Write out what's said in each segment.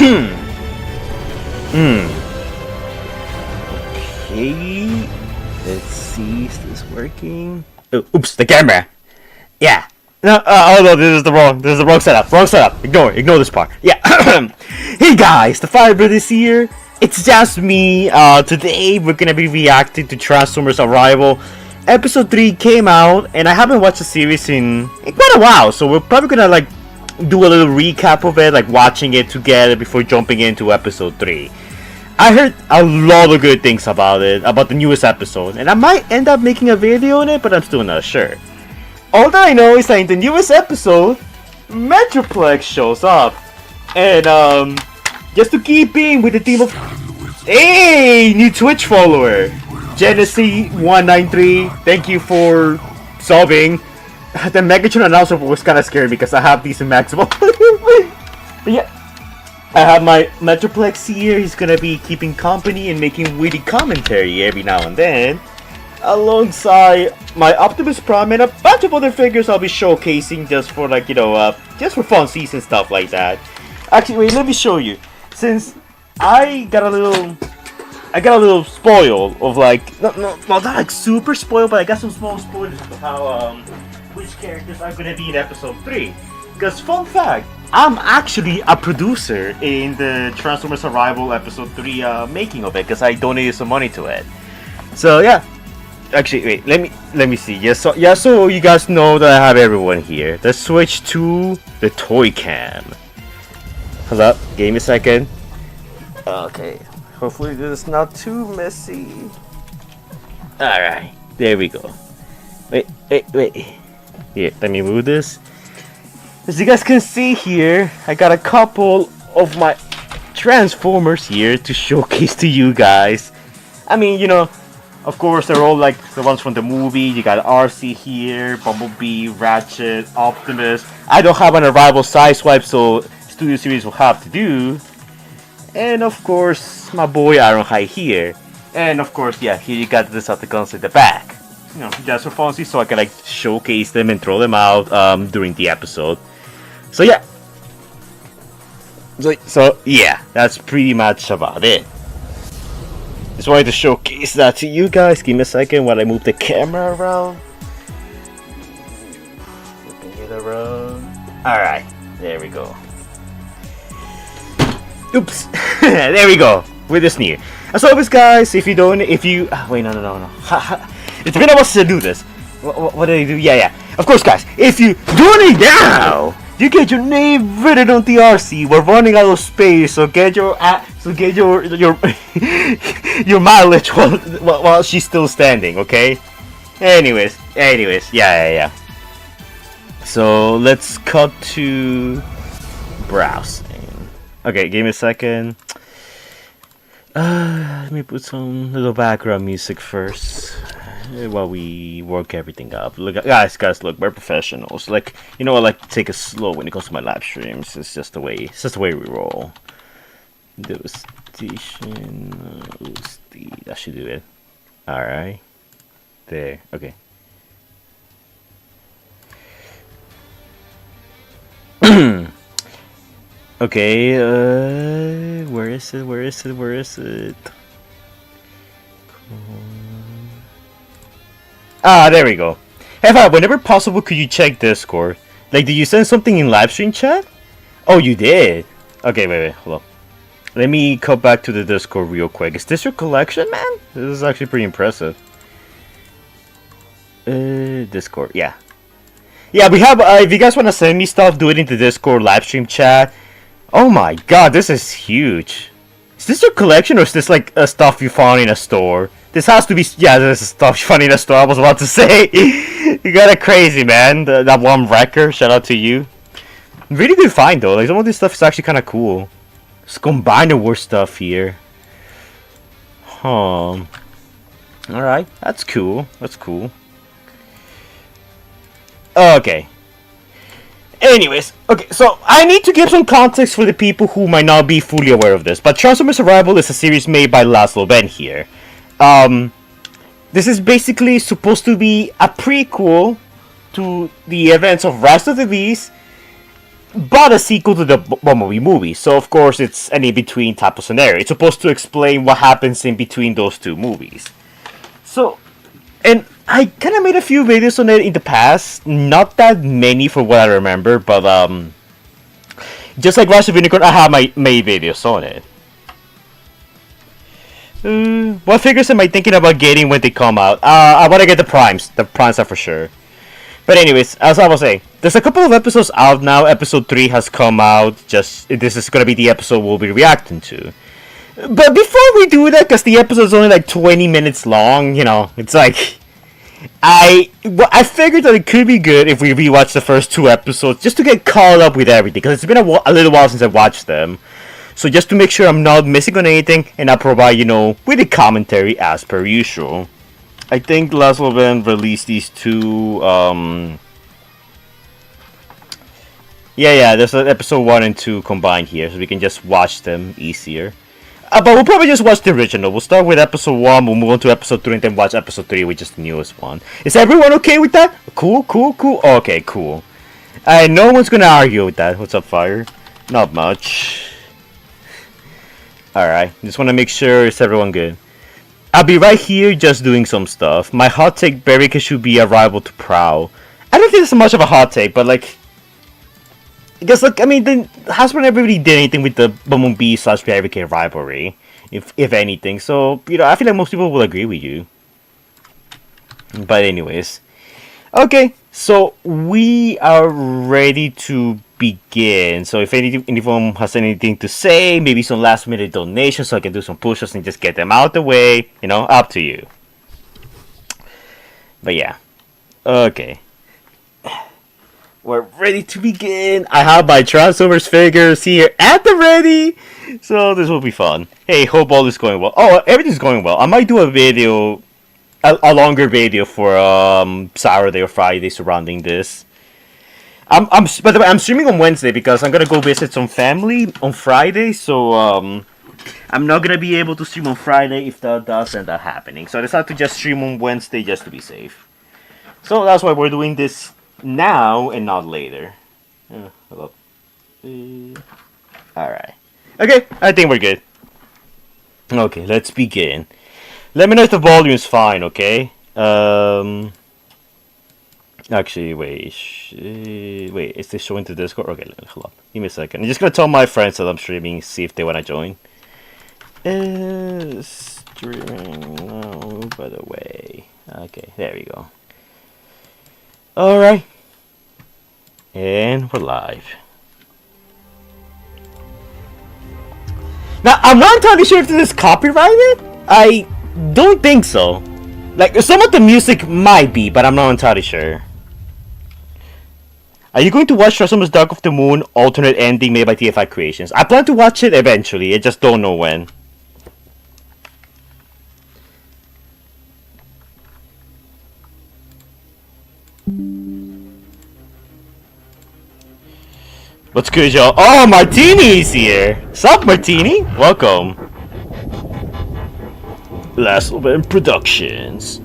Okay. Let's see. Is this working? Oh, oops, the camera. Yeah. No, oh no, this is the wrong setup. Wrong setup. Ignore this part. Yeah. Hey guys, the Firebird is here. It's just me. Today we're gonna be reacting to Transformers Arrival. Episode 3 came out, and I haven't watched the series in quite a while, so we're probably gonna like do a little recap of it, like watching it together before jumping into episode 3. I heard a lot of good things about it, about the newest episode, and I might end up making a video on it, but I'm still not sure. All that I know is that in the newest episode, Metroplex shows up, and just to keep in with the theme of, hey, new Twitch follower, Genesee193, thank you for subbing. The Megatron announcer was kind of scary because I have these in maximum. But yeah, I have my Metroplex here. He's gonna be keeping company and making witty commentary every now and then, alongside my Optimus Prime and a bunch of other figures I'll be showcasing just for like, you know, just for fun season stuff like that. Actually, wait, let me show you. Since I got a little spoiled of like, not like super spoiled, but I got some small spoilers of how which characters are gonna be in episode 3. Because fun fact, I'm actually a producer in the Transformers Arrival episode 3 making of it, because I donated some money to it. So yeah, actually wait, let me see. So you guys know that I have everyone here. Let's switch to the toy cam. Hold up, give me a second. Okay, hopefully this is not too messy. Alright, there we go. Wait. Here, let me move this. As you guys can see here, I got a couple of my Transformers here to showcase to you guys. I mean, you know, of course they're all like the ones from the movie. You got RC here, Bumblebee, Ratchet, Optimus. I don't have an Arrival size swipe, so Studio Series will have to do. And of course, my boy Ironhide here. And of course, yeah, here you got the Decepticons at the back. You know, just for funsies, so I can like showcase them and throw them out during the episode. So yeah. So yeah, that's pretty much about it. Just wanted to showcase that to you guys. Give me a second while I move the camera around. Moving it around. Alright, there we go. Oops. There we go. With this near. As always guys, if you wait, no. It's been a while since I do this. What did I do? Yeah. Of course guys, if you donate now, you get your name written on the RC. We're running out of space, so get your your mileage while she's still standing, okay? Anyways, yeah. So let's cut to browsing. Okay, give me a second. Let me put some little background music first while we work everything up. Look, guys, look, we're professionals. Like, you know, I like to take it slow when it comes to my live streams. It's just the way we roll. Devastation. That should do it. All right, there. Okay. Okay, where is it? Ah, there we go. Hey, whenever possible, could you check Discord? Like, did you send something in livestream chat? Oh, you did? Okay, wait, hold on. Let me cut back to the Discord real quick. Is this your collection, man? This is actually pretty impressive. Discord, yeah. Yeah, we have, if you guys want to send me stuff, do it into Discord livestream chat. Oh my god, this is huge. Is this your collection or is this like stuff you found in a store? This has to be, yeah, this is stuff you found in a store, I was about to say. You got it crazy, man. That one wrecker, shout out to you. Really good find though, like some of this stuff is actually kind of cool. It's Combiner War stuff here. Alright, that's cool, Okay. Anyways, okay, so I need to give some context for the people who might not be fully aware of this, but Transformers Arrival is a series made by Lazlow Ven here. This is basically supposed to be a prequel to the events of Rise of the Beast, but a sequel to the Bumblebee movie. So of course it's an in-between type of scenario. It's supposed to explain what happens in between those two movies. So, and I kind of made a few videos on it in the past. Not that many for what I remember, but just like Rush of Unicorn, I have made videos on it. What figures am I thinking about getting when they come out? I want to get the Primes. The Primes are for sure. But anyways, as I was saying, there's a couple of episodes out now. Episode 3 has come out. This is going to be the episode we'll be reacting to. But before we do that, because the episode's only like 20 minutes long, you know, it's like... I figured that it could be good if we rewatch the first 2 episodes just to get caught up with everything, because it's been a little while since I watched them. So just to make sure I'm not missing on anything, and I'll provide, you know, with the commentary as per usual. I think Lazlow Ven released these 2, Yeah, there's episode 1 and 2 combined here, so we can just watch them easier. But we'll probably just watch the original. We'll start with episode 1, we'll move on to episode 3, and then watch episode 3, which is the newest one. Is everyone okay with that? Cool. Okay, cool. No one's gonna argue with that. What's up, Fire? Not much. Alright, just want to make sure, is everyone good? I'll be right here just doing some stuff. My hot take, Berica should be a rival to Prowl. I don't think it's so much of a hot take, but like... Because, like, I mean, Hasbro never really did anything with the Bumblebee / Berica rivalry, if anything. So, you know, I feel like most people will agree with you. But anyways. Okay, so we are ready to begin. So if anyone has anything to say, maybe some last minute donations so I can do some push-ups and just get them out the way, you know, up to you. But yeah. Okay. We're ready to begin. I have my Transformers figures here at the ready. So this will be fun. Hey, hope all is going well. Oh, everything's going well. I might do a video, a longer video for Saturday or Friday surrounding this. By the way, I'm streaming on Wednesday because I'm gonna go visit some family on Friday. So I'm not gonna be able to stream on Friday if that does end up happening. So I decided to just stream on Wednesday just to be safe. So that's why we're doing this now and not later. Hello. Alright. Okay, I think we're good. Okay, let's begin. Let me know if the volume is fine, okay? Actually, wait, is this showing to Discord? Okay, hold on. Give me a second. I'm just gonna tell my friends that I'm streaming, see if they wanna join. Streaming now, by the way. Okay, there we go. Alright. And we're live. Now, I'm not entirely sure if this is copyrighted. I don't think so. Like, some of the music might be, but I'm not entirely sure. Are you going to watch Transformers Dark of the Moon alternate ending made by TFI Creations? I plan to watch it eventually, I just don't know when. What's good, y'all? Oh, Martini's here! Sup, Martini? Welcome. Lazlow Ven Productions.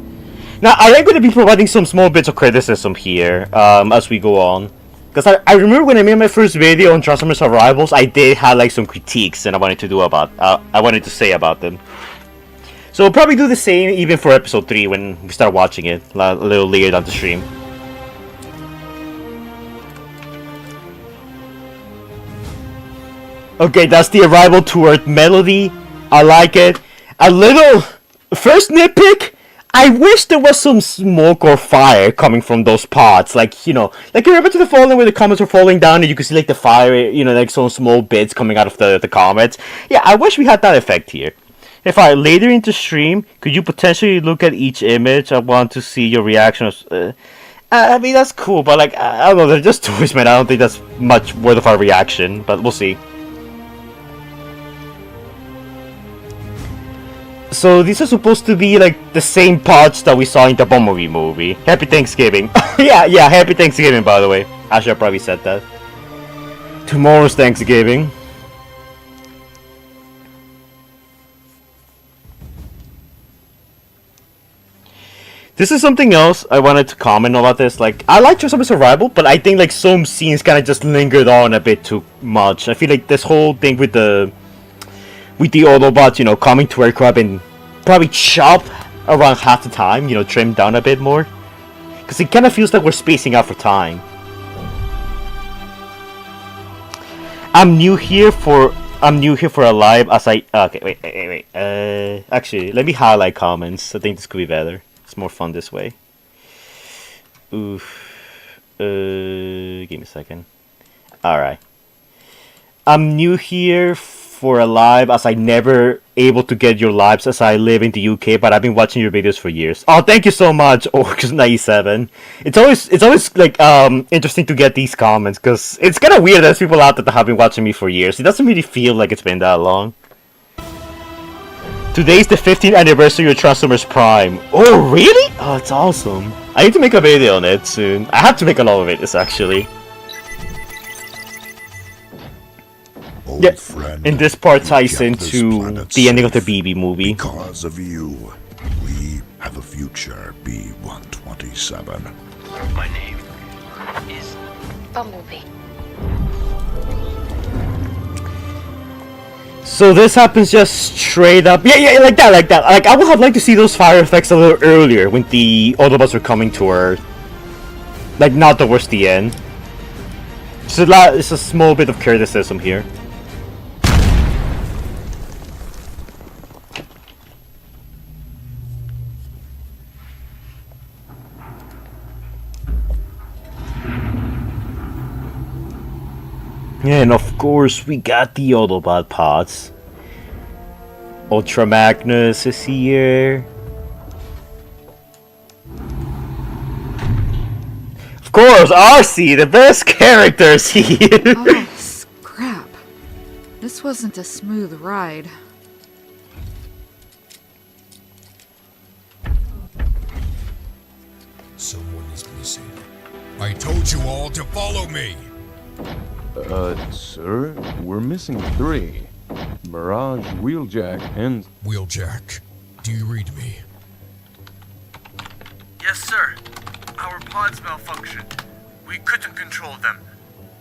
Now, I am going to be providing some small bits of criticism here as we go on. Because I remember when I made my first video on Transformers Arrivals, I did have like some critiques and I wanted to say about them. So we'll probably do the same even for episode 3 when we start watching it a little later down the stream. Okay, that's the Arrival to Earth melody. I like it. A little... First nitpick, I wish there was some smoke or fire coming from those pods. Like, you know, like you remember to the Fallen where the comets were falling down and you could see like the fire, you know, like some small bits coming out of the comets. Yeah, I wish we had that effect here. If I later into stream, could you potentially look at each image? I want to see your reactions. I mean, that's cool, but like, I don't know, they're just toys, man. I don't think that's much worth of our reaction, but we'll see. So these are supposed to be like the same pods that we saw in the Bumblebee movie. Happy Thanksgiving. yeah, happy Thanksgiving, by the way. I should have probably said that. Tomorrow's Thanksgiving. This is something else I wanted to comment about this. Like, I like Transformers Survival, but I think like some scenes kind of just lingered on a bit too much. I feel like this whole thing with the Autobots, you know, coming to aircraft and probably chop around half the time, you know, trim down a bit more, because it kind of feels like we're spacing out for time. I'm new here for a live as I okay wait actually let me highlight comments. I think this could be better. It's more fun this way. Oof. Give me a second. Alright. I'm new here for a live as I never able to get your lives as I live in the UK, but I've been watching your videos for years. Oh, thank you so much, Orcus97. It's always like interesting to get these comments, because it's kind of weird there's people out there that have been watching me for years. It doesn't really feel like it's been that long. Today's the 15th anniversary of Transformers Prime. Oh, really? Oh, it's awesome. I need to make a video on it soon. I have to make a lot of videos, actually. Yeah, and this part ties into the ending of the BB movie. Because of you, we have a future, B-127. My name is Bumblebee. So this happens just straight up. Yeah, like that. Like, I would have liked to see those fire effects a little earlier when the Autobots were coming to Earth. Like, not towards the end. So it's a small bit of criticism here. And of course, we got the Autobot pods. Ultra Magnus is here. Of course, RC, the best characters here. Oh, scrap. This wasn't a smooth ride. Someone is missing. I told you all to follow me! Sir, we're missing 3. Mirage, Wheeljack, and... Wheeljack, do you read me? Yes, sir. Our pods malfunctioned. We couldn't control them.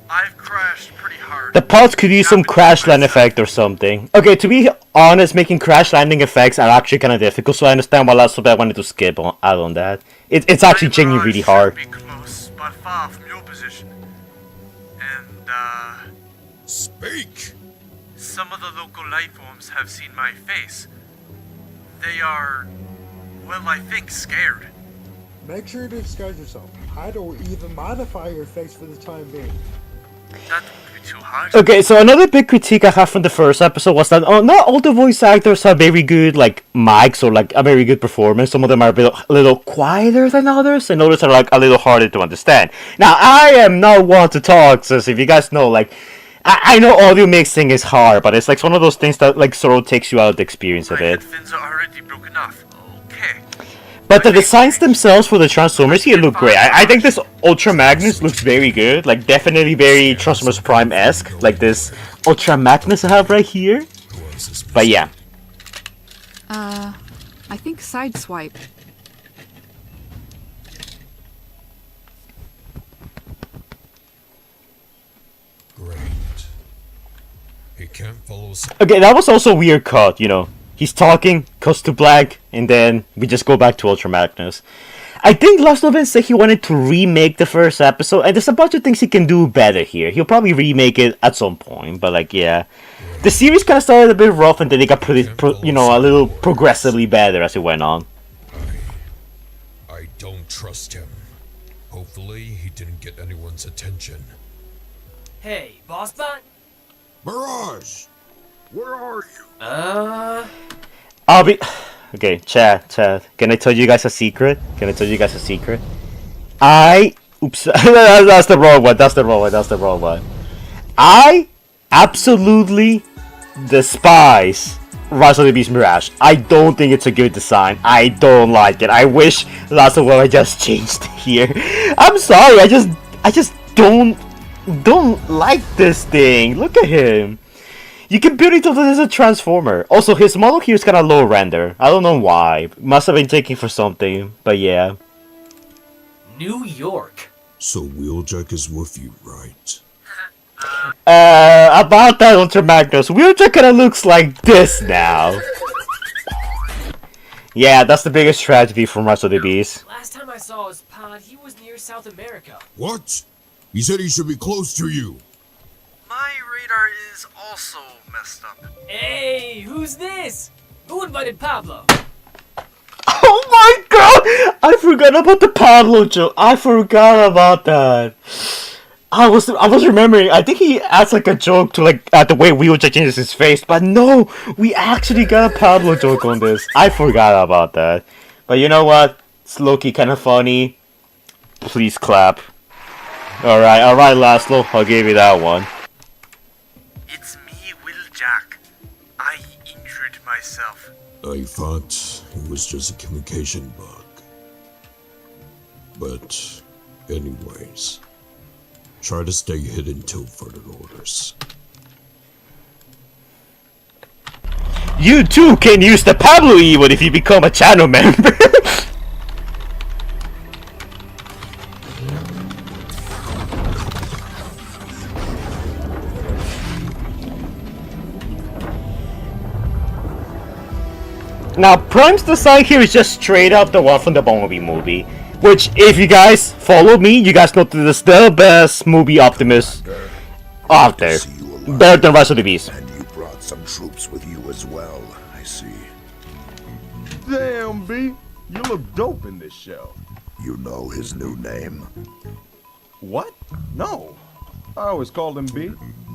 I've crashed pretty hard. The pods could use some crash land effect or something. Okay, to be honest, making crash landing effects are actually kind of difficult, so I understand why Lazlow wanted to skip out on that. It's actually genuinely really hard. Be close, but far from your position. And, Speak! some of the local life forms have seen my face. They are, well, I think scared. Make sure to disguise yourself. Hide or even modify your face for the time being. That would be too hard. Okay, so another big critique I have from the first episode was that not all the voice actors have very good like mics or like a very good performance. Some of them are a little quieter than others, and others are like a little harder to understand. Now, I am not one to talk, so if you guys know, like, I know audio mixing is hard, but it's like one of those things that like sort of takes you out of the experience of it. Fins are already broken off. Okay. But the designs themselves for the Transformers here look great. I think this Ultra Magnus looks very good. Like, definitely very Transformers Prime-esque. Like this Ultra Magnus I have right here. But yeah. I think Sideswipe. Great. He can't follow... Okay, that was also a weird cut, you know. He's talking, cuts to black, and then we just go back to Ultra Magnus. I think Lazlow Ven said he wanted to remake the first episode, and there's a bunch of things he can do better here. He'll probably remake it at some point, but like, yeah. The series kind of started a bit rough, and then it got pretty, you know, a little progressively better as it went on. I don't trust him. Hopefully, he didn't get anyone's attention. Hey, Bossbot? Mirage! Where are you? I'll be... Okay, chat. Can I tell you guys a secret? Oops. That's the wrong one. I absolutely despise Rise of the Beast Mirage. I don't think it's a good design. I don't like it. I wish Lazlow Ven just changed here. I'm sorry, I just don't like this thing. Look at him. You can build it as a transformer. Also, his model here is kind of low render. I don't know why. Must have been taken for something, but yeah. New York. So Wheeljack is with you, right? About that, Ultra Magnus. Wheeljack kind of looks like this now. Yeah, that's the biggest tragedy from Rise of the Beast. Last time I saw his pod, he was near South America. What? He said he should be close to you. My radar is also messed up. Hey, who's this? Who invited Pablo? Oh my god! I forgot about the Pablo joke. I forgot about that. I was remembering. I think he adds like a joke to like the way Wheeljack changes his face, but no, we actually got a Pablo joke on this. I forgot about that. But you know what? It's low-key kind of funny. Please clap. All right, Lazlow. I'll give you that one. It's me, Wheeljack. I injured myself. I thought it was just a communication bug. But, anyways, try to stay hidden till further orders. You too can use the Pablo emote if you become a channel member. Now, Prime's design here is just straight up the one from the Bumblebee movie. Which, if you guys follow me, you guys know this is the best movie Optimus out there. Better than Rise of the Beast. And you brought some troops with you as well, I see. Damn, B. You look dope in this show. You know his new name? What? No. I always called him B.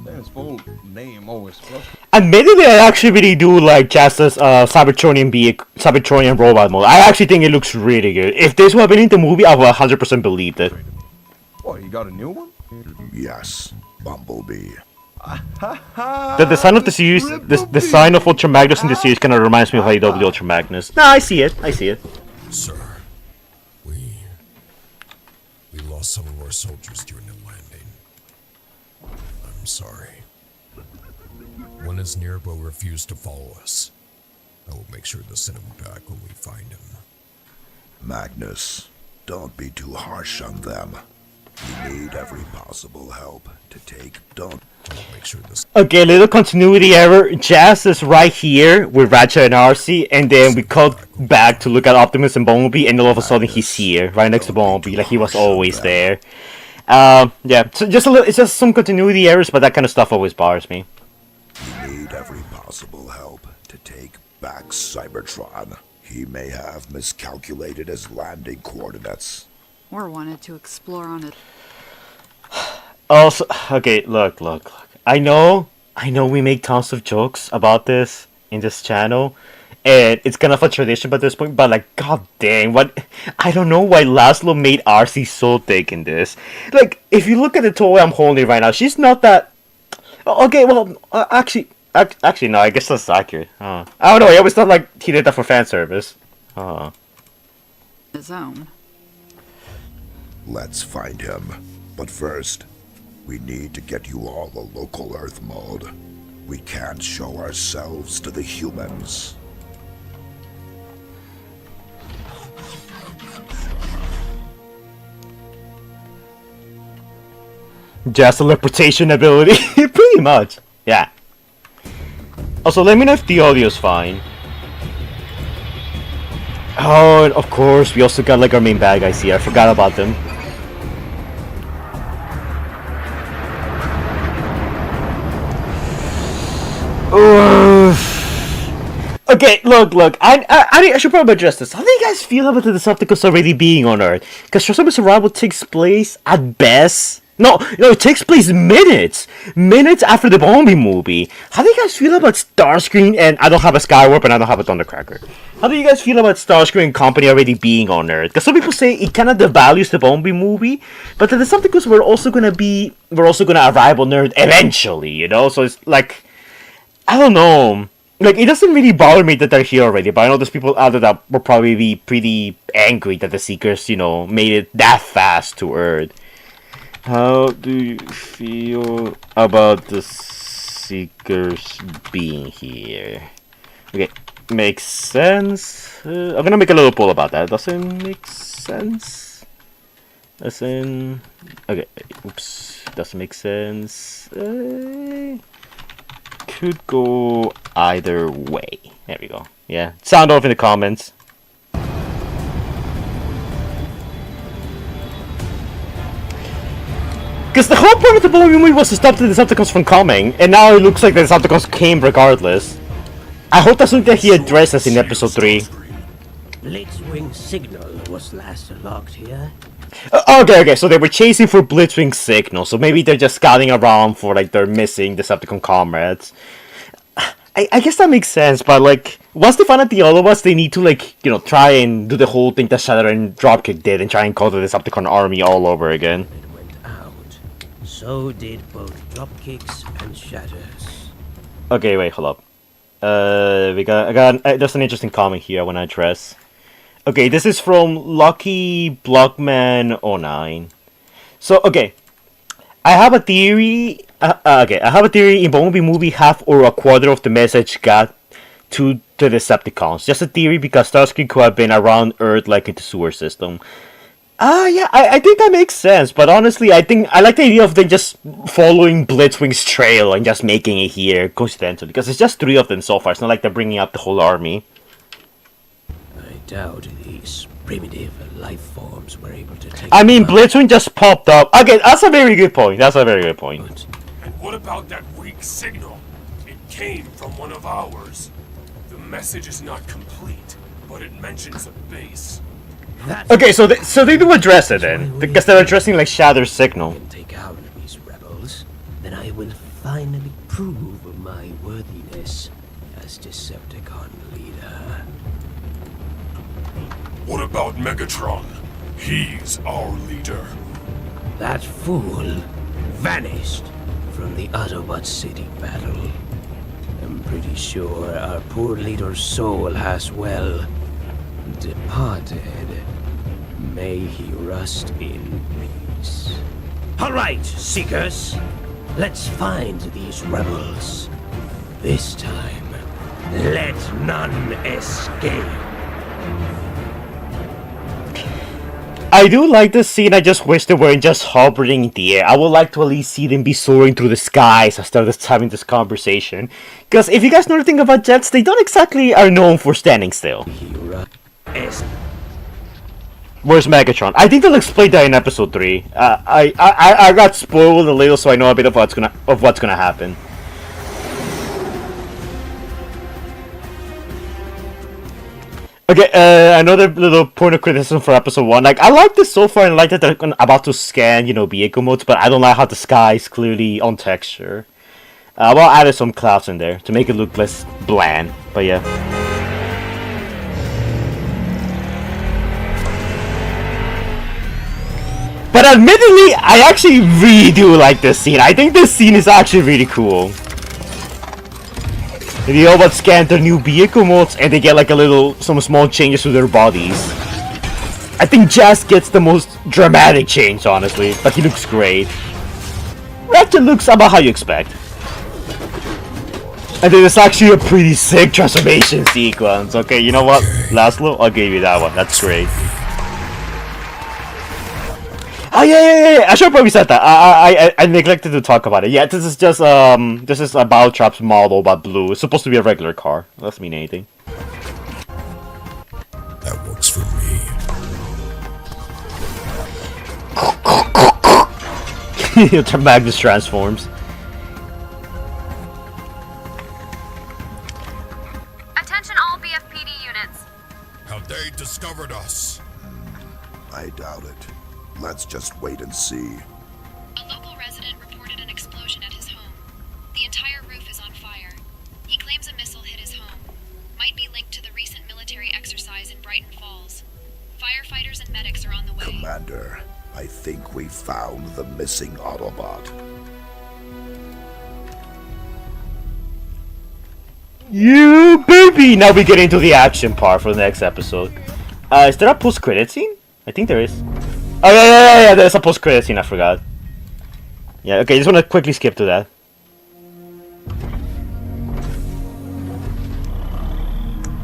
Then his full name always fluctuates. Admittedly, I actually really do like Jasta's Cybertronian robot mode. I actually think it looks really good. If this would have been in the movie, I would 100% believed it. What, you got a new one? Yes, Bumblebee. The design of the series, the design of Ultra Magnus in the series kind of reminds me of AW Ultra Magnus. Nah, I see it. Sir, we lost some of our soldiers during the landing. I'm sorry. One is near but refused to follow us. I will make sure to send him back when we find him. Magnus, don't be too harsh on them. You need every possible help to take. Don't. I'll make sure this. Okay, little continuity error. Jazz is right here with Ratchet and RC, and then we cut back to look at Optimus and Bumblebee, and all of a sudden he's here, right next to Bumblebee, like he was always there. Yeah, so it's just some continuity errors, but that kind of stuff always bothers me. You need every possible help to take back Cybertron. He may have miscalculated his landing coordinates. Or wanted to explore on it. Also, okay, look. I know we make tons of jokes about this in this channel, and it's kind of a tradition by this point, but like, god dang, I don't know why Lazlow made RC so thick in this. Like, if you look at the toy I'm holding right now, she's not that... Okay, well, actually, no, I guess that's accurate. I don't know, I always thought like he did that for fan service. His own. Let's find him. But first, we need to get you all a local Earth mode. We can't show ourselves to the humans. Just a teleportation ability, pretty much. Yeah. Also, let me know if the audio's fine. Oh, and of course, we also got like our main bad guys here. I forgot about them. Okay, look. I should probably address this. How do you guys feel about the Decepticons already being on Earth? Because Transformers Survival takes place at best. No, it takes place minutes after the Bumblebee movie. How do you guys feel about Starscream and I don't have a Skywarp and I don't have a Thundercracker? How do you guys feel about Starscream and company already being on Earth? Because some people say it kind of devalues the Bumblebee movie, but the Decepticons were also gonna arrive on Earth eventually, you know. So it's like, I don't know. Like, it doesn't really bother me that they're here already, but I know there's people out there that will probably be pretty angry that the Seekers, made it that fast to Earth. How do you feel about the Seekers being here. Okay, makes sense. I'm gonna make a little poll about that. Doesn't make sense. As in, okay, oops, doesn't make sense. Could go either way. There we go. Yeah, sound off in the comments. Because the whole point of the Bumblebee movie was to stop the Decepticons from coming, and now it looks like the Decepticons came regardless. I hope that's something that he addresses in episode 3. Blitzwing signal was last logged here. Okay, so they were chasing for Blitzwing signal, so maybe they're just scouting around for like their missing Decepticon comrades. I guess that makes sense, but like, once they find out the Autobots, they need to like, you know, try and do the whole thing that Shatter and Dropkick did and try and call the Decepticon army all over again. It went out. So did both Dropkicks and Shatters. Okay, wait, hold up. There's an interesting comment here I want to address. Okay, this is from Lucky Blockman09. So, okay, I have a theory. I have a theory in Bumblebee movie, half or a quarter of the message got to the Decepticons. Just a theory because Starscream could have been around Earth, like in the sewer system. Yeah, I think that makes sense. But honestly, I like the idea of them just following Blitzwing's trail and just making it here coincidentally, because it's just 3 of them so far. It's not like they're bringing up the whole army. I doubt these primitive life forms were able to take. I mean, Blitzwing just popped up. Okay, that's a very good point. That's a very good point. And what about that weak signal? It came from one of ours. The message is not complete, but it mentions a base. Okay, so they do address it then, because they're addressing like Shatter's signal. Can take out these rebels, then I will finally prove my worthiness as Decepticon leader. What about Megatron? He's our leader. That fool vanished from the Autobot City battle. I'm pretty sure our poor leader's soul has, well, departed. May he rest in peace. All right, Seekers. Let's find these rebels. This time, let none escape. I do like this scene. I just wish they weren't just hovering in the air. I would like to at least see them be soaring through the skies as they're just having this conversation. Because if you guys know anything about jets, they don't exactly are known for standing still. Where's Megatron? I think they'll explain that in episode 3. I got spoiled a little, so I know a bit of what's gonna happen. Okay, another little point of criticism for episode 1. Like, I like this so far, and I like that they're about to scan, you know, vehicle modes, but I don't like how the sky is clearly on texture. Well, I added some clouds in there to make it look less bland, but yeah. But admittedly, I actually really do like this scene. I think this scene is actually really cool. The Autobots scan their new vehicle modes and they get like some small changes to their bodies. I think Jazz gets the most dramatic change, honestly, but he looks great. Ratchet looks about how you expect. And then it's actually a pretty sick transformation sequence. Okay, you know what, Lazlow? I'll give you that one. That's great. Oh yeah. I should have probably said that. I neglected to talk about it. Yeah, this is just this is a Bowtrap's model but blue. It's supposed to be a regular car. Doesn't mean anything. That works for me. Magnus transforms. Attention all BFPD units. How they discovered us. I doubt it. Let's just wait and see. A local resident reported an explosion at his home. The entire roof is on fire. He claims a missile hit his home. Might be linked to the recent military exercise in Brighton Falls. Firefighters and medics are on the way. Commander, I think we found the missing Autobot. You baby! Now we get into the action part for the next episode. Is there a post-credit scene? I think there is. Oh yeah, there's a post-credit scene, I forgot. Yeah, okay, just wanna quickly skip to that.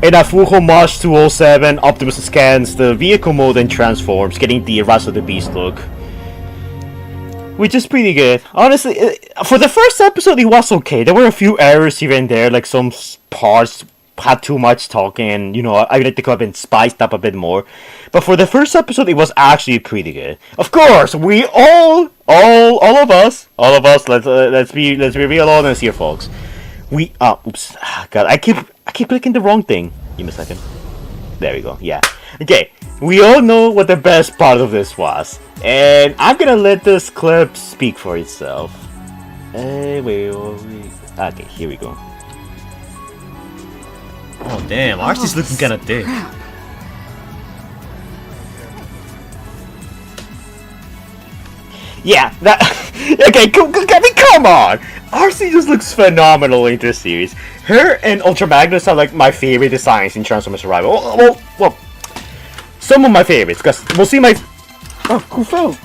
In a full homage to 07, Optimus scans the vehicle mode and transforms, getting the Rise of the Beast look. Which is pretty good. Honestly, for the first episode, it was okay. There were a few errors here and there, like some parts had too much talking, and, you know, I like to come up and spiced up a bit more. But for the first episode, it was actually pretty good. Of course, we all of us, let's be real honest here, folks. Oops, God, I keep clicking the wrong thing. Give me a second. There we go. Yeah. Okay. We all know what the best part of this was, and I'm gonna let this clip speak for itself. Okay, here we go. Oh damn, Arcee's looking kind of thick. Crap. Yeah, that. Okay, I mean, come on! Arcee just looks phenomenal in this series. Her and Ultra Magnus are like my favorite designs in Transformers Arrival. Well, some of my favorites, because we'll see my. Oh, cool film.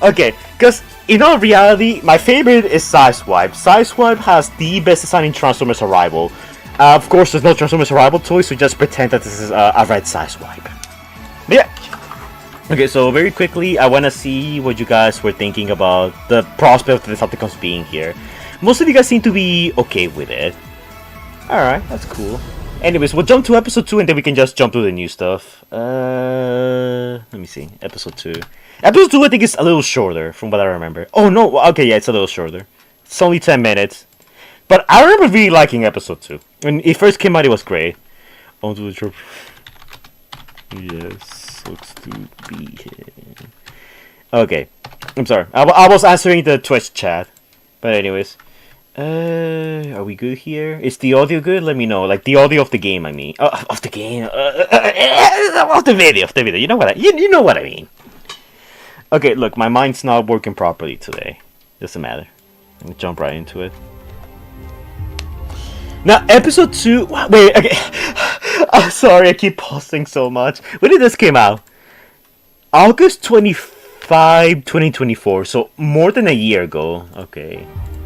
Okay, because in all reality, my favorite is Sideswipe. Sideswipe has the best design in Transformers Arrival. Of course, there's no Transformers Arrival toy, so just pretend that this is a red Sideswipe. But yeah. Okay, so very quickly, I want to see what you guys were thinking about the prospect of the Decepticons being here. Most of you guys seem to be okay with it. Alright, that's cool. Anyways, we'll jump to episode 2 and then we can just jump to the new stuff. Let me see. Episode 2. Episode 2 I think is a little shorter from what I remember. Oh no, okay, yeah, it's a little shorter. It's only 10 minutes. But I remember really liking episode 2. When it first came out, it was great. Onto the troop. Yes, looks to be here. Okay, I'm sorry. I was answering the Twitch chat. But anyways. Are we good here? Is the audio good? Let me know. Like the audio of the game, I mean. Of the game. Of the video. You know what you know what I mean. Okay, look, my mind's not working properly today. Doesn't matter. Let me jump right into it. Now, episode 2. Wait, okay. I'm sorry, I keep pausing so much. When did this came out? August 25, 2024. So more than a year ago. Okay.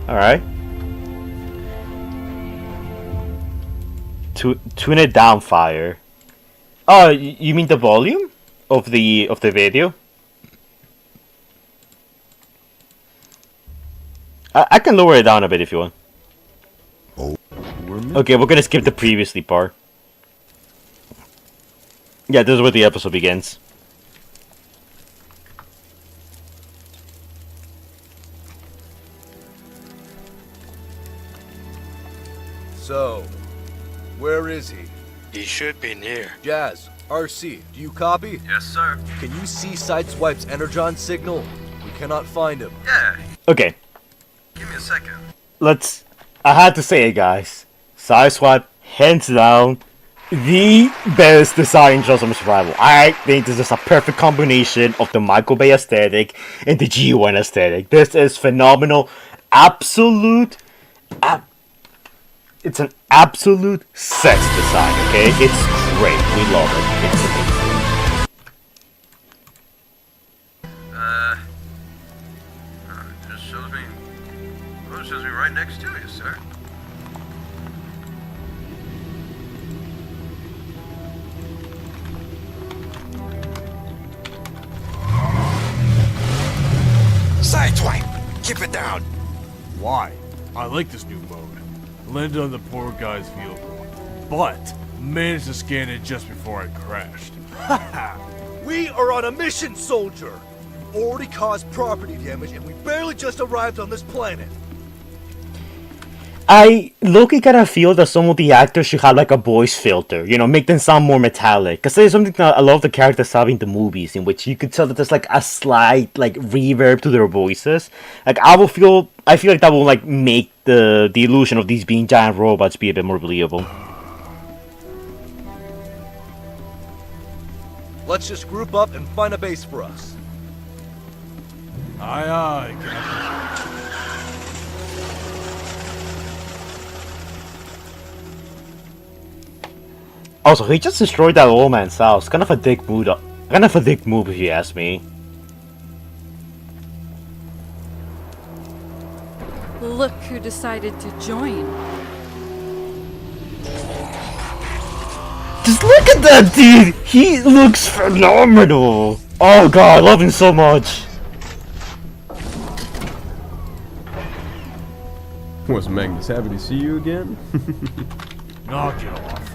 Alright. Tune it down, fire. Oh, you mean the volume of the video? I can lower it down a bit if you want. Okay, we're gonna skip the previously part. Yeah, this is where the episode begins. So, where is he? He should be near. Jazz, RC, do you copy? Yes, sir. Can you see Sideswipe's Energon signal? We cannot find him. Yeah. Okay. Give me a second. I had to say it, guys. Sideswipe, hands down, the best design in Transformers Survival. I think this is a perfect combination of the Michael Bay aesthetic and the G1 aesthetic. This is phenomenal. It's an absolute sex design, okay? It's great. We love it. It's amazing. It shows me right next to you, sir. Sideswipe! Keep it down! Why? I like this new mode. Landed on the poor guy's vehicle, but managed to scan it just before I crashed. Haha! We are on a mission, soldier! We've already caused property damage and we barely just arrived on this planet. I low-key kind of feel that some of the actors should have like a voice filter, you know, make them sound more metallic. Because there's something that a lot of the characters have in the movies in which you could tell that there's like a slight like reverb to their voices. Like I feel like that will like make the illusion of these being giant robots be a bit more believable. Let's just group up and find a base for us. Aye, aye, Captain. Also, he just destroyed that old man's house. Kind of a dick move. If you ask me. Look who decided to join. Just look at that dude! He looks phenomenal! Oh god, I love him so much! What's Magnus, happy to see you again? Knock it off.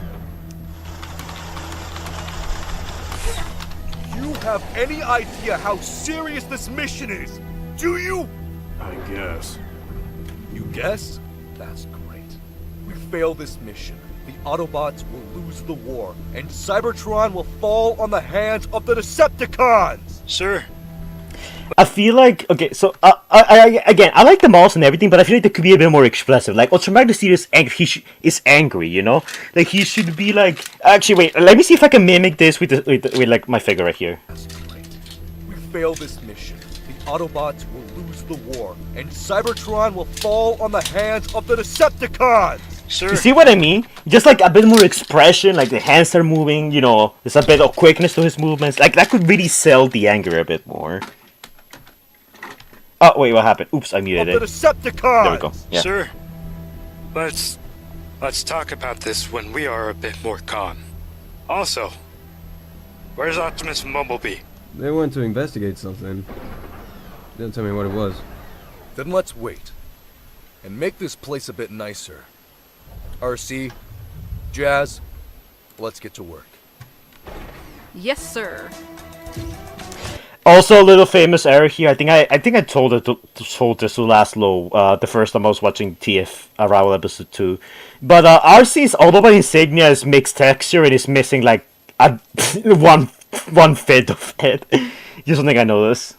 You have any idea how serious this mission is? Do you? I guess. You guess? That's great. We fail this mission. The Autobots will lose the war, and Cybertron will fall on the hands of the Decepticons! Sir. I feel like, okay, so, again, I like the models and everything, but I feel like they could be a bit more expressive. Like, Ultra Magnus is angry, you know? Like, he should be like, actually, wait, let me see if I can mimic this with like, my figure right here. That's great. We fail this mission. The Autobots will lose the war, and Cybertron will fall on the hands of the Decepticons! Sir. You see what I mean? Just like a bit more expression, like the hands are moving, you know, there's a bit of quickness to his movements. Like, that could really sell the anger a bit more. Oh, wait, what happened? Oops, I muted it. The Decepticons! There we go. Yeah. Sir, let's talk about this when we are a bit more calm. Also, where's Optimus and Bumblebee? They went to investigate something. Didn't tell me what it was. Then let's wait. And make this place a bit nicer. RC, Jazz, let's get to work. Yes, sir. Also, a little famous error here. I think I told this to Lazlow the first time I was watching TF Arrival episode 2. But RC's Autobot insignia is mixed texture and is missing like a one fit of it. Just something I noticed.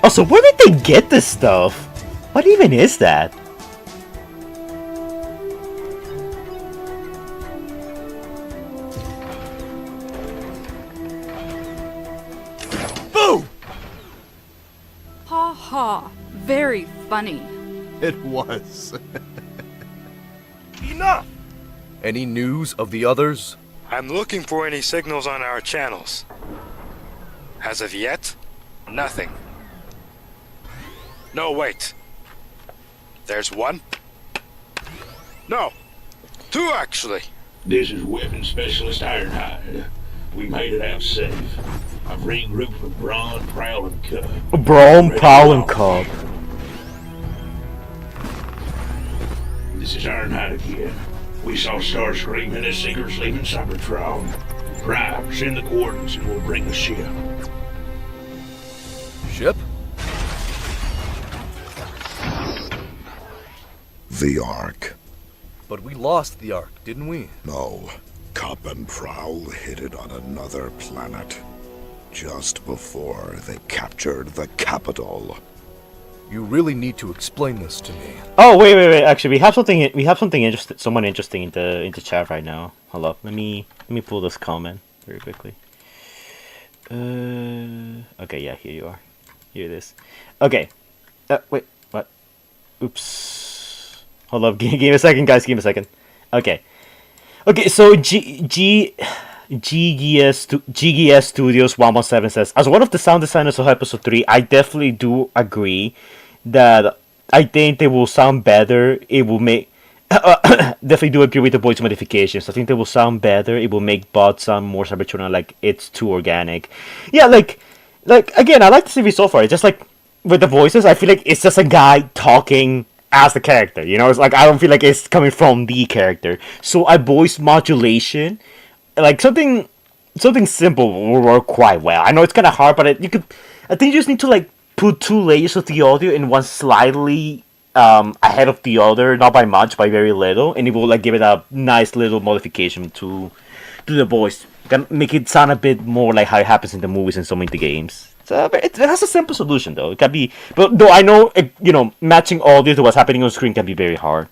Also, where did they get this stuff? What even is that? Boom! Ha ha. Very funny. It was. Enough! Any news of the others? I'm looking for any signals on our channels. As of yet, nothing. No, wait. There's one. No, two actually. This is Weapons Specialist Ironhide. We made it out safe. I've regrouped with Braun, Prowl, and Cub. Braun, Prowl, and Cub. This is Ironhide again. We saw Starscream and his Seekers leaving Cybertron. Drive, send the coordinates and we'll bring the ship. Ship? The Ark. But we lost the Ark, didn't we? No. Cub and Prowl hid it on another planet. Just before they captured the capital. You really need to explain this to me. Oh wait! Actually, we have something interesting. Someone interesting in the chat right now. Hold up. Let me pull this comment very quickly. Okay, yeah, here you are. Here it is. Okay. Wait. What? Oops. Hold up. Give me a second, guys. Give me a second. Okay. Okay. So GGS Studios 117 says, as one of the sound designers of episode 3, I definitely do agree that I think they will sound better. It will make definitely do agree with the voice modifications. I think they will sound better. It will make bots sound more Cybertron, like it's too organic. Yeah, like again, I like the series so far. It's just like with the voices, I feel like it's just a guy talking as the character. You know, it's like I don't feel like it's coming from the character. So a voice modulation, like something simple, will work quite well. I know it's kind of hard, but I think you just need to like put 2 layers of the audio and one slightly ahead of the other, not by much, by very little, and it will like give it a nice little modification to the voice. Can make it sound a bit more like how it happens in the movies and some of the games. So it has a simple solution though. It can be, but though I know matching audio to what's happening on screen can be very hard.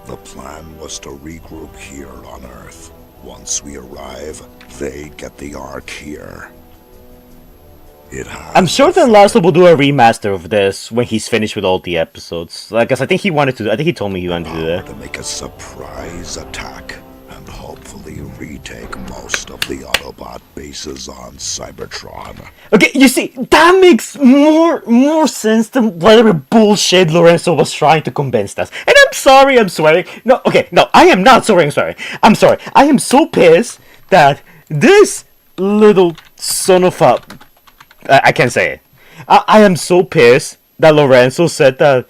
The plan was to regroup here on Earth. Once we arrive, they get the Ark here. I'm sure that Lazlow will do a remaster of this when he's finished with all the episodes. Like, 'cause I think he told me he wanted to do that. To make a surprise attack. and hopefully retake most of the Autobot bases on Cybertron. Okay, you see, that makes more sense than whatever bullshit Lorenzo was trying to convince us. And I'm sorry, I'm swearing. No, okay, no, I am not sorry, I'm sorry. I'm sorry. I am so pissed that this little son of a... I can't say it. I am so pissed that Lorenzo said that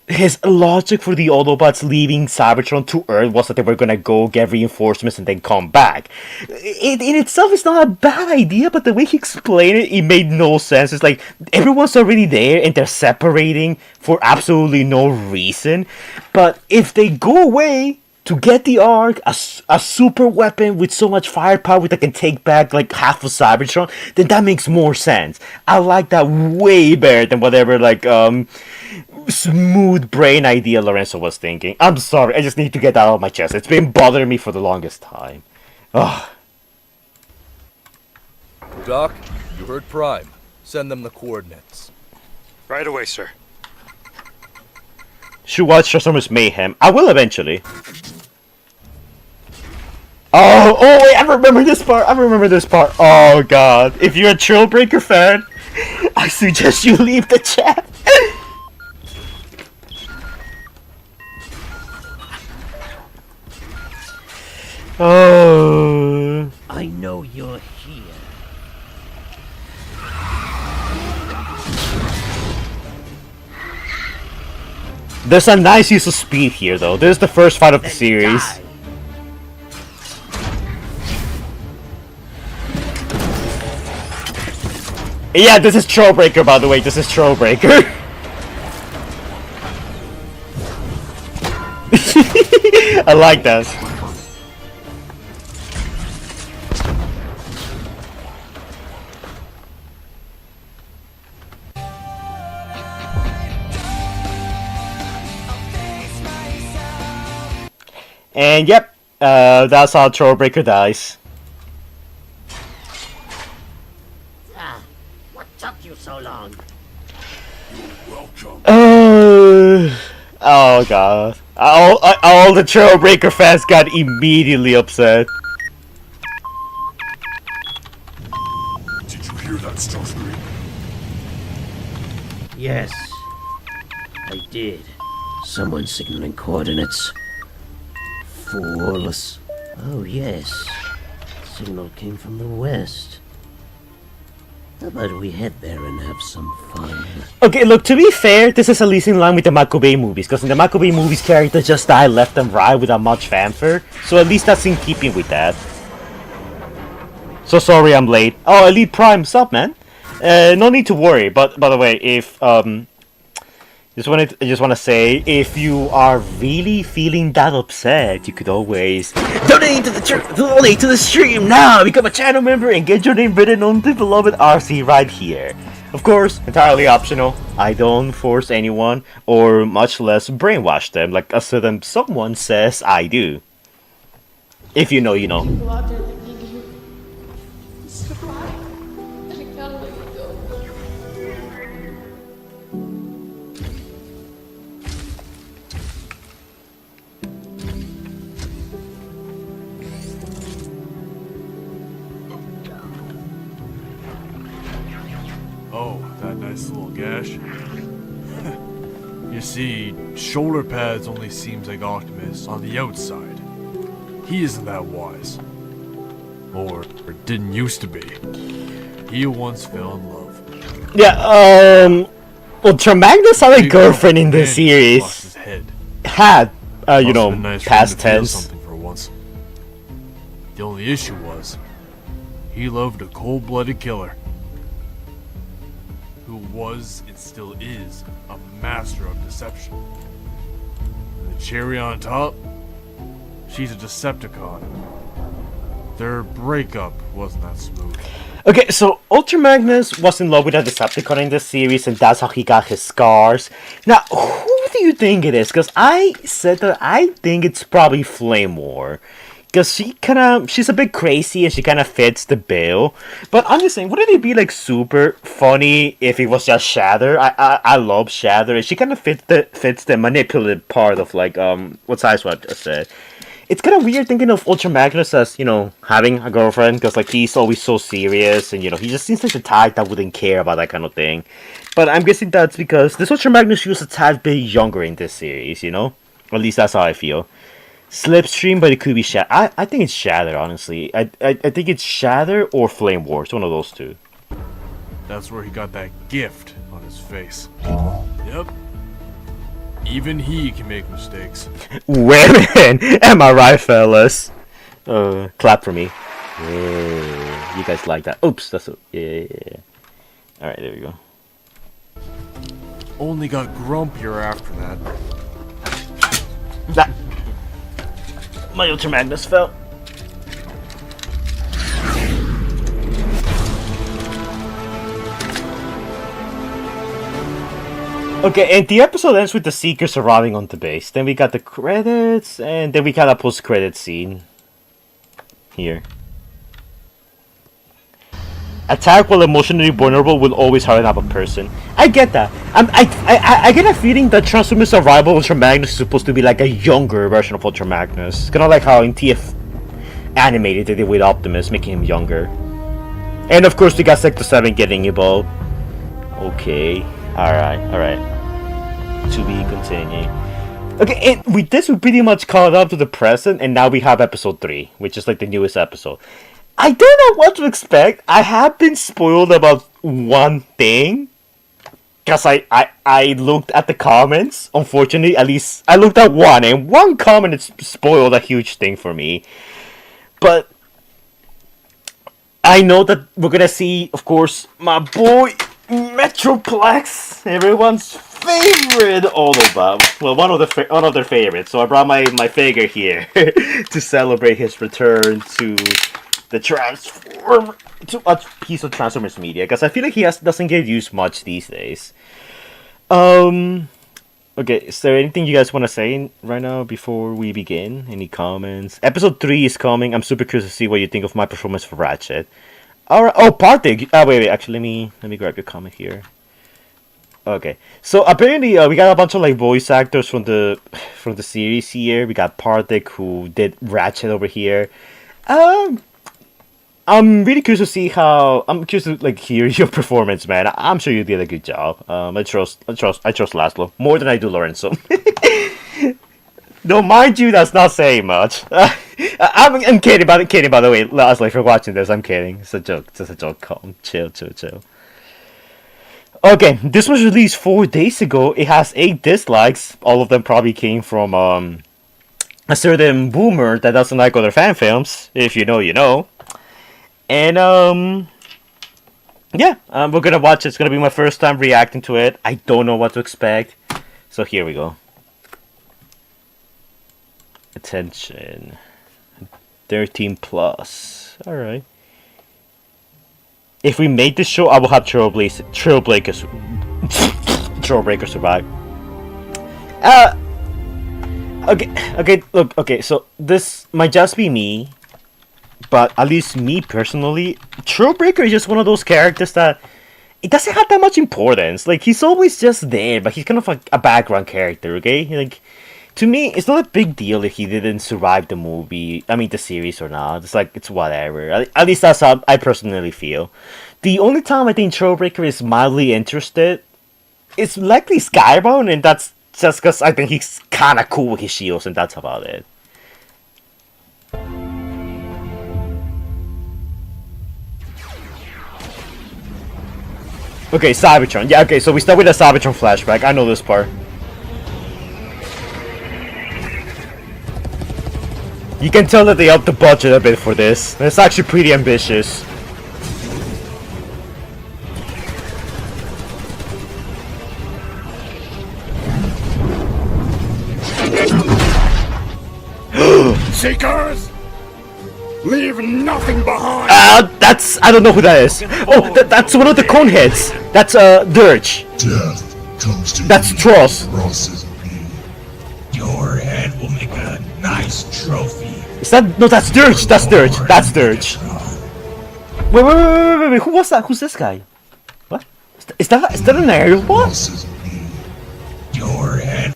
his logic for the Autobots leaving Cybertron to Earth was that they were gonna go get reinforcements and then come back. It in itself is not a bad idea, but the way he explained it, it made no sense. It's like everyone's already there and they're separating for absolutely no reason. But if they go away to get the Ark, a super weapon with so much firepower that can take back like half of Cybertron, then that makes more sense. I like that way better than whatever like smooth brain idea Lorenzo was thinking. I'm sorry, I just need to get that out of my chest. It's been bothering me for the longest time. Ugh. Doc, you heard Prime. Send them the coordinates. Right away, sir. Should watch Transformers Mayhem. I will eventually. Oh, wait, I remember this part. Oh, God. If you're a Trailbreaker fan, I suggest you leave the chat. Oh. I know you're here. There's a nice use of speed here, though. This is the first fight of the series. Yeah, this is Trailbreaker, by the way. This is Trailbreaker. I like that. And yep, that's how Trailbreaker dies. What took you so long? Oh god. All the Trailbreaker fans got immediately upset. Did you hear that, Starscream? Yes, I did. Someone signaling coordinates. Flawless. Oh yes. Signal came from the west. How about we head there and have some fun? Okay, look, to be fair, this is at least in line with the Maccabee movies, because in the Maccabee movies, characters just die left and right without much fanfare, so at least that's in keeping with that. So sorry I'm late. Oh, Elite Prime, sup, man? No need to worry, but by the way, if, I just want to say, if you are really feeling that upset, you could always donate to the stream now, become a channel member, and get your name written on the beloved RC right here. Of course, entirely optional. I don't force anyone, or much less brainwash them, like a certain someone says I do. If you know, you know. Oh, that nice little gash. You see, shoulder pads only seems like Optimus on the outside. He isn't that wise. Or didn't used to be. He once fell in love. Yeah, well, Magnus had a girlfriend in this series. Had, you know, nice past tense. Something for once. The only issue was, he loved a cold-blooded killer. Who was and still is a master of deception. And the cherry on top, she's a Decepticon. Their breakup wasn't that smooth. Okay, so Ultra Magnus was in love with a Decepticon in this series, and that's how he got his scars. Now, who do you think it is? Because I said that I think it's probably Flame War. Because she's a bit crazy and she kind of fits the bill. But I'm just saying, wouldn't it be like super funny if it was just Shatter? I love Shatter, and she kind of fits the manipulative part of like what Sideswipe just said. it's kind of weird thinking of Ultra Magnus as, you know, having a girlfriend, because, like, he's always so serious, and, you know, he just seems like the type that wouldn't care about that kind of thing. But I'm guessing that's because this Ultra Magnus feels a tad bit younger in this series, you know? Or at least that's how I feel. Slipstream, but it could be Shatter. I think it's Shatter, honestly. I think it's Shatter or Flame Wars, one of those two. That's where he got that gift on his face. Yep. Even he can make mistakes. Women! Am I right, fellas? Clap for me. Yeah, you guys like that. Oops, that's a... Yeah. Alright, there we go. Only got grumpier after that. That... My Ultra Magnus fell. Okay, and the episode ends with the Seekers arriving on the base. Then we got the credits, and then we got a post-credit scene. Here. Attack while emotionally vulnerable will always harden up a person. I get that. I get a feeling that Transformers Arrival Ultra Magnus is supposed to be like a younger version of Ultra Magnus. It's kind of like how in TF Animated they did with Optimus, making him younger. And of course we got Sector 7 getting involved. Okay. Alright. To be continued. Okay, and with this we pretty much caught up to the present, and now we have episode 3, which is like the newest episode. I don't know what to expect. I have been spoiled about one thing. Because I looked at the comments. Unfortunately, at least I looked at one, and one comment spoiled a huge thing for me. But I know that we're gonna see, of course, my boy Metroplex, everyone's favorite Autobot. Well, one of their favorites. So I brought my figure here to celebrate his return to the to a piece of Transformers media, because I feel like he doesn't get used much these days. Okay, is there anything you guys want to say right now before we begin? Any comments? Episode 3 is coming. I'm super curious to see what you think of my performance for Ratchet. Alright. Oh, Partig. Wait. Actually, let me grab your comment here. Okay. So apparently, we got a bunch of like voice actors from the series here. We got Partig, who did Ratchet over here. I'm really curious to see how. I'm curious to like hear your performance, man. I'm sure you did a good job. I trust Lazlow more than I do Lorenzo. No, mind you, that's not saying much. I'm kidding. By the way, Lazlow, if you're watching this, I'm kidding. It's a joke. It's a joke. Calm, chill. Okay, this was released 4 days ago. It has 8 dislikes. All of them probably came from a certain boomer that doesn't like other fan films. If you know, you know. And yeah, we're gonna watch it. It's gonna be my first time reacting to it. I don't know what to expect, so here we go. Attention, 13 plus. All right. If we made this show, I will have Trailbreakers survive. Okay. So this might just be me. But at least me personally, Trailbreaker is just one of those characters that it doesn't have that much importance. Like, he's always just there, but he's kind of like a background character, okay? Like, to me, it's not a big deal if he didn't survive the series or not. It's like, it's whatever. At least that's how I personally feel. The only time I think Trailbreaker is mildly interested is likely Skybound, and that's just because I think he's kind of cool with his shields, and that's about it. Okay, Cybertron. Yeah, okay, so we start with a Cybertron flashback. I know this part. You can tell that they upped the budget a bit for this. It's actually pretty ambitious. Seekers! Leave nothing behind! I don't know who that is. Oh, that's one of the Coneheads. That's, Dirge. Death comes to That's Tross. Your head will make a nice trophy. Is that... No, that's Dirge. That's Dirge. That's Dirge. Wait. Who was that? Who's this guy? What? Is that an aerial bot? Your head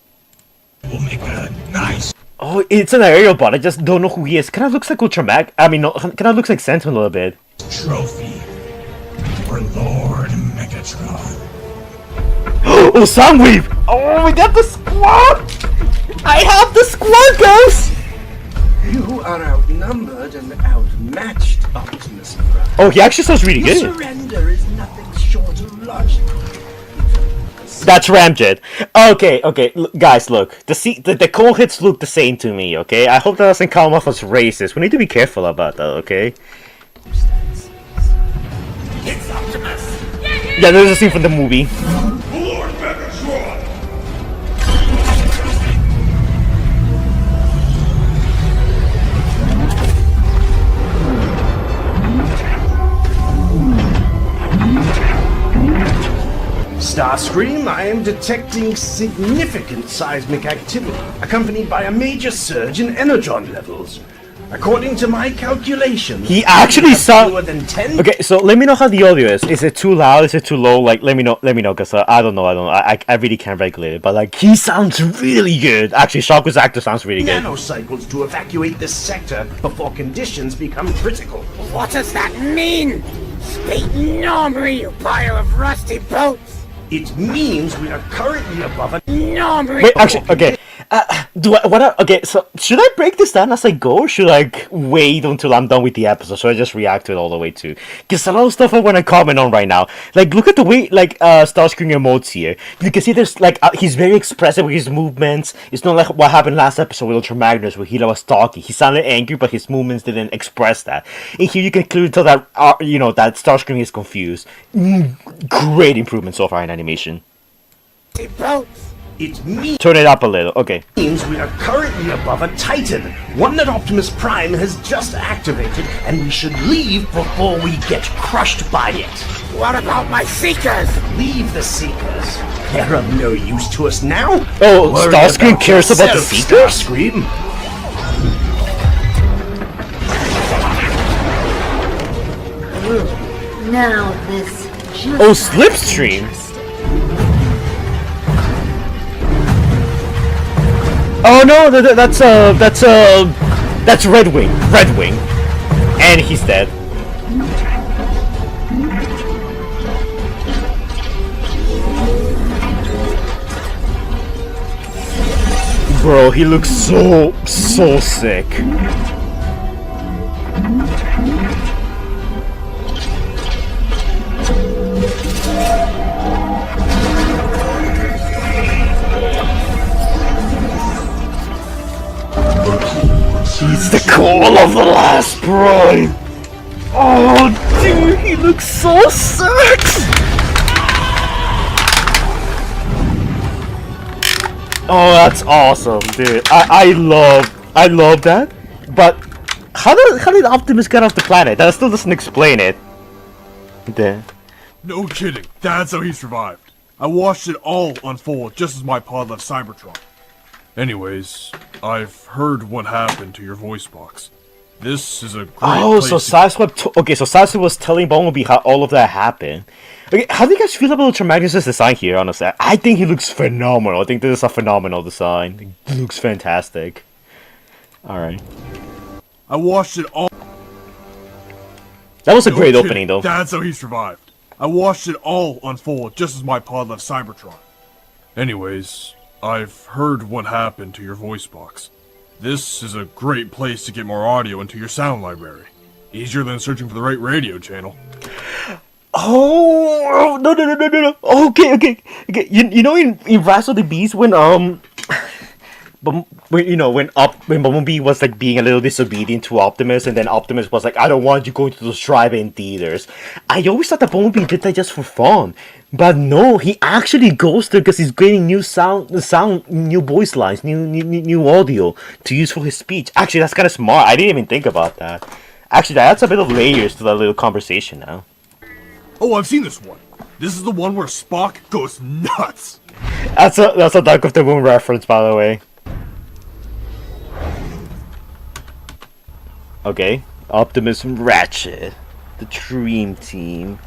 will make a nice... Oh, it's an aerial bot. I just don't know who he is. Kind of looks like Ultramag. I mean, no, kind of looks like Sentinel a little bit. Trophy for Lord Megatron. Oh, Soundwave! Oh, we got the squad! I have the squad, guys! You are outnumbered and outmatched, Optimus Prime. Oh, he actually sounds really Your good. surrender is nothing short of logical. That's Ramjet. Okay, guys, look. The call hits look the same to me, okay? I hope that doesn't come off as racist. We need to be careful about that, okay? It's Optimus. Yeah, there's a scene from the movie. Lord Megatron. Starscream, I am detecting significant seismic activity, accompanied by a major surge in energon levels. According to my calculations, He actually sounds. fewer than 10. Okay, so let me know how the audio is. Is it too loud? Is it too low? Like, let me know, cause I don't know. I really can't regulate it. But like, he sounds really good. Actually, Shockway's actor sounds really good. Nanocycles to evacuate this sector before conditions become critical. What does that mean? Speak normally, you pile of rusty boats! It means we are currently above a normally. Wait, actually, okay. Okay, so should I break this down as I go, or should I wait until I'm done with the episode so I just react to it all the way too? Because a lot of stuff I want to comment on right now. Like, look at the way Starscream emotes here. You can see there's he's very expressive with his movements. It's not like what happened last episode with Ultra Magnus where Hila was talking. He sounded angry, but his movements didn't express that. And here you can clearly tell that that Starscream is confused. Great improvement so far in animation. It means Turn it up a little. Okay. means we are currently above a Titan, one that Optimus Prime has just activated, and we should leave before we get crushed by it. What about my Seekers? Leave the Seekers. They're of no use to us now. Oh, Worry Starscream cares about the yourself, Seekers? Starscream. Now this just Oh, Slipstream. Oh no, that's Red Wing. Red Wing, and he's dead. Bro, he looks so sick. It's the call of the last prime. Oh, dude, he looks so sick. Oh, that's awesome, dude. I love that. But how did Optimus get off the planet? That still doesn't explain it. There. No kidding. That's how he survived. I watched it all unfold just as my pod left Cybertron. Anyways, I've heard what happened to your voice box. This is a great Oh, so place Sideswipe was telling Bumblebee how all of that happened. Okay, how do you guys feel about Ultra Magnus' design here, honestly? I think he looks phenomenal. I think this is a phenomenal design. It looks fantastic. Alright. I watched it all. That was a No great kidding. opening, though. That's how he survived. I watched it all unfold just as my pod left Cybertron. Anyways, I've heard what happened to your voice box. This is a great place to get more audio into your sound library. Easier than searching for the right radio channel. Oh no! Okay. You know in Rise of the Beast when when Bumblebee was like being a little disobedient to Optimus, and then Optimus was like, "I don't want you going to those drive-in theaters." I always thought that Bumblebee did that just for fun, but no, he actually goes there because he's getting new new voice lines, new audio to use for his speech. Actually, that's kind of smart. I didn't even think about that. Actually, that adds a bit of layers to that little conversation now. Oh, I've seen this one. This is the one where Spock goes nuts. That's a Dark of the Moon reference, by the way. Okay, Optimus and Ratchet, the Dream Team.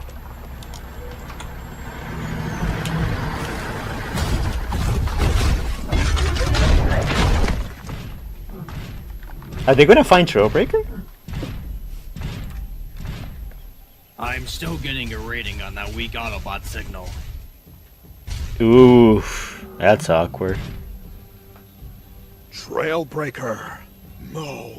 Are they gonna find Trailbreaker? I'm still getting a rating on that weak Autobot signal. Ooh, that's awkward. Trailbreaker. No.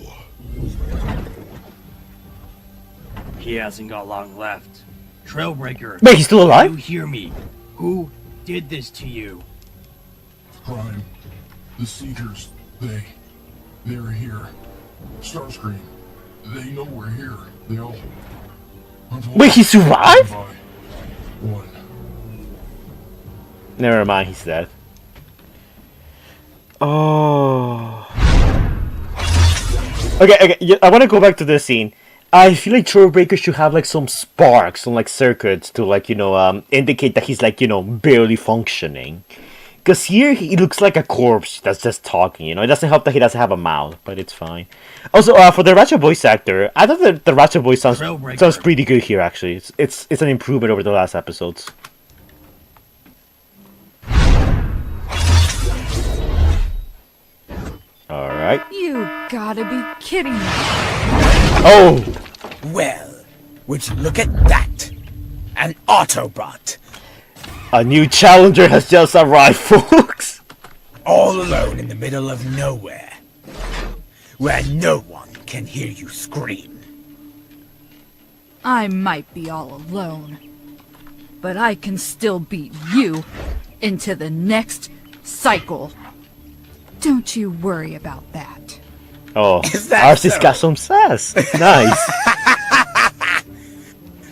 He hasn't got long left. Trailbreaker. Wait, he's still alive? You hear me? Who did this to you? Prime. The Seekers. They're here. Starscream. They know we're here. They all... Wait, he survived? One. Never mind, he's dead. Oh. Okay, yeah, I want to go back to this scene. I feel like Trailbreaker should have like some sparks and like circuits to like, you know, indicate that he's like, you know, barely functioning. Because here he looks like a corpse that's just talking, you know. It doesn't help that he doesn't have a mouth, but it's fine. Also, for the Ratchet voice actor, I thought that the Ratchet voice sounds pretty good here. Actually, it's an improvement over the last episodes. All right. You gotta be kidding me. Oh. Well, would you look at that? An Autobot. A new challenger has just arrived, folks. All alone in the middle of nowhere. Where no one can hear you scream. I might be all alone, but I can still beat you into the next cycle. Don't you worry about that. Oh, that Arcee's so? got some sass. Nice.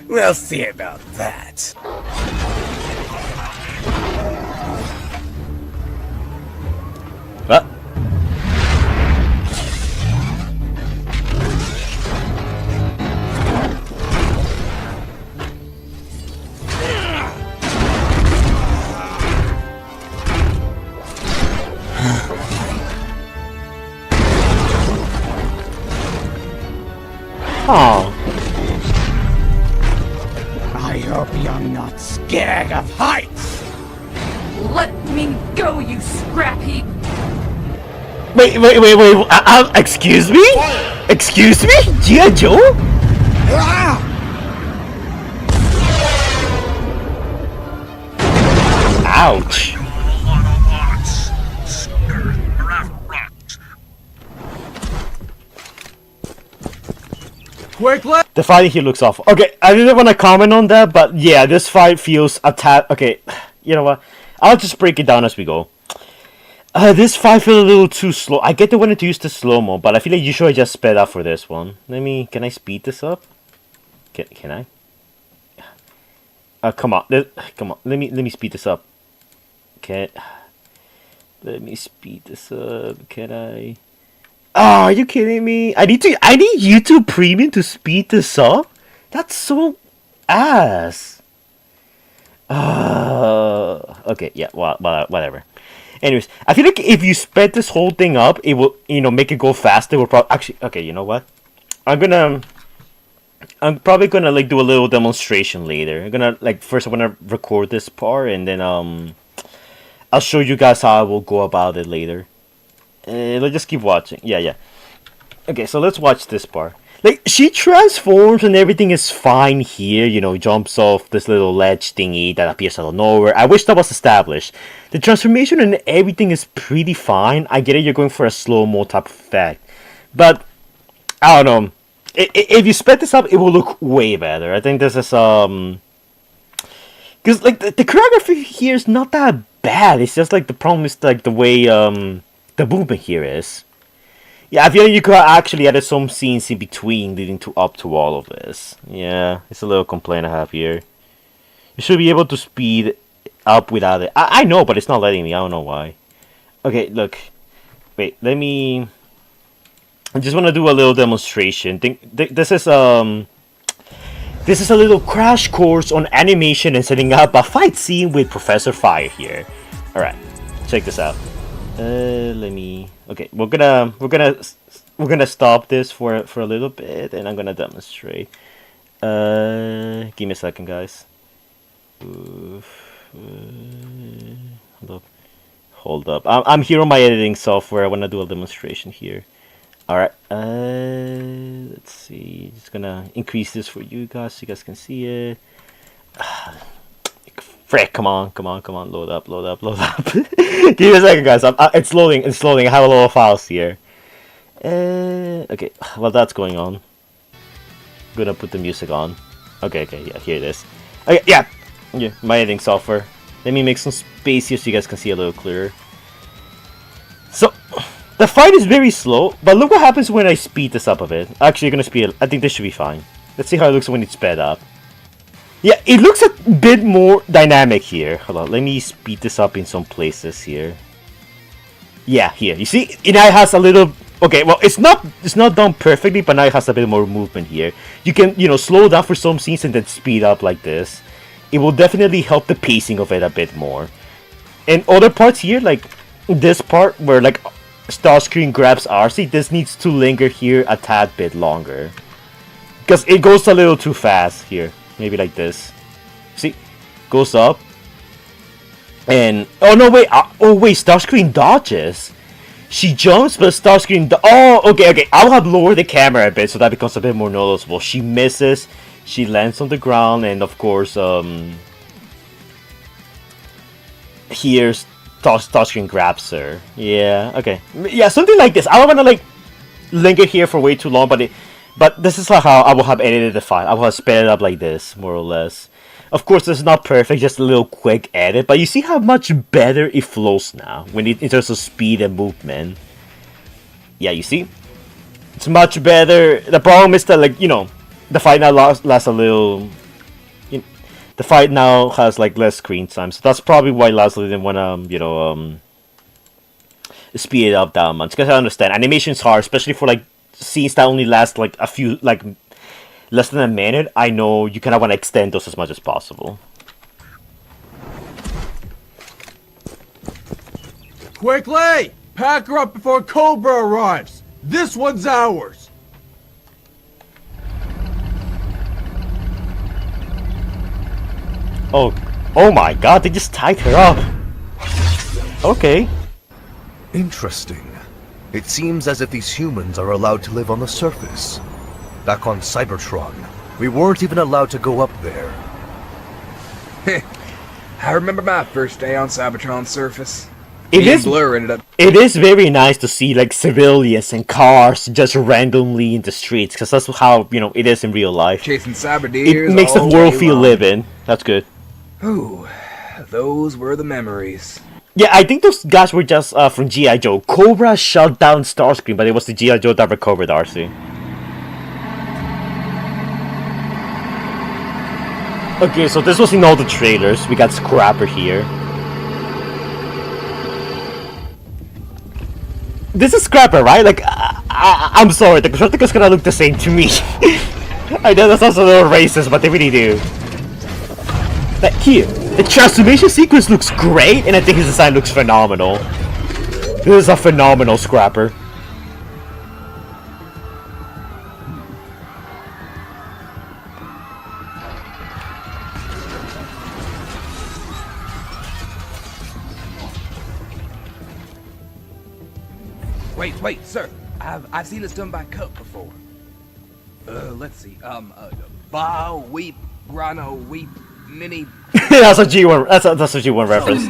We'll see about that. What? Oh. I hope you're not scared of heights. Let me go, you scrap heap! Wait, excuse me? Excuse me? G.I. Joe? Ouch. The fighting here looks awful. Okay, I didn't want to comment on that, but yeah, this fight feels okay, you know what? I'll just break it down as we go. This fight feels a little too slow. I get they wanted to use the slow-mo, but I feel like you should have just sped up for this one. Can I speed this up? Can I? Come on, come on. Let me speed this up. Let me speed this up. Can I? Oh, are you kidding me? I need YouTube Premium to speed this up? That's so ass. Okay, yeah, well, whatever. Anyways, I feel like if you sped this whole thing up, it will, you know, make it go faster. We'll probably actually, okay, you know what? I'm probably gonna like do a little demonstration later. I'm gonna like first I wanna record this part and then I'll show you guys how I will go about it later. Let's just keep watching. Yeah. Okay, so let's watch this part. Like, she transforms and everything is fine here, you know, jumps off this little ledge thingy that appears out of nowhere. I wish that was established. The transformation and everything is pretty fine. I get it, you're going for a slow-mo type of effect. But, I don't know. If you sped this up, it will look way better. I think this is, because, like, the choreography here is not that bad. It's just, like, the problem is, like, the way, the movement here is. Yeah, I feel like you could actually add some scenes in between leading up to all of this. Yeah, it's a little complaint I have here. You should be able to speed up without it. I know, but it's not letting me. I don't know why. Okay, look. Wait, let me... I just want to do a little demonstration. This is a little crash course on animation and setting up a fight scene with Professor Fire here. Alright, check this out. Let me... Okay, we're gonna stop this for a little bit, and I'm gonna demonstrate. Give me a second, guys. Hold up. I'm here on my editing software. I wanna do a demonstration here. Alright, let's see. Just gonna increase this for you guys so you guys can see it. Frick, come on, load up. Give me a second, guys. It's loading. I have a lot of files here. Okay, while that's going on, I'm gonna put the music on. Okay, yeah, here it is. Okay, yeah, my editing software. Let me make some space here so you guys can see a little clearer. So, the fight is very slow, but look what happens when I speed this up a bit. Actually, you're gonna speed it. I think this should be fine. Let's see how it looks when it's sped up. Yeah, it looks a bit more dynamic here. Hold on, let me speed this up in some places here. Yeah, here. You see, it now has a little... Okay, well, it's not done perfectly, but now it has a bit more movement here. You can, slow down for some scenes and then speed up like this. It will definitely help the pacing of it a bit more. And other parts here, like this part where, like, Starscream grabs RC, this needs to linger here a tad bit longer. Because it goes a little too fast here. Maybe like this. See? Goes up. And... Oh, no, wait. Starscream dodges. She jumps, but Starscream... Okay. I'll have lowered the camera a bit so that becomes a bit more noticeable. She misses. She lands on the ground. And, of course, here's Starscream grabs her. Yeah, okay. Yeah, something like this. I don't want to, like, linger here for way too long, but this is like how I will have edited the file. I will have sped it up like this, more or less. Of course, this is not perfect, just a little quick edit, but you see how much better it flows now, in terms of speed and movement. Yeah, you see? It's much better. The problem is that, like, the fight now lasts a little... the fight now has, like, less screen time, so that's probably why Lazlow didn't want to, speed it up that much. Because I understand, animation's hard, especially for, like, scenes that only last like a few, like less than a minute. I know you kind of want to extend those as much as possible. Quickly! Pack her up before Cobra arrives! This one's ours! Oh my god, they just tied her up! Okay. Interesting. It seems as if these humans are allowed to live on the surface. Back on Cybertron, we weren't even allowed to go up there. I remember my first day on Cybertron's surface. It is Blur ended up. It is very nice to see like civilians and cars just randomly in the streets, because that's how it is in real life. Chasing cyber deers. It makes the world feel living. That's good. Ooh, those were the memories. Yeah, I think those guys were just from G.I. Joe. Cobra shut down Starscream, but it was the G.I. Joe that recovered RC. Okay, so this was in all the trailers. We got Scrapper here. This is Scrapper, right? Like, I'm sorry, the Constructicons gonna look the same to me. I know that's also a little racist, but they really do. Like, here, the transformation sequence looks great, and I think his design looks phenomenal. This is a phenomenal Scrapper. Wait, sir. I've seen this done by Cup before. Let's see. Bow, Weep, Rhino, Weep, Mini. That's a G1. That's a G1 reference.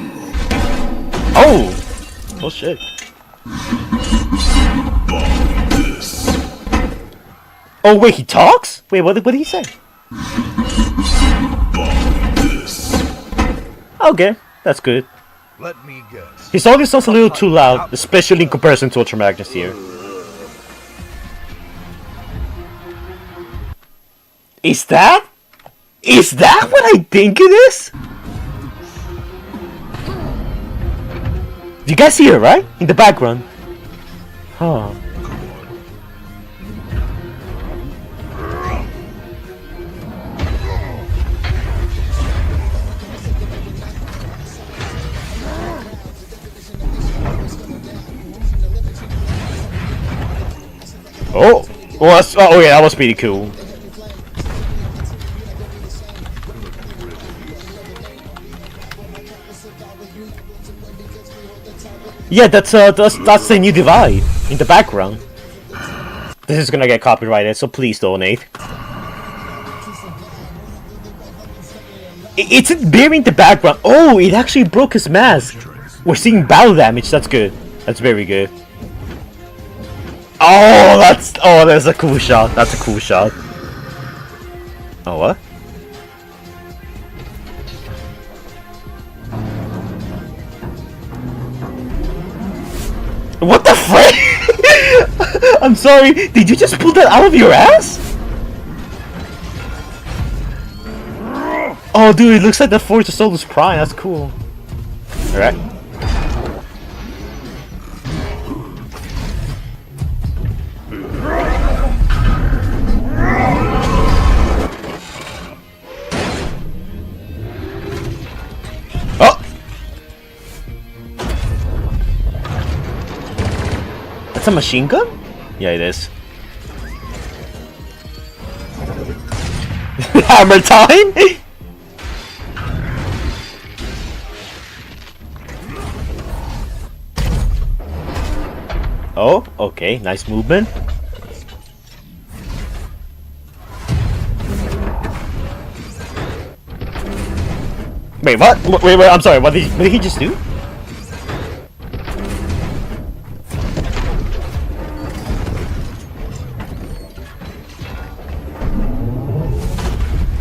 Oh shit. Oh wait, he talks? Wait, what did he say? Okay, that's good. Let me guess. His audio sounds a little too loud, especially in comparison to Ultra Magnus here. Is that what I think it is? You guys see it, right? In the background. Huh. Oh yeah, that was pretty cool. Yeah, that's the new divide in the background. this is gonna get copyrighted, so please donate. It's bearing the background. Oh, it actually broke his mask. We're seeing battle damage. That's good. That's very good. Oh, that's a cool shot. That's a cool shot. Oh, what? What the frick? I'm sorry. Did you just pull that out of your ass? Oh, dude, it looks like the Force of Solus Prime. That's cool. Alright. Oh! That's a machine gun? Yeah, it is. Hammer time? Oh, okay, nice movement. Wait, what? Wait, I'm sorry, what did he just do?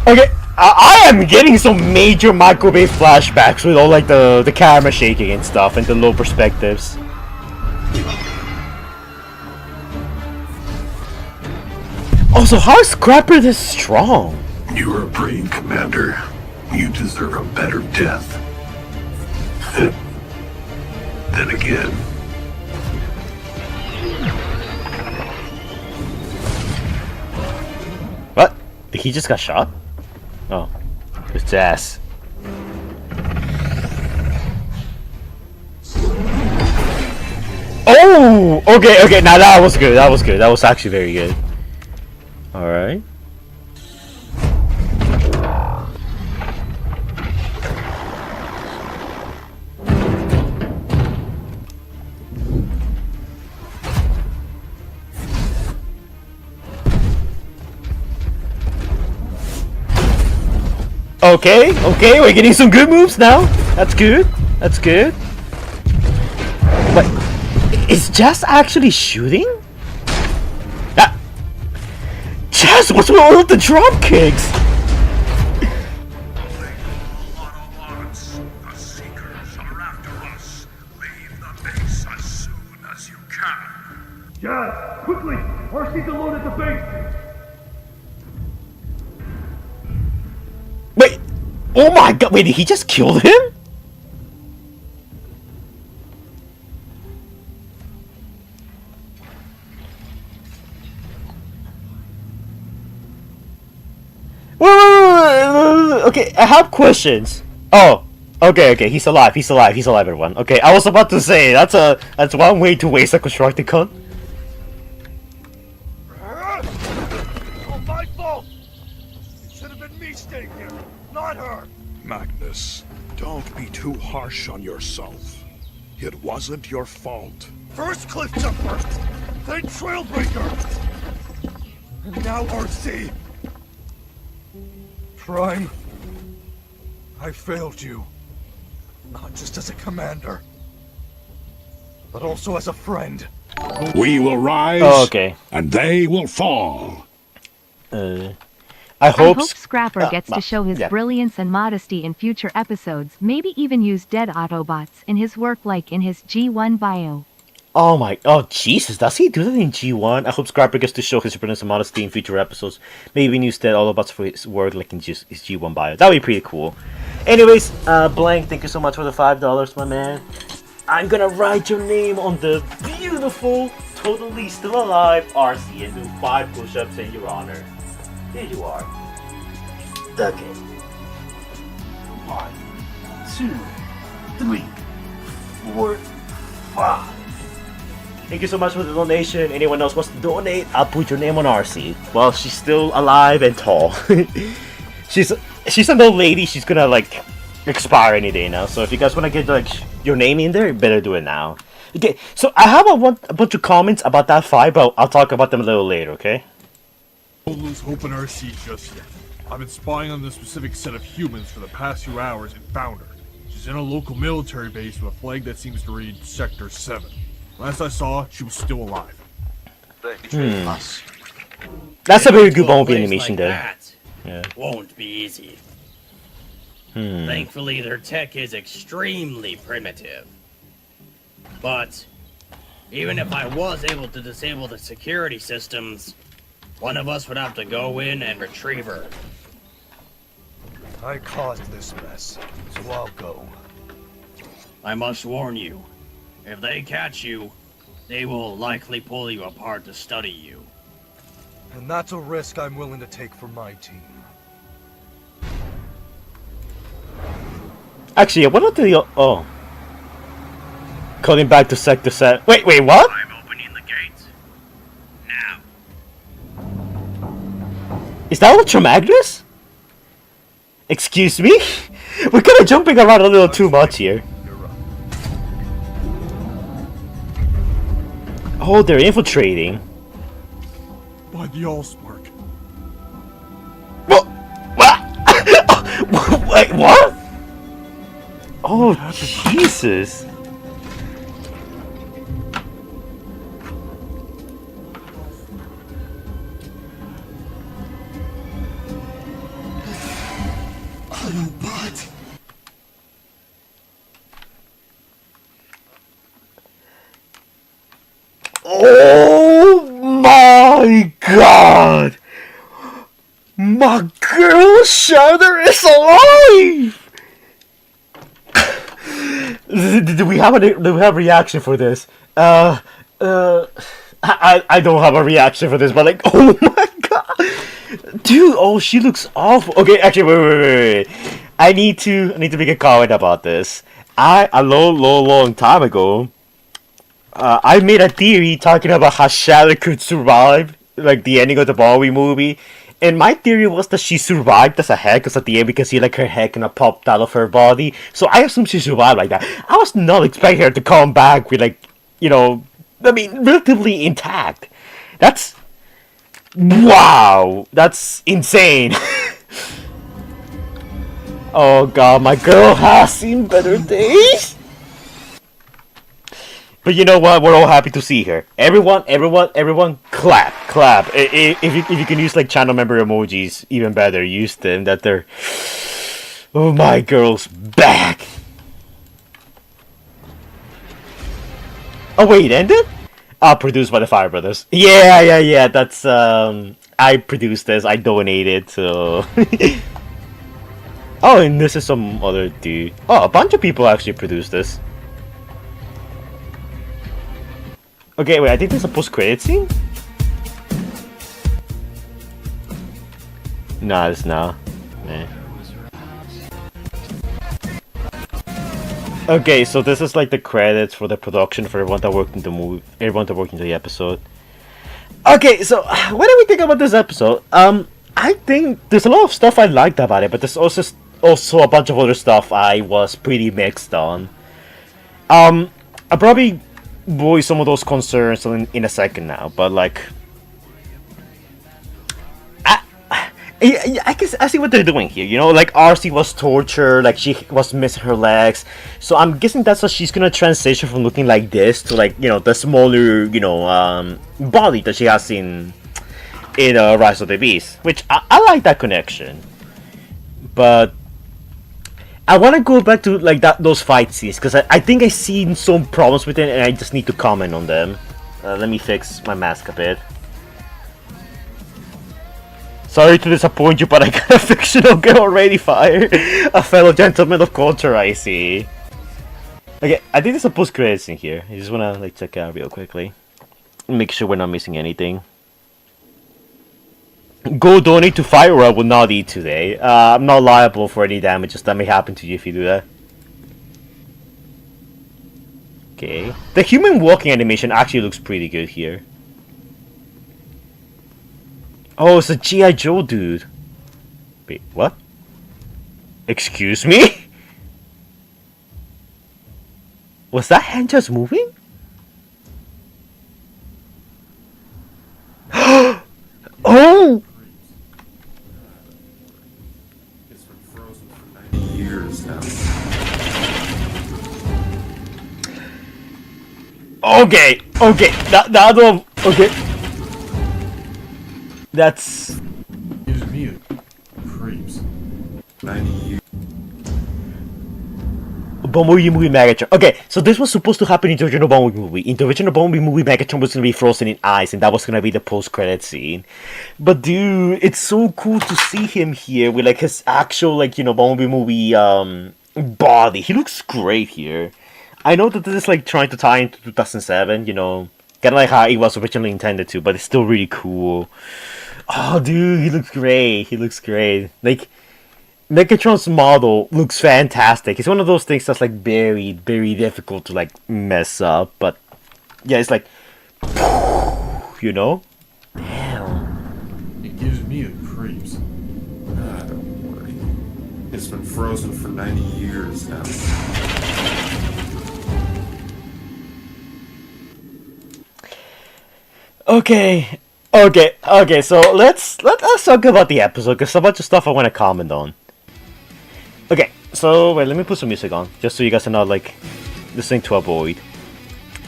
Okay, I am getting some major microwave flashbacks with all like the camera shaking and stuff and the low perspectives. Also, how is Scrapper this strong? You are a brave commander. You deserve a better death. Then again. What? He just got shot? Oh. It's ass. Oh! Okay, now that was good. That was actually very good. Alright. Okay, we're getting some good moves now. That's good. But is Jess actually shooting? Jess, what's with all the drop kicks? Autobots, the Seekers are after us. Leave the base as soon as you can. Jazz, quickly! RC's alone at the base! Wait! Oh my god! Wait, did he just kill him? Wait. Okay, I have questions. Oh, okay, he's alive, everyone. Okay, I was about to say that's one way to waste a Constructicon. Oh, my fault! It should have been me staying here, not her! Magnus, don't be too harsh on yourself. It wasn't your fault. First Cliffjumper, then Trailbreaker, and now RC. Prime, I failed you. Not just as a commander, but also as a friend. We will rise, and they will fall. I hope Scrapper gets to show his brilliance and modesty in future episodes, maybe even use dead Autobots in his work like in his G1 bio. Oh Jesus, does he do that in G1? I hope Scrapper gets to show his brilliance and modesty in future episodes. Maybe use dead Autobots for his work like in his G1 bio. That would be pretty cool. Anyways, Blank, thank you so much for the $5, my man. I'm gonna write your name on the beautiful, totally still alive RC and do 5 push-ups in your honor. Here you are. Okay. 1, 2, 3, 4, 5. Thank you so much for the donation. Anyone else wants to donate, I'll put your name on RC. Well, she's still alive and tall. she's an old lady. She's gonna like expire any day now. So if you guys want to get like your name in there, you better do it now. Okay, so I have a bunch of comments about that fight, but I'll talk about them a little later, okay? Don't lose hope in our siege just yet. I've been spying on this specific set of humans for the past few hours and found her. She's in a local military base with a flag that seems to read Sector 7. Last I saw, she was still alive. That's a very good Bumblebee animation there. That Yeah. won't be easy. Thankfully, their tech is extremely primitive. But even if I was able to disable the security systems, one of us would have to go in and retrieve her. I caused this mess, so I'll go. I must warn you, if they catch you, they will likely pull you apart to study you. And that's a risk I'm willing to take for my team. Actually, what are the... Oh. Calling back to Sector 7. Wait, what? I'm opening the gates. Now. Is that Ultra Magnus? Excuse me? We're kind of jumping around a little too much here. Oh, they're infiltrating. By the Allspark. What? Wait, what? Oh, Jesus. Autobot. Oh my god! My girl Shadow is alive! Do we have a reaction for this? I don't have a reaction for this, but like, oh my god, dude! Oh, she looks awful. Okay, actually, wait. I need to make a comment about this. A long time ago, I made a theory talking about how Shadow could survive, like the ending of the Barbie movie. And my theory was that she survived as a head, because at the end we can see like her head kind of popped out of her body. So I assume she survived like that. I was not expecting her to come back with like, relatively intact. That's... Wow! That's insane! Oh god, my girl has seen better days! But you know what? We're all happy to see her. Everyone, clap. If you can use like channel member emojis, even better. Use them. That they're... Oh, my girl's back. Oh wait, it ended? Produced by the Fire Brothers. Yeah. That's I produced this. I donated. So. Oh, and this is some other dude. Oh, a bunch of people actually produced this. Okay, wait, I think there's a post-credit scene? Nah, it's not. Eh. Okay, so this is like the credits for the production for everyone that worked in the movie, everyone that worked in the episode. Okay, so what do we think about this episode? I think there's a lot of stuff I liked about it, but there's also a bunch of other stuff I was pretty mixed on. I probably voice some of those concerns in a second now, but like, I see what they're doing here. You know, like RC was tortured, like she was missing her legs, so I'm guessing that's what she's gonna transition from looking like this to like, the smaller, body that she has in Rise of the Beast, which I like that connection, but I want to go back to like those fight scenes because I think I've seen some problems with it and I just need to comment on them. Let me fix my mask a bit. Sorry to disappoint you, but I got a fictional girl ready fire. A fellow gentleman of culture, I see. Okay, I think there's a post-credits in here. I just want to like check out real quickly. Make sure we're not missing anything. Go donate to Fire. I will not eat today. I'm not liable for any damages that may happen to you if you do that. Okay. The human walking animation actually looks pretty good here. Oh, it's a G.I. Joe dude. Wait, what? Excuse me? Was that hand just moving? Okay, that one, okay. That's... Gives me creeps. 90 years. Bumblebee movie Megatron. Okay, so this was supposed to happen in the original Bumblebee movie. In the original Bumblebee movie, Megatron was gonna be frozen in ice, and that was gonna be the post-credit scene. But dude, it's so cool to see him here with like his actual, like, you know, Bumblebee movie body. He looks great here. I know that this is like trying to tie into 2007, you know, kind of like how it was originally intended to, but it's still really cool. Oh, dude, he looks great. He looks great. Like, Megatron's model looks fantastic. It's one of those things that's like very, very difficult to like mess up, but yeah, it's like, you know? Damn. It gives me the creeps. Don't worry. It's been frozen for 90 years now. Okay, so let's talk about the episode, because there's a bunch of stuff I want to comment on. Okay, so wait, let me put some music on, just so you guys are not like listening to a void.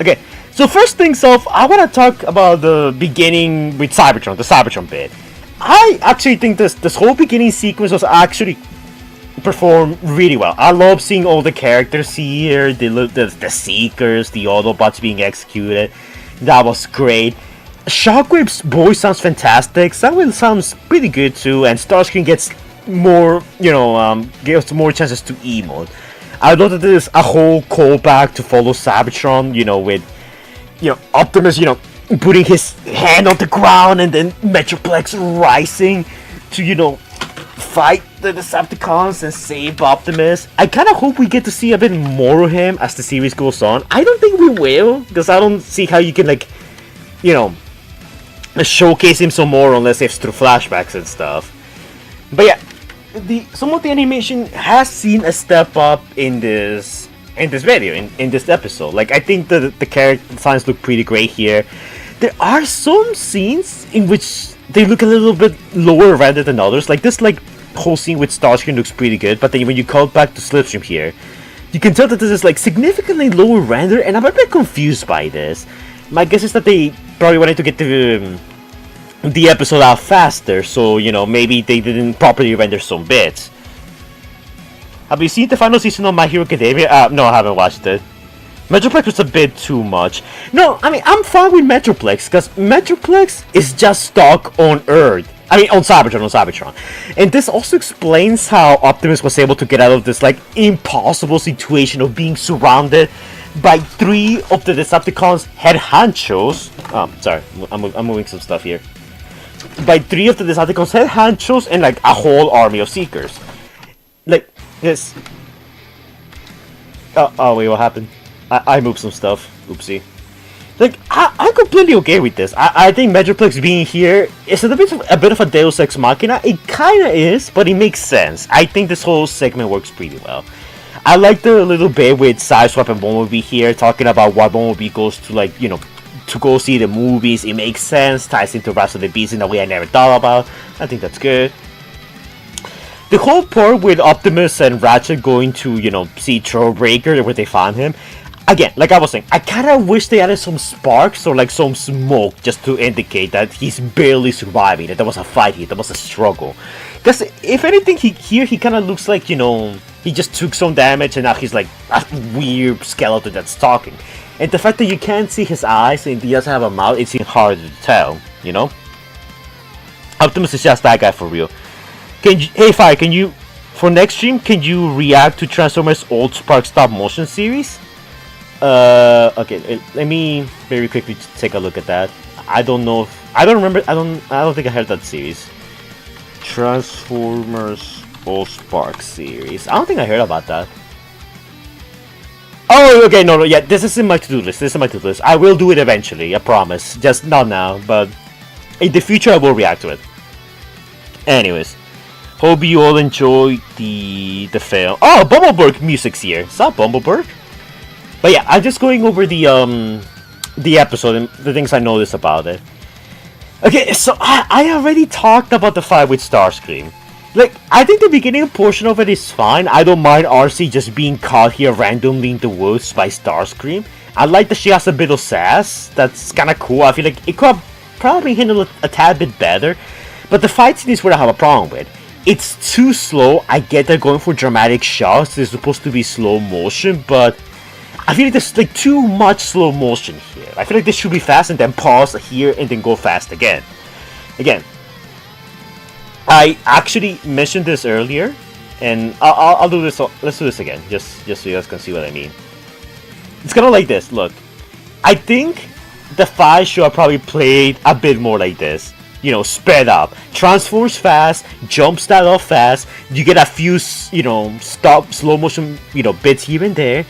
Okay, so first things off, I want to talk about the beginning with Cybertron, the Cybertron bit. I actually think this whole beginning sequence was actually performed really well. I love seeing all the characters here, the Seekers, the Autobots being executed. That was great. Shockwave's voice sounds fantastic. Samuel sounds pretty good too, and Starscream gets more, you know, gives more chances to emote. I love that there's a whole callback to follow Cybertron, you know, with, you know, Optimus, you know, putting his hand on the ground and then Metroplex rising to, you know, fight the Decepticons and save Optimus. I kind of hope we get to see a bit more of him as the series goes on. I don't think we will, because I don't see how you can, like, you know, showcase him some more unless it's through flashbacks and stuff. But yeah, some of the animation has seen a step up in this video, in this episode. Like, I think the character designs look pretty great here. There are some scenes in which they look a little bit lower rendered than others. Like this, like, whole scene with Starscream looks pretty good, but then when you cut back to Slipstream here, you can tell that this is like significantly lower render, and I'm a bit confused by this. My guess is that they probably wanted to get the episode out faster, so, you know, maybe they didn't properly render some bits. Have you seen the final season of My Hero Academia? No, I haven't watched it. Metroplex was a bit too much. No, I mean, I'm fine with Metroplex, because Metroplex is just stuck on Earth. I mean, on Cybertron. And this also explains how Optimus was able to get out of this, like, impossible situation of being surrounded by 3 of the Decepticons' head honchos. Sorry, I'm moving some stuff here. By 3 of the Decepticons' head honchos and, like, a whole army of Seekers. Like, this. Oh, wait, what happened? I moved some stuff. Oopsie. Like, I'm completely okay with this. I think Metroplex being here is a bit of a Deus Ex Machina. It kinda is, but it makes sense. I think this whole segment works pretty well. I like the little bit with Sideswipe and Bumblebee here, talking about why Bumblebee goes to, like, you know, to go see the movies. It makes sense, ties into Rise of the Beast in a way I never thought about. I think that's good. The whole part with Optimus and Ratchet going to, you know, see Trailbreaker, where they found him. Again, like I was saying, I kind of wish they added some sparks or like some smoke just to indicate that he's barely surviving, that there was a fight here, there was a struggle. Because if anything, he kind of looks like, you know, he just took some damage and now he's like a weird skeleton that's talking. And the fact that you can't see his eyes and he doesn't have a mouth, it's even harder to tell, you know? Optimus is just that guy for real. Hey Fire, can you, for next stream, can you react to Transformers Old Spark stop motion series? Okay, let me very quickly take a look at that. I don't know if, I don't think I heard that series. Transformers All Spark series. I don't think I heard about that. Oh, okay, no, yeah, this is in my to-do list. I will do it eventually, I promise. Just not now, but in the future I will react to it. Anyways, hope you all enjoyed the film. Oh, Bumblebee music's here. Is that Bumblebee? But yeah, I'm just going over the episode and the things I noticed about it. Okay, so I already talked about the fight with Starscream. Like, I think the beginning portion of it is fine. I don't mind RC just being caught here randomly in the woods by Starscream. I like that she has a bit of sass. That's kind of cool. I feel like it could have probably handled a tad bit better. But the fight scene is what I have a problem with. It's too slow. I get they're going for dramatic shots. It's supposed to be slow motion, but I feel like there's like too much slow motion here. I feel like this should be fast and then pause here and then go fast again. Again, I actually mentioned this earlier, and I'll do this. Let's do this again, just so you guys can see what I mean. It's kind of like this. Look, I think the fight should have probably played a bit more like this. You know, sped up, transforms fast, jumps that off fast. You get a few, you know, slow motion, you know, bits here and there,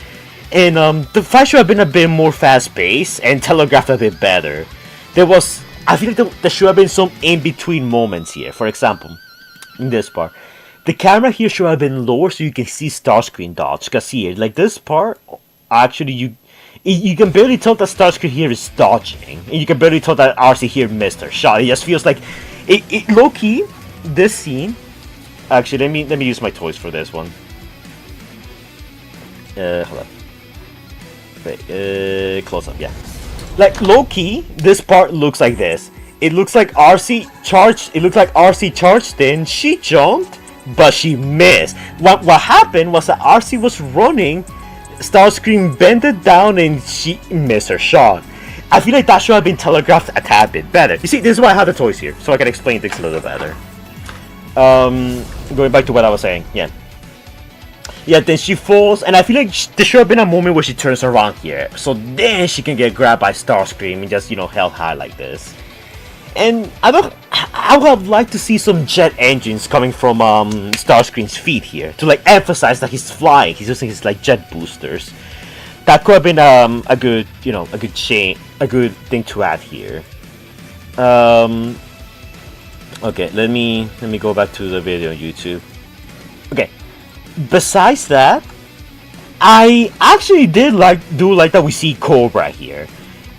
and the fight should have been a bit more fast paced and telegraphed a bit better. I feel like there should have been some in between moments here. For example, in this part, the camera here should have been lower so you can see Starscream dodge. Cause here, like this part, actually you can barely tell that Starscream here is dodging, and you can barely tell that RC here missed her shot. It just feels like it low key. This scene, actually, let me use my toys for this one. Hold on. Wait, close up, yeah. Like low key, this part looks like this. It looks like RC charged. It looked like RC charged in. She jumped, but she missed. What happened was that RC was running. Starscream bended down and she missed her shot. I feel like that should have been telegraphed a tad bit better. You see, this is why I have the toys here, so I can explain things a little better. Going back to what I was saying, yeah, then she falls, and I feel like there should have been a moment where she turns around here, so then she can get grabbed by Starscream and just, you know, held high like this. And I would have liked to see some jet engines coming from Starscream's feet here to like emphasize that he's flying. He's using his like jet boosters. That could have been a good, you know, a good thing to add here. Okay, let me go back to the video on YouTube. Okay, besides that, I actually do like that we see Cobra here,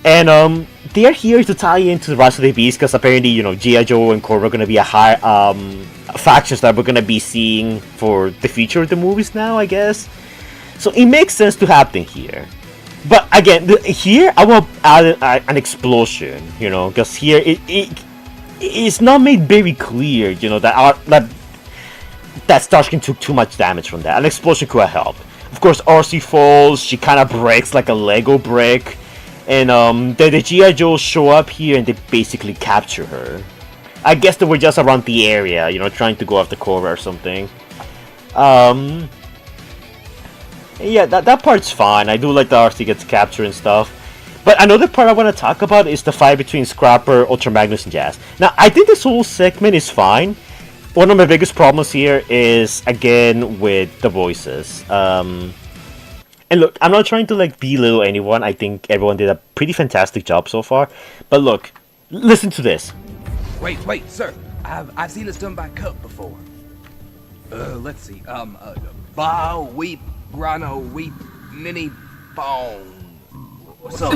and they're here to tie into the rest of the beast because apparently, you know, G.I. Joe and Cobra are gonna be a high factions that we're gonna be seeing for the future of the movies now, I guess. So it makes sense to have them here. But again, here I will add an explosion, you know, because here it's not made very clear, you know, that Starscream took too much damage from that. An explosion could have helped. Of course, RC falls. She kind of breaks like a Lego brick. And the G.I. Joes show up here and they basically capture her. I guess they were just around the area, you know, trying to go after Cobra or something. Yeah, that part's fine. I do like the RC gets captured and stuff. But another part I want to talk about is the fight between Scrapper, Ultra Magnus, and Jazz. Now, I think this whole segment is fine. One of my biggest problems here is, again, with the voices. And look, I'm not trying to like belittle anyone. I think everyone did a pretty fantastic job so far. But look, listen to this. Wait, sir. I've seen this done by Cup before. Let's see. Bow, weep, grano, weep, mini, bone. What's up?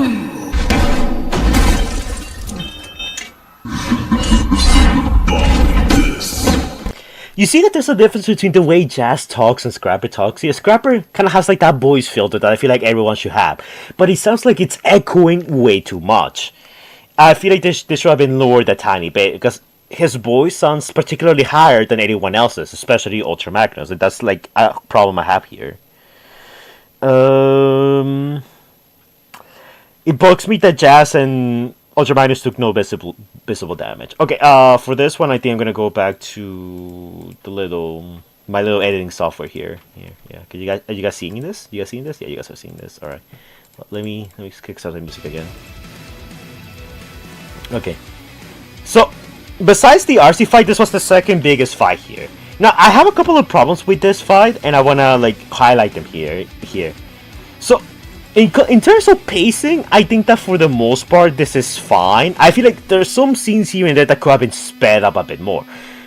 You see that there's a difference between the way Jazz talks and Scrapper talks. See, Scrapper kind of has like that voice filter that I feel like everyone should have. But it sounds like it's echoing way too much. I feel like this should have been lowered a tiny bit because his voice sounds particularly higher than anyone else's, especially Ultra Magnus. And that's like a problem I have here. It bugs me that Jazz and Ultra Magnus took no visible damage. Okay, for this one, I think I'm gonna go back to my little editing software here. Yeah. Are you guys seeing this? You guys seeing this? Yeah, you guys are seeing this. All right. Well, let me kickstart the music again. Okay. So, besides the RC fight, this was the second biggest fight here. Now, I have a couple of problems with this fight, and I wanna like highlight them here. So, in terms of pacing, I think that for the most part, this is fine. I feel like there's some scenes here and there that could have been sped up a bit more.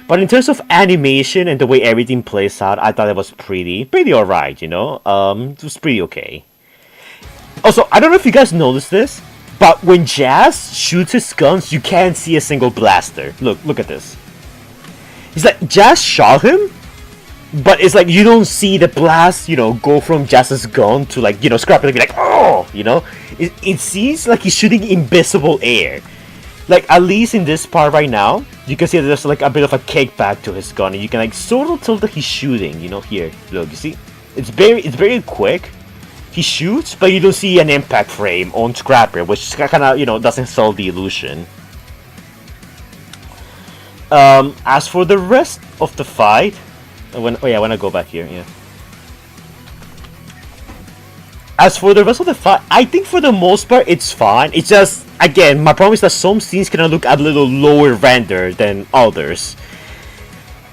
But in terms of animation and the way everything plays out, I thought it was pretty alright, you know? It was pretty okay. Also, I don't know if you guys noticed this, but when Jazz shoots his guns, you can't see a single blaster. Look at this. It's like Jazz shot him, But it's like you don't see the blast, go from Jazz's gun to like, Scrapper and be like, oh, It seems like he's shooting invisible air. Like, at least in this part right now, you can see that there's like a bit of a kickback to his gun, and you can like sort of tell that he's shooting, here. Look, you see? It's very quick. He shoots, but you don't see an impact frame on Scrapper, which kind of, doesn't sell the illusion. As for the rest of the fight, when I go back here, yeah. As for the rest of the fight, I think for the most part it's fine. It's just, again, my problem is that some scenes can look a little lower rendered than others.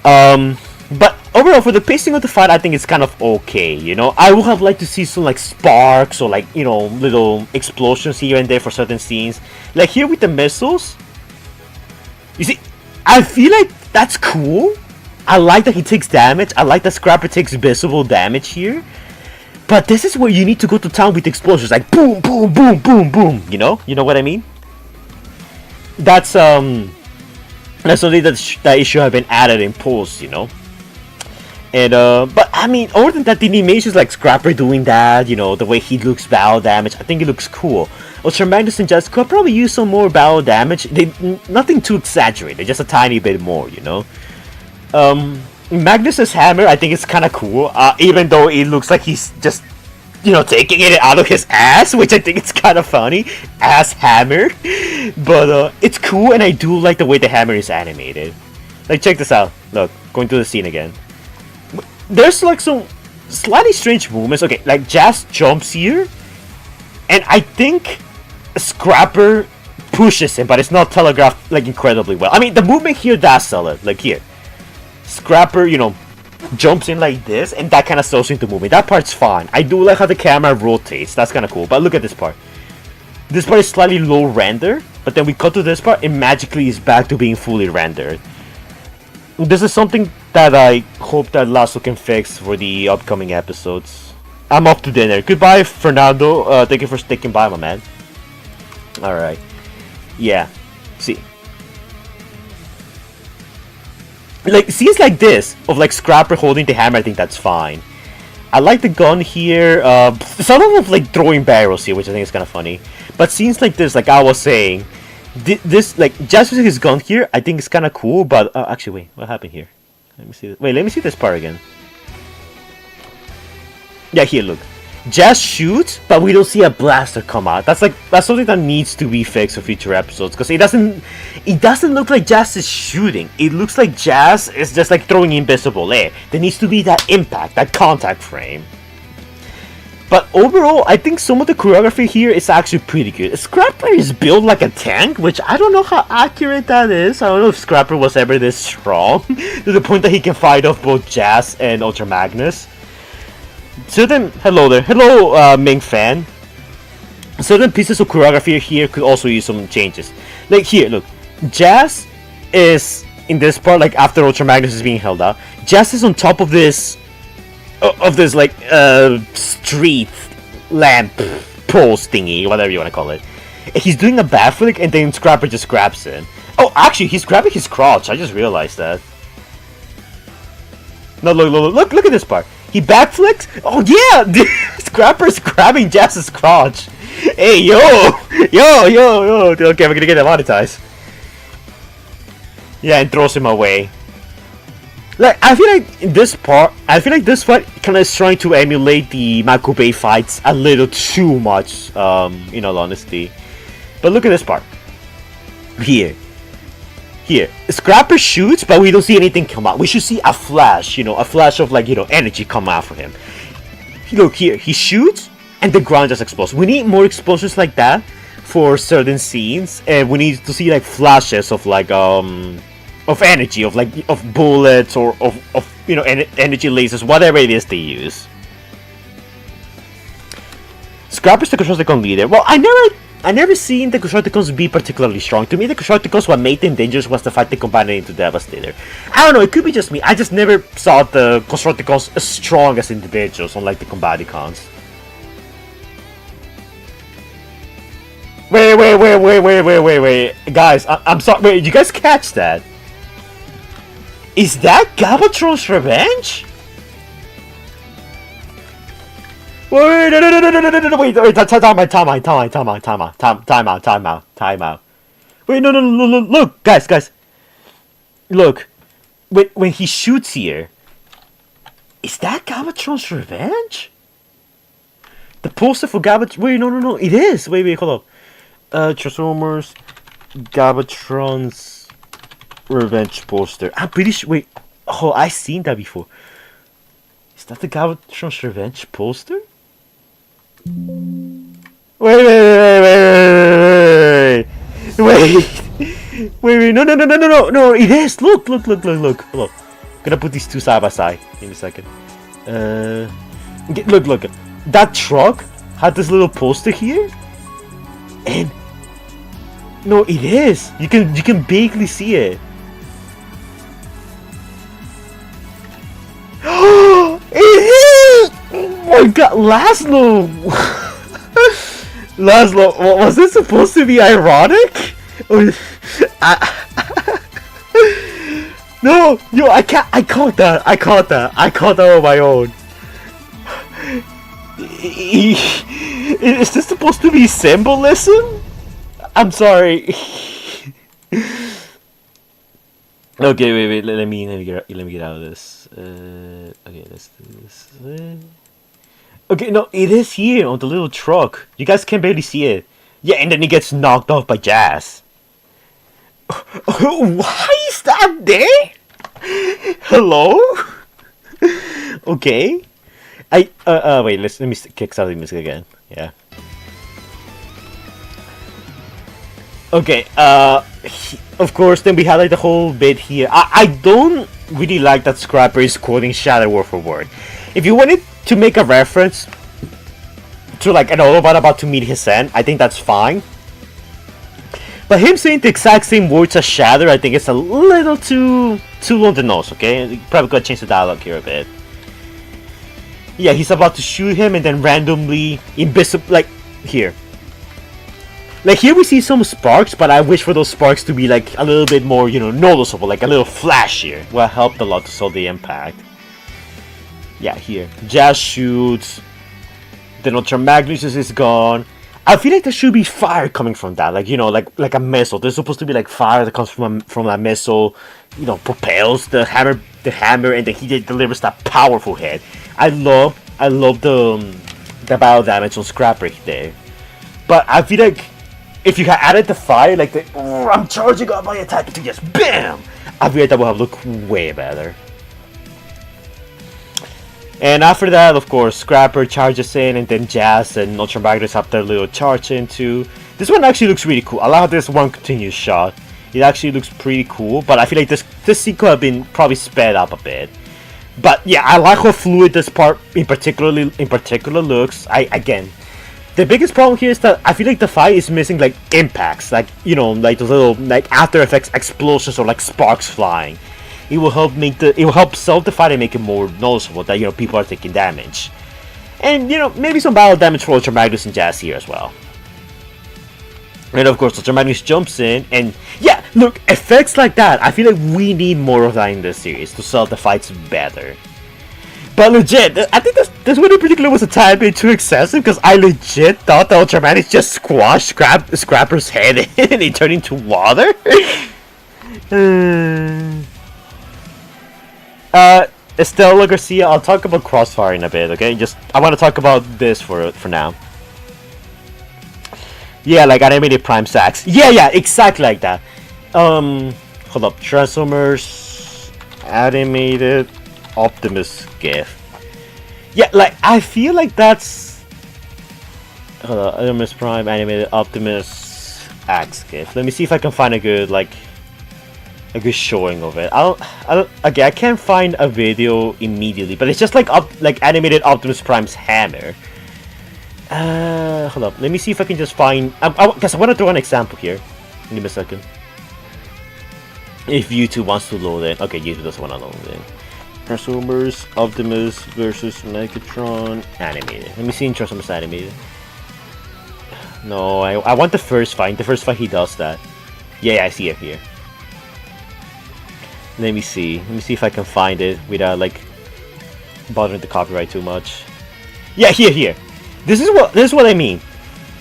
But overall, for the pacing of the fight, I think it's kind of okay, I would have liked to see some like sparks or like, little explosions here and there for certain scenes. Like here with the missiles, you see, I feel like that's cool. I like that he takes damage. I like that Scrapper takes visible damage here. But this is where you need to go to town with explosions, like boom, boom, boom, boom, boom. You know what I mean? That's something that issue have been added in post, And but I mean, other than that, the animations like Scrapper doing that, the way he looks battle damage, I think it looks cool. Ultra Magnus and Jazz could probably use some more battle damage. Nothing too exaggerated, just a tiny bit more, Magnus's hammer, I think it's kind of cool, even though it looks like he's just, taking it out of his ass, which I think it's kind of funny, ass hammer, but it's cool, and I do like the way the hammer is animated. Like, check this out, look, going through the scene again. There's like some slightly strange movements, okay, like Jazz jumps here, and I think Scrapper pushes him, but it's not telegraphed, like, incredibly well. I mean, the movement here does sell it, like here. Scrapper, jumps in like this, and that kind of sells into movement. That part's fine. I do like how the camera rotates. That's kind of cool. But look at this part. This part is slightly low render, but then we cut to this part, and magically is back to being fully rendered. This is something that I hope that Lazlow can fix for the upcoming episodes. I'm off to dinner. Goodbye, Fernando. Thank you for sticking by, my man. Alright. Yeah. See. Like, scenes like this, of like Scrapper holding the hammer, I think that's fine. I like the gun here, some of them like throwing barrels here, which I think is kind of funny. But scenes like this, like I was saying, this, like, just using his gun here, I think it's kind of cool, but, actually, wait, what happened here? Let me see this. Wait, let me see this part again. Yeah, here, look. Jazz shoots, but we don't see a blaster come out. That's something that needs to be fixed for future episodes, because it doesn't look like Jazz is shooting. It looks like Jazz is just like throwing invisible air. There needs to be that impact, that contact frame. But overall, I think some of the choreography here is actually pretty good. Scrapper is built like a tank, which I don't know how accurate that is. I don't know if Scrapper was ever this strong, to the point that he can fight off both Jazz and Ultra Magnus. Certain, hello there, hello Ming fan. Certain pieces of choreography here could also use some changes. Like here, look, Jazz is in this part, like after Ultra Magnus is being held out. Jazz is on top of this, like street lamp post thingy, whatever you want to call it. He's doing a backflip, and then Scrapper just grabs him. Oh, actually, he's grabbing his crotch. I just realized that. No, look at this part. He backflips? Oh yeah! Scrapper's grabbing Jazz's crotch. Hey, yo! Okay, we're gonna get demonetized. Yeah, and throws him away. Like, I feel like this fight kind of is trying to emulate the Mako Bay fights a little too much, in all honesty. But look at this part. Here, Scrapper shoots, but we don't see anything come out. We should see a flash, a flash of, like, energy come out for him. Look here, he shoots, and the ground just explodes. We need more explosions like that for certain scenes, and we need to see, like, flashes of, like, of energy, of bullets, or of energy lasers, whatever it is they use. Scrapper's the Constructicon leader. Well, I never seen the Constructicons be particularly strong. To me, the Constructicons, what made them dangerous was the fact they combined it into Devastator. I don't know, it could be just me. I just never saw the Constructicons as strong as individuals, unlike the Combaticons. Wait. Guys, I'm sorry. Wait, did you guys catch that? Is that Galvatron's revenge? Wait, no, wait, time out. Wait, no, look, guys. Look, when he shoots here, is that Galvatron's revenge? The poster for Galvatron, wait, no, it is. Wait, hold up. Transformers, Galvatron's revenge poster. I'm pretty sure, wait, oh, I've seen that before. Is that the Galvatron's revenge poster? Wait, no, it is. Look. Hold on. Gonna put these two side by side in a second. Look. That truck had this little poster here, and no, it is. You can vaguely see it. It is! Oh my god, Lazlow! Lazlow, was this supposed to be ironic? No, yo, I caught that on my own. Is this supposed to be symbolism? I'm sorry. Okay, wait. Let me get out of this. Okay, let's do this. Okay, no, it is here on the little truck. You guys can barely see it. Yeah, and then he gets knocked off by Jazz. Why is that there? Hello? Okay. Wait, let me kick out the music again. Yeah. Okay, of course, then we had like the whole bit here. I don't really like that Scrapper is quoting Shadow word for word. If you wanted to make a reference to like an Autobot about to meet his end, I think that's fine. But him saying the exact same words as Shadow, I think it's a little too on the nose, okay? You probably gotta change the dialogue here a bit. Yeah, he's about to shoot him and then randomly invisible, like, here. Like, here we see some sparks, but I wish for those sparks to be, like, a little bit more, you know, noticeable, like a little flashier. Well, helped a lot to solve the impact. Yeah, here. Jazz shoots. Then Ultra Magnus is gone. I feel like there should be fire coming from that, like, you know, like a missile. There's supposed to be, like, fire that comes from that missile, you know, propels the hammer, and then he delivers that powerful hit. I love the battle damage on Scrapper there. But I feel like if you had added the fire, like the I'm charging up my attack to just BAM! I feel like that would have looked way better. And after that, of course, Scrapper charges in, and then Jazz and Ultra Magnus have their little charge into. This one actually looks really cool. I love this one continuous shot. It actually looks pretty cool, but I feel like this scene could have been probably sped up a bit. But yeah, I like how fluid this part in particular looks. Again, the biggest problem here is that I feel like the fight is missing like impacts, like, you know, like those little like After Effects explosions or like sparks flying. It will help solve the fight and make it more noticeable that, you know, people are taking damage. And, you know, maybe some battle damage for Ultra Magnus and Jazz here as well. And of course, Ultra Magnus jumps in, and yeah, look, effects like that, I feel like we need more of that in this series to sell the fights better. But legit, I think this one in particular was a tiny bit too excessive, because I legit thought that Ultra Magnus just squashed Scrapper's head and he turned into water. Estella Garcia, I'll talk about Crossfire in a bit, okay? I want to talk about this for now. Yeah, like animated Prime Sacks. Yeah, exactly like that. Hold up. Transformers animated Optimus GIF. Yeah, like I feel like that's. Hold up. Optimus Prime animated Optimus Axe GIF. Let me see if I can find a good showing of it. Okay, I can't find a video immediately, but it's just like animated Optimus Prime's hammer. Hold up. Let me see if I can just find. Guess I want to throw an example here. Give me a second. If YouTube wants to load it. Okay, YouTube doesn't want to load it. Transformers, Optimus versus Megatron animated. Let me see in Transformers animated. No, I want the first fight. The first fight he does that. Yeah, I see it here. Let me see. Let me see if I can find it without like bothering the copyright too much. Yeah, here. This is what I mean.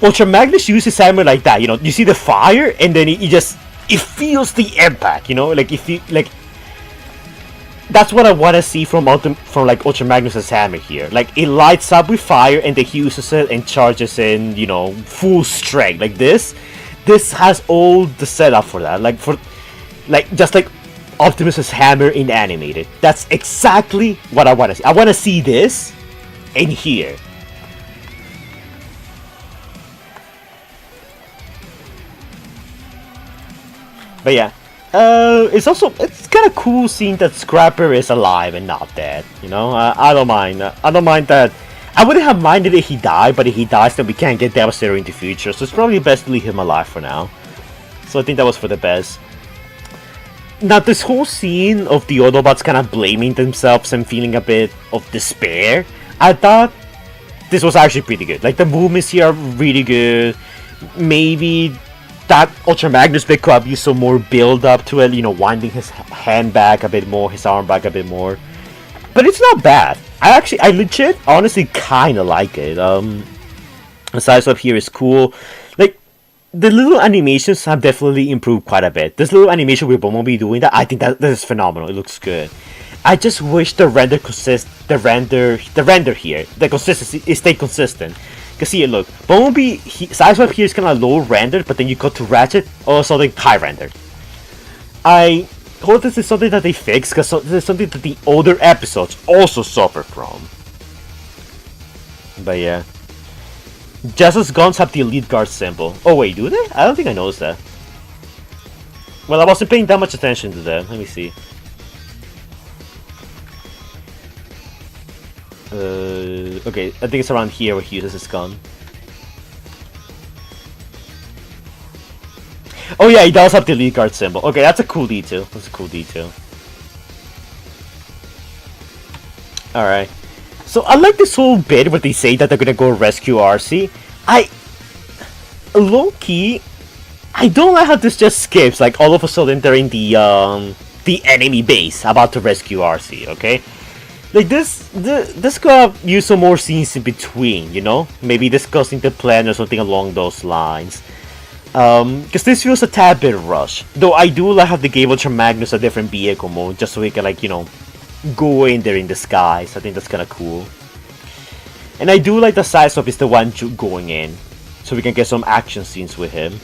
Ultra Magnus uses hammer like that. You know, you see the fire, and then it feels the impact. You know, like if you like. That's what I want to see from like Ultra Magnus's hammer here. Like it lights up with fire, and then he uses it and charges in, you know, full strength. Like this has all the setup for that. Just like Optimus's hammer in animated. That's exactly what I want to see. I want to see this in here. But yeah, it's kind of cool seeing that Scrapper is alive and not dead. You know, I don't mind. I don't mind that. I wouldn't have minded if he died, but if he dies, then we can't get Devastator in the future. So it's probably best to leave him alive for now. So I think that was for the best. Now, this whole scene of the Autobots kind of blaming themselves and feeling a bit of despair, I thought this was actually pretty good. Like, the movements here are really good. Maybe that Ultra Magnus bit could have used some more build up to it, you know, winding his hand back a bit more, his arm back a bit more. But it's not bad. I legit, honestly, kind of like it. The size up here is cool. Like, the little animations have definitely improved quite a bit. This little animation with Bumblebee doing that, I think that is phenomenal. It looks good. I just wish the render here, the consistency, stay consistent. Cause see, look, Bumblebee Sideswipe here is kind of low rendered, but then you go to Ratchet, or something high rendered. I hope this is something that they fix, because this is something that the older episodes also suffer from. But yeah, Justice guns have the Elite Guard symbol. Oh wait, do they? I don't think I noticed that. Well, I wasn't paying that much attention to them. Let me see. Okay, I think it's around here where he uses his gun. Oh yeah, he does have the Elite Guard symbol. Okay, that's a cool detail. That's a cool detail. Alright. So I like this whole bit where they say that they're gonna go rescue RC. Low-key, I don't like how this just skips. Like, all of a sudden they're in the enemy base about to rescue RC, okay? Like, this could have used some more scenes in between, you know? Maybe discussing the plan or something along those lines. Because this feels a tad bit rushed. Though I do like how they gave Ultra Magnus a different vehicle mode, just so he can, like, you know, go in there in disguise. I think that's kind of cool. And I do like the Sideswipe is the one going in, so we can get some action scenes with him.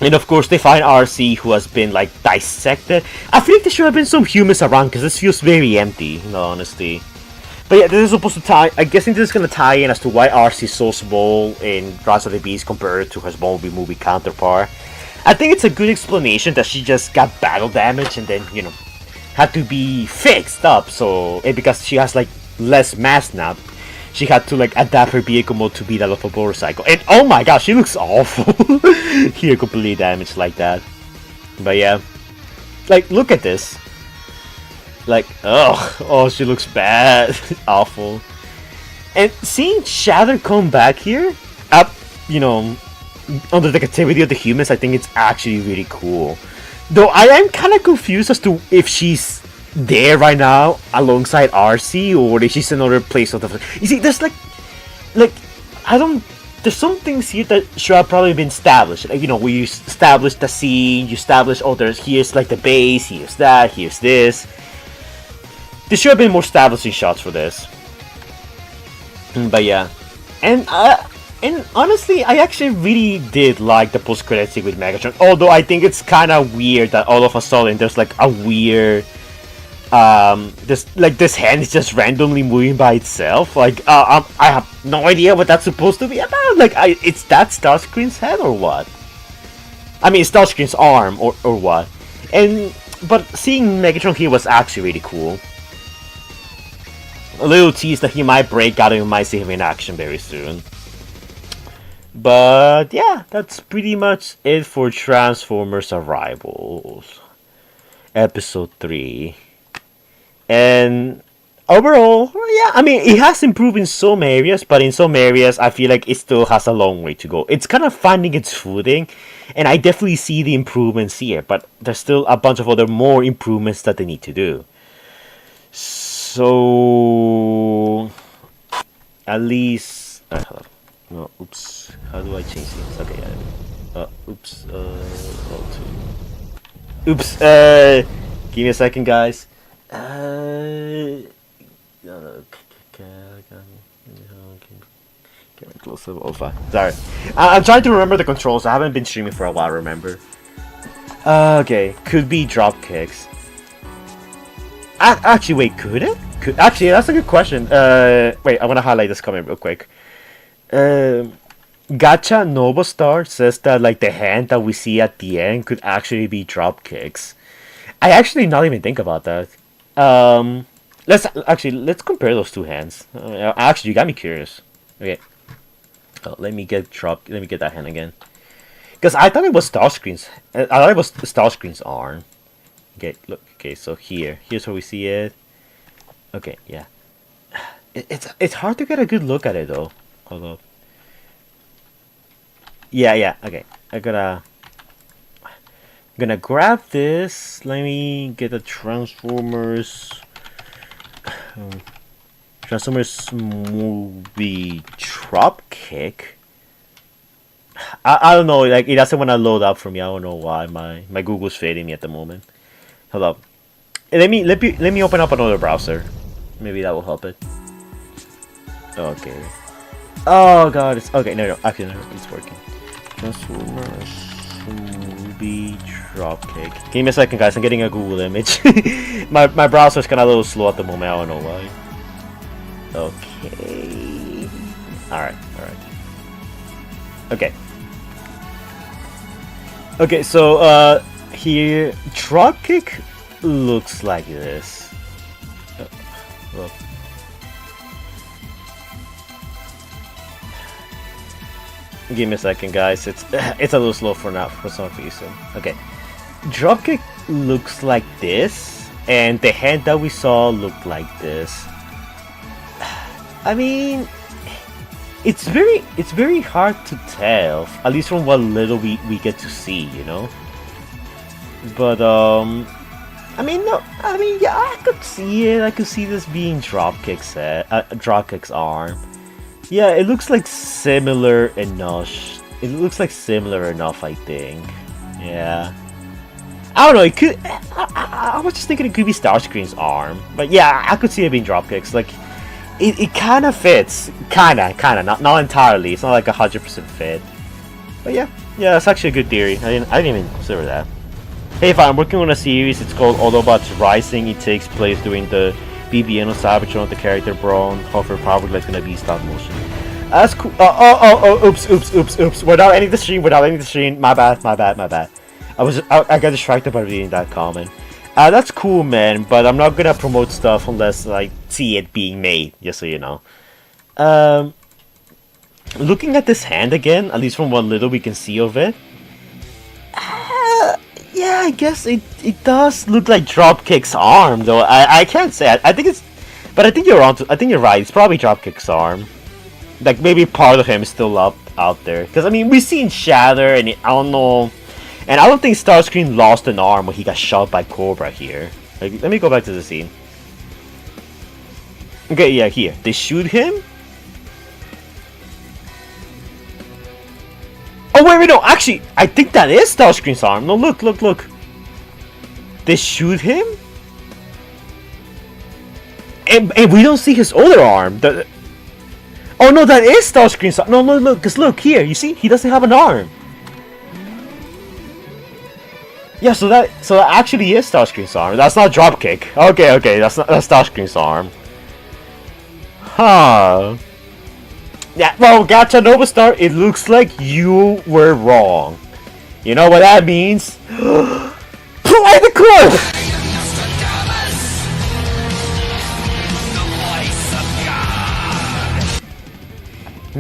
And of course, they find RC, who has been, like, dissected. I feel like there should have been some humans around, because this feels very empty, in all honesty. But yeah, this is supposed to tie... I'm guessing this is going to tie in as to why RC is so small in Rise of the Beast compared to her Bumblebee movie counterpart. I think it's a good explanation that she just got battle damage and then, you know, had to be fixed up. So, and because she has, like, less mass now, she had to, like, adapt her vehicle mode to be that of a motorcycle. And oh my gosh, she looks awful. Here, completely damaged like that. But yeah, like, look at this. Like, oh, she looks bad. Awful. And seeing Shatter come back here, up, you know, under the captivity of the humans, I think it's actually really cool. Though I am kind of confused as to if she's there right now alongside RC, or if she's in another place of the... You see, there's like I don't... There's some things here that should have probably been established. Like, you know, we establish the scene, you establish, oh, here's like the base, here's that, here's this. There should have been more establishing shots for this. But yeah. And honestly, I actually really did like the post-credit scene with Megatron. Although I think it's kind of weird that all of a sudden there's like a weird... this hand is just randomly moving by itself. Like, I have no idea what that's supposed to be about. Like, it's that Starscream's head or what? I mean, Starscream's arm or what? But seeing Megatron here was actually really cool. A little tease that he might break out and we might see him in action very soon. But yeah, that's pretty much it for Transformers Arrivals. Episode 3. And overall, yeah, I mean, it has improved in some areas, but in some areas, I feel like it still has a long way to go. It's kind of finding its footing, and I definitely see the improvements here, but there's still a bunch of other more improvements that they need to do. So at least hold on. No, oops. How do I change things? Okay, oops. Oops. Give me a second, guys. Close up. Oh, fine. Sorry. I'm trying to remember the controls. I haven't been streaming for a while. Remember? Okay. Could be drop kicks. Actually, wait. Could it? Actually, that's a good question. Wait. I want to highlight this comment real quick. Gacha Novastar says that like the hand that we see at the end could actually be drop kicks. I actually not even think about that. Let's compare those two hands. Actually, you got me curious. Okay. Oh, let me get that hand again. Because I thought it was Starscream's. I thought it was Starscream's arm. Okay, look. Okay, so here's where we see it. Okay, yeah. It's hard to get a good look at it though. Hold up. Yeah. Okay, I'm gonna grab this. Let me get the Transformers. Transformers movie drop kick. I don't know. Like it doesn't want to load up for me. I don't know why. My Google's fading me at the moment. Hold up. Let me open up another browser. Maybe that will help it. Okay. Oh god, it's okay. No, actually, no, it's working. Transformers movie drop kick. Give me a second, guys. I'm getting a Google image. my browser's kind of a little slow at the moment. I don't know why. Okay. All right. Okay, so here drop kick looks like this. Look. Give me a second, guys. It's a little slow for now for some reason. Okay, dropkick looks like this, and the hand that we saw looked like this. I mean, it's very hard to tell, at least from what little we get to see, you know. But I mean, yeah, I could see it. I could see this being dropkick's arm. Yeah, it looks like similar enough. I think. Yeah. I don't know. It could. I was just thinking it could be Starscream's arm, but yeah, I could see it being dropkicks. Like, it kind of fits. Kinda. Not entirely. It's not like 100% fit. But yeah, it's actually a good theory. I didn't even consider that. Hey, I'm working on a series. It's called Autobots Rising. It takes place during the BBN on Cybertron. The character Braun Hofer probably is gonna be stop motion. That's cool. Oops. Without ending the stream. My bad. I got distracted by reading that comment. That's cool, man. But I'm not gonna promote stuff unless I see it being made. Just so you know. Looking at this hand again, at least from what little we can see of it. Yeah, I guess it does look like Dropkick's arm, though. I can't say. I think it's, but I think you're on. I think you're right. It's probably Dropkick's arm. Like maybe part of him is still out there. Because I mean, we've seen Shatter, and I don't know, and I don't think Starscream lost an arm when he got shot by Cobra here. Like, let me go back to the scene. Okay, yeah, here they shoot him. Oh wait, no, actually, I think that is Starscream's arm. No, look. They shoot him? And we don't see his other arm. Oh no, that is Starscream's arm. No, look, because look, here, you see? He doesn't have an arm. Yeah, so that actually is Starscream's arm. That's not Dropkick. Okay, that's Starscream's arm. Huh. Yeah, well, Gacha Novastar, it looks like you were wrong. You know what that means? Play the clip!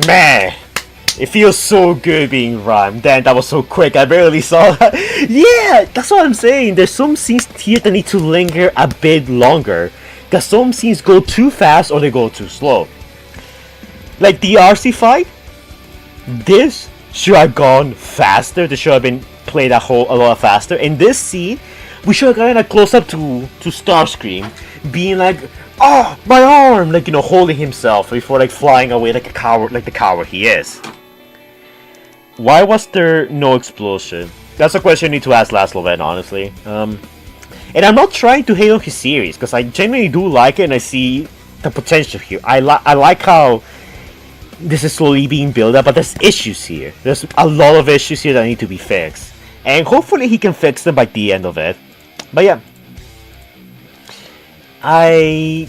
Man, it feels so good being rhymed. Damn, that was so quick, I barely saw that. Yeah, that's what I'm saying. There's some scenes here that need to linger a bit longer. Because some scenes go too fast or they go too slow. Like the RC fight, this should have gone faster. This should have been played a lot faster. In this scene, we should have gotten a close up to Starscream, being like, "Oh, my arm!" like, you know, holding himself before like flying away like a coward, like the coward he is. Why was there no explosion? That's a question you need to ask Lazlow Ven, honestly. And I'm not trying to hate on his series, because I genuinely do like it and I see the potential here. I like how this is slowly being built up, but there's issues here. There's a lot of issues here that need to be fixed. And hopefully he can fix them by the end of it. But yeah. I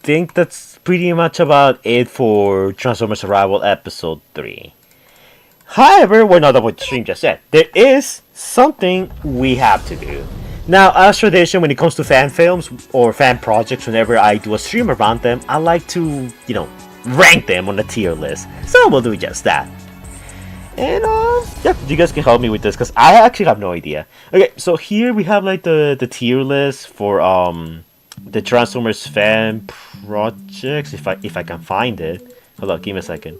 think that's pretty much about it for Transformers Arrival Episode 3. However, we're not about to stream just yet. There is something we have to do. Now, as tradition, when it comes to fan films or fan projects, whenever I do a stream around them, I like to, you know, rank them on a tier list. So we'll do just that. And yeah, you guys can help me with this because I actually have no idea. Okay, so here we have like the tier list for the Transformers fan projects. If I can find it. Hold on, give me a second.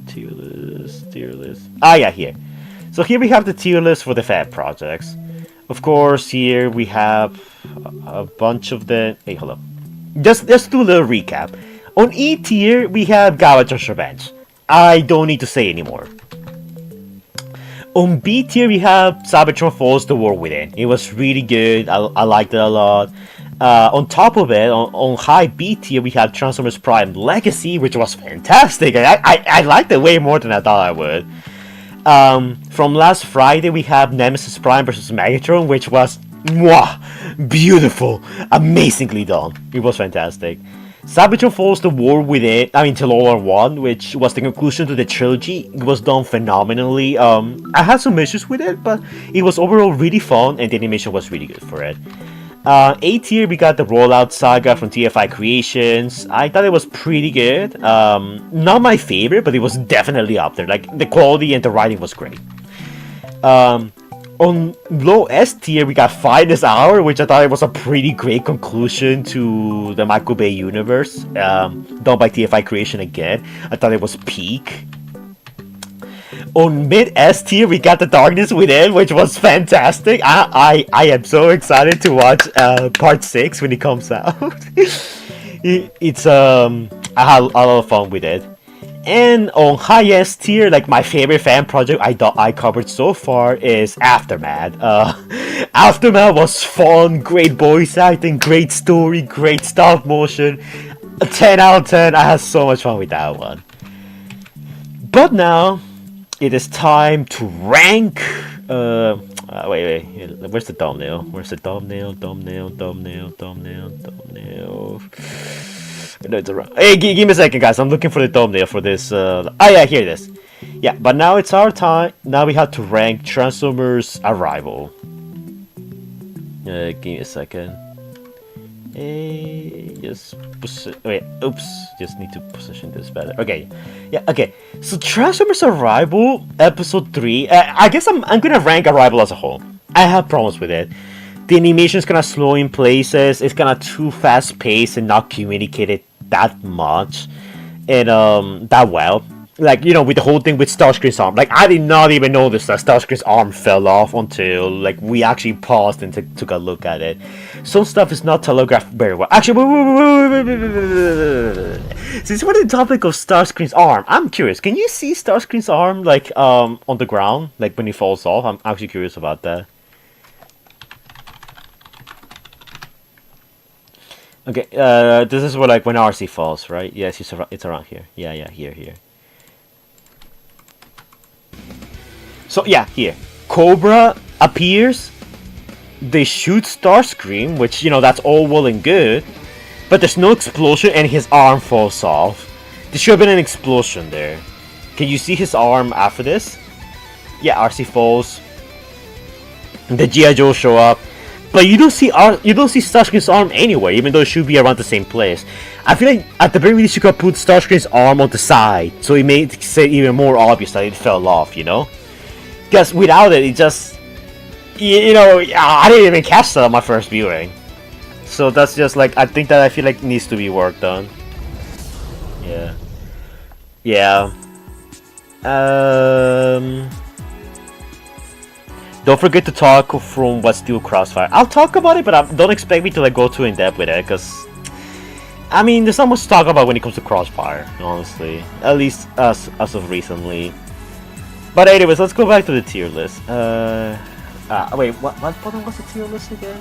Tier list. Ah, yeah, here. So here we have the tier list for the fan projects. Of course, here we have a bunch of the... Hey, hold on. Just do a little recap. On E tier, we have Galvatron's Revenge. I don't need to say anymore. On B tier, we have Cybertron Falls: The War Within. It was really good. I liked it a lot. On top of it, on high B tier, we have Transformers Prime Legacy, which was fantastic. I liked it way more than I thought I would. From last Friday, we have Nemesis Prime vs. Megatron, which was beautiful, amazingly done. It was fantastic. Cybertron Falls: The War Within, Till All Are One, which was the conclusion to the trilogy. It was done phenomenally. I had some issues with it, but it was overall really fun, and the animation was really good for it. A tier, we got the Rollout Saga from TFI Creations. I thought it was pretty good. Not my favorite, but it was definitely up there. Like, the quality and the writing was great. On low S tier, we got Finest Hour, which I thought it was a pretty great conclusion to the Michael Bay universe. Done by TFI Creation again. I thought it was peak. On mid S tier, we got The Darkness Within, which was fantastic. I am so excited to watch part 6 when it comes out. It's I had a lot of fun with it. And on high S tier, like my favorite fan project I covered so far is Aftermath. Aftermath was fun, great voice acting, great story, great stop motion. A 10 out of 10. I had so much fun with that one. But now it is time to rank. Wait. Where's the thumbnail? Where's the thumbnail? Thumbnail. No, it's around. Hey, give me a second, guys. I'm looking for the thumbnail for this. Oh yeah, here it is. Yeah, but now it's our time. Now we have to rank Transformers Arrival. Give me a second. Wait, oops. Just need to position this better. Okay, yeah, okay. So Transformers Arrival Episode 3. I guess I'm gonna rank Arrival as a whole. I have problems with it. The animation is kind of slow in places. It's kind of too fast paced and not communicated that much and that well. Like, you know, with the whole thing with Starscream's arm. Like, I did not even notice that Starscream's arm fell off until, like, we actually paused and took a look at it. Some stuff is not telegraphed very well. Actually, wait. Since we're on the topic of Starscream's arm, I'm curious. Can you see Starscream's arm, like, on the ground? Like, when he falls off? I'm actually curious about that. Okay, this is where, like, when RC falls, right? Yes, it's around here. Yeah, here. So, yeah, here. Cobra appears. They shoot Starscream, which, you know, that's all well and good. But there's no explosion and his arm falls off. There should have been an explosion there. Can you see his arm after this? Yeah, RC falls. The G.I. Joe show up. But you don't see Starscream's arm anywhere, even though it should be around the same place. I feel like at the very least you could put Starscream's arm on the side, so it makes it even more obvious that it fell off, you know? Because without it, it just, you know, I didn't even catch that on my first viewing. So that's just like, I think that I feel like needs to be worked on. Yeah. Don't forget to talk from What's Steel Crossfire. I'll talk about it, but don't expect me to like go too in depth with it, because I mean, there's not much to talk about when it comes to Crossfire, honestly. At least as of recently. But anyways, let's go back to the tier list. Wait, what button was the tier list again?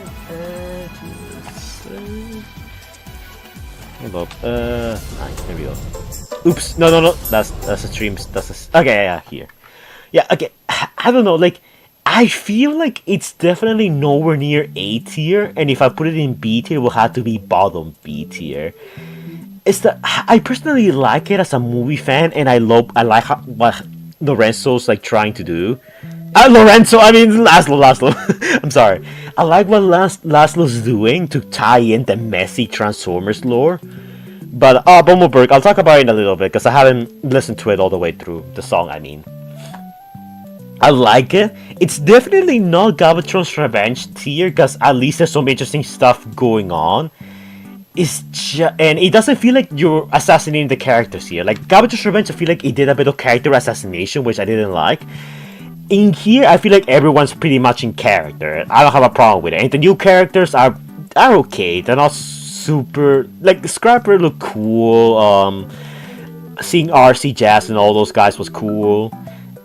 Hold up. Nice, there we go. Oops, no. That's a stream. Okay, yeah, here. Yeah, okay. I don't know, like, I feel like it's definitely nowhere near A tier, and if I put it in B tier, it will have to be bottom B tier. It's that I personally like it as a movie fan, and I like what Lorenzo's like trying to do. Lazlow. I'm sorry. I like what Lazlow's doing to tie in the messy Transformers lore. But Bumblebee, I'll talk about it in a little bit because I haven't listened to it all the way through. The song, I mean. I like it. It's definitely not Galvatron's Revenge tier because at least there's some interesting stuff going on. And it doesn't feel like you're assassinating the characters here. Like Galvatron's Revenge, I feel like it did a bit of character assassination, which I didn't like. In here, I feel like everyone's pretty much in character. I don't have a problem with it. And the new characters are okay. They're not super... Like, Scrapper looked cool. Seeing RC, Jazz, and all those guys was cool.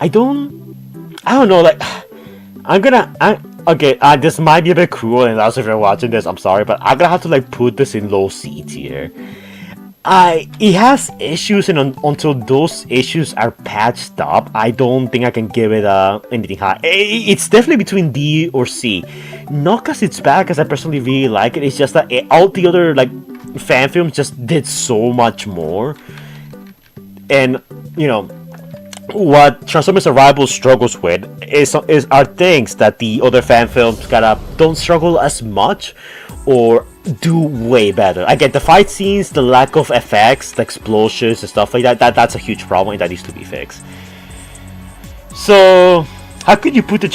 I don't know, like... Okay, this might be a bit cruel, and also if you're watching this, I'm sorry, but I'm gonna have to, like, put this in low C tier. It has issues, and until those issues are patched up, I don't think I can give it anything high. It's definitely between D or C. Not because it's bad, because I personally really like it. It's just that all the other like fan films just did so much more. And you know what Transformers Arrival struggles with are things that the other fan films don't struggle as much or do way better. I get the fight scenes, the lack of effects, the explosions and stuff like that. That's a huge problem and that needs to be fixed. So how could you put the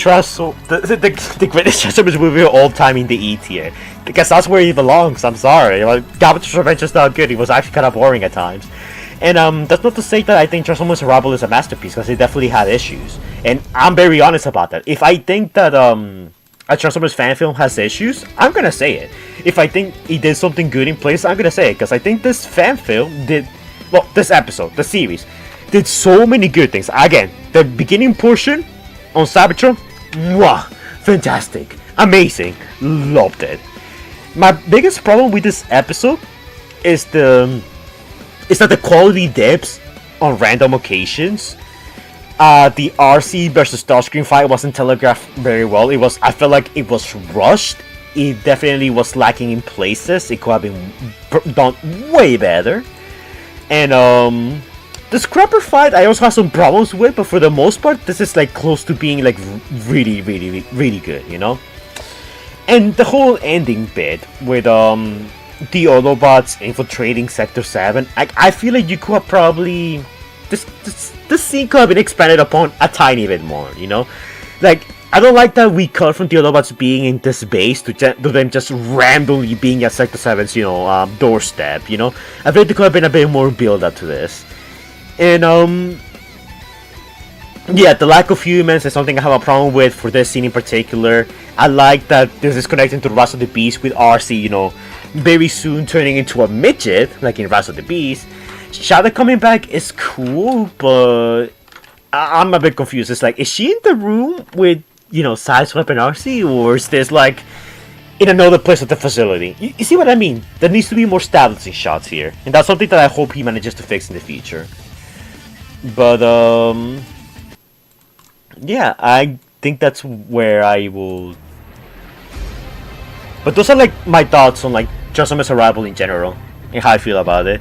greatest Transformers movie of all time in the E tier? Because that's where he belongs. I'm sorry. Like, Galvatron's Revenge is not good. It was actually kind of boring at times. And that's not to say that I think Transformers Arrival is a masterpiece, because it definitely had issues. And I'm very honest about that. If I think that a Transformers fan film has issues, I'm gonna say it. If I think he did something good in place, I'm gonna say it. Because I think this fan film this episode, the series, did so many good things. Again, the beginning portion on Cybertron, mwah, fantastic, amazing, loved it. My biggest problem with this episode is that the quality dips on random occasions. The RC versus Starscream fight wasn't telegraphed very well. I felt like it was rushed. It definitely was lacking in places. It could have been done way better. And the Scrapper fight I also have some problems with, but for the most part, this is like close to being like really, really, really good, you know? And the whole ending bit with the Autobots infiltrating Sector 7, I feel like you could have probably... This scene could have been expanded upon a tiny bit more, you know? Like, I don't like that we cut from the Autobots being in this base to them just randomly being at Sector 7's, you know, doorstep, you know? I feel like there could have been a bit more build-up to this. And, yeah, the lack of humans is something I have a problem with for this scene in particular. I like that this is connecting to the Rise of the Beast with RC, you know, very soon turning into a midget, like in Rise of the Beast. Shadow coming back is cool, but I'm a bit confused. It's like, is she in the room with, you know, Sideswipe and RC, or is this like in another place at the facility? You see what I mean? There needs to be more establishing shots here, and that's something that I hope he manages to fix in the future. But yeah, I think that's where I will. But those are like my thoughts on like Transformers Arrival in general and how I feel about it.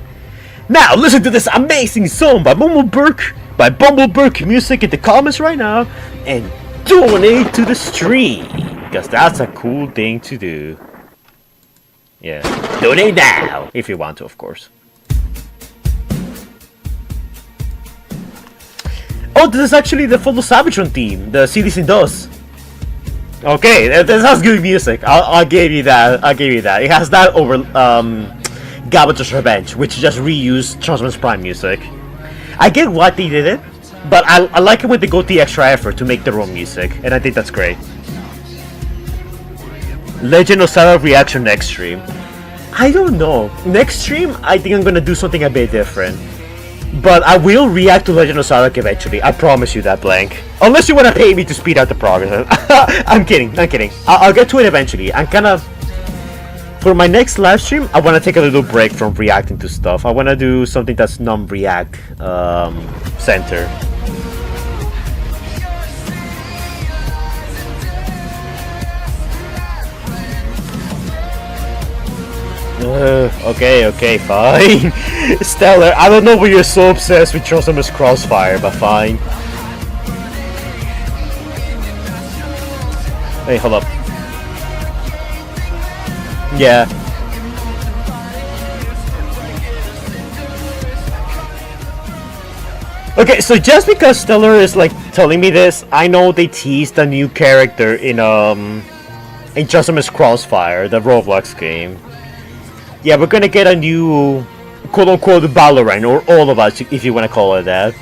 Now listen to this amazing song by Bumblebee music in the comments right now and donate to the stream, because that's a cool thing to do. Yeah, donate now if you want to, of course. Oh, this is actually the full Cybertron theme, the CDs in DOS. Okay, this has good music. I'll give you that. It has that over Galvatron's Revenge, which just reused Transformers Prime music. I get why they did it, but I like it when they go the extra effort to make their own music, and I think that's great. Legend of Zelda reaction next stream. I don't know. Next stream, I think I'm gonna do something a bit different. But I will react to Legend of Zelda eventually. I promise you that, Blank. Unless you wanna pay me to speed up the progress. I'm kidding. I'll get to it eventually. I'm kinda... For my next live stream, I wanna take a little break from reacting to stuff. I wanna do something that's non-react center. Okay, fine. Stellar, I don't know why you're so obsessed with Trosamus Crossfire, but fine. Hey, hold up. Yeah. Okay, so just because Stellar is like telling me this, I know they teased a new character in Trosamus Crossfire, the Roblox game. Yeah, we're gonna get a new quote-unquote Valorant, or Autobots, if you wanna call it that.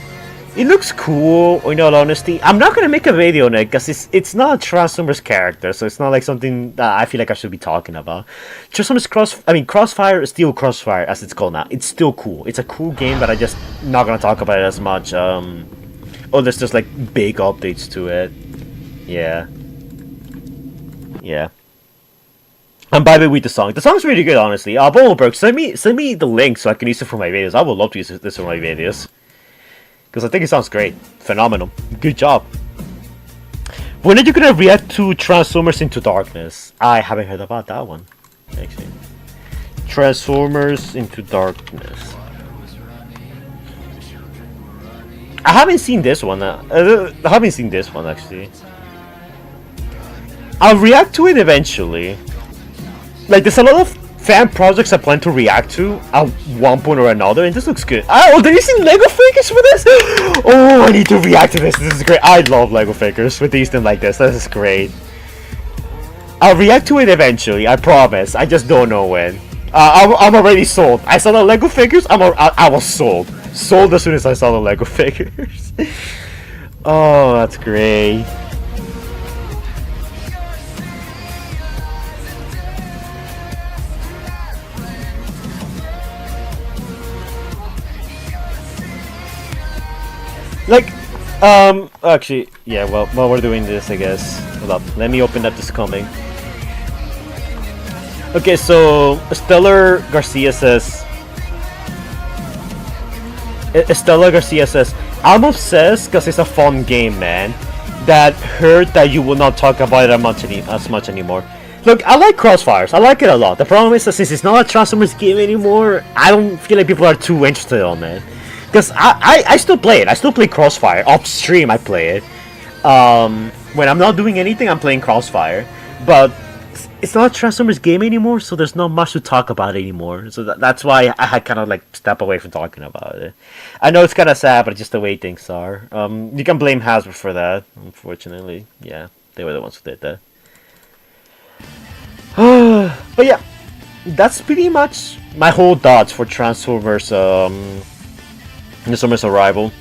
It looks cool, in all honesty. I'm not gonna make a video on it, because it's not a Transformers character, so it's not like something that I feel like I should be talking about. Transformers Crossfire is still Crossfire, as it's called now. It's still cool. It's a cool game, but I'm just not gonna talk about it as much. There's just like big updates to it. Yeah. I'm vibing with the song. The song's really good, honestly. Bumblebee, send me the link so I can use it for my videos. I would love to use this for my videos. Because I think it sounds great. Phenomenal. Good job. When are you gonna react to Transformers Into Darkness? I haven't heard about that one, actually. Transformers Into Darkness. I haven't seen this one. Actually. I'll react to it eventually. Like, there's a lot of fan projects I plan to react to at one point or another, and this looks good. Oh, did you see Lego figures for this? Oh, I need to react to this. This is great. I love Lego figures with these things like this. This is great. I'll react to it eventually, I promise. I just don't know when. I'm already sold. I saw the Lego figures. I was sold. Sold as soon as I saw the Lego figures. Oh, that's great. Like, actually, yeah, well, while we're doing this, I guess. Hold up, let me open up this coming. Okay, so, Stella Garcia says, I'm obsessed because it's a fun game, man. That hurt that you will not talk about it as much anymore. Look, I like Crossfires. I like it a lot. The problem is that since it's not a Transformers game anymore, I don't feel like people are too interested on it. Because I still play it. I still play Crossfire. Off stream, I play it. When I'm not doing anything, I'm playing Crossfire. But it's not a Transformers game anymore, so there's not much to talk about anymore. So that's why I had kind of like step away from talking about it. I know it's kind of sad, but it's just the way things are. You can blame Hasbro for that, unfortunately. Yeah, they were the ones who did that. But yeah, that's pretty much my whole thoughts for Transformers. Transformers Arrival.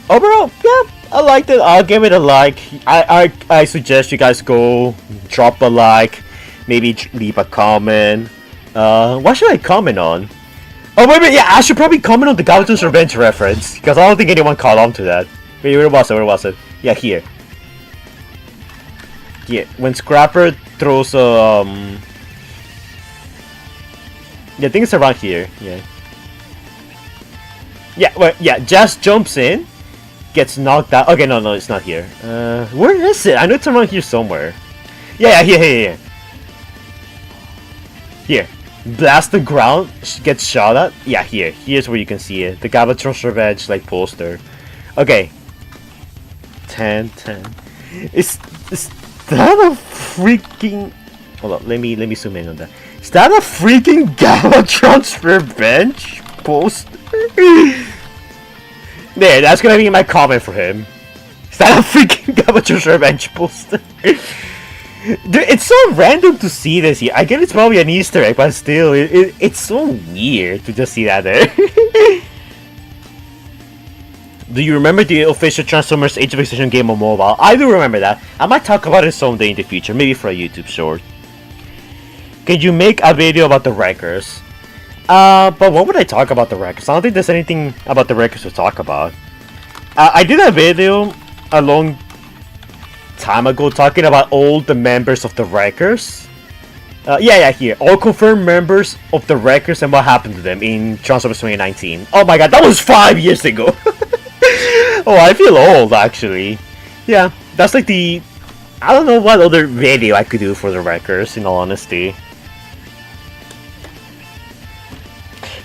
Overall, yeah, I liked it. I'll give it a like. I suggest you guys go drop a like, maybe leave a comment. What should I comment on? Oh wait, yeah, I should probably comment on the Galvatron's Revenge reference because I don't think anyone caught on to that. Wait, where was it? Yeah, here. Yeah, when Scrapper throws yeah, I think it's around here. Yeah. Yeah, well, yeah, Jazz jumps in, gets knocked out. Okay, no, it's not here. Where is it? I know it's around here somewhere. Yeah, here. Here. Blast the ground, gets shot at. Yeah, here. Here's where you can see it. The Galvatron's Revenge, like, poster. Okay. 10. Is that a freaking... Hold on, let me zoom in on that. Is that a freaking Galvatron's Revenge poster? There, that's gonna be my comment for him. Is that a freaking Galvatron's Revenge poster? Dude, it's so random to see this here. I get it's probably an Easter egg, but still, it's so weird to just see that there. Do you remember the official Transformers Age of Extinction game on mobile? I do remember that. I might talk about it someday in the future, maybe for a YouTube short. can you make a video about the wreckers? But what would I talk about the wreckers? I don't think there's anything about the wreckers to talk about. I did a video a long time ago talking about all the members of the wreckers. Here. All confirmed members of the wreckers and what happened to them in Transformers 2019. Oh my god, that was 5 years ago! Oh, I feel old, actually. Yeah, that's like the... I don't know what other video I could do for the wreckers, in all honesty.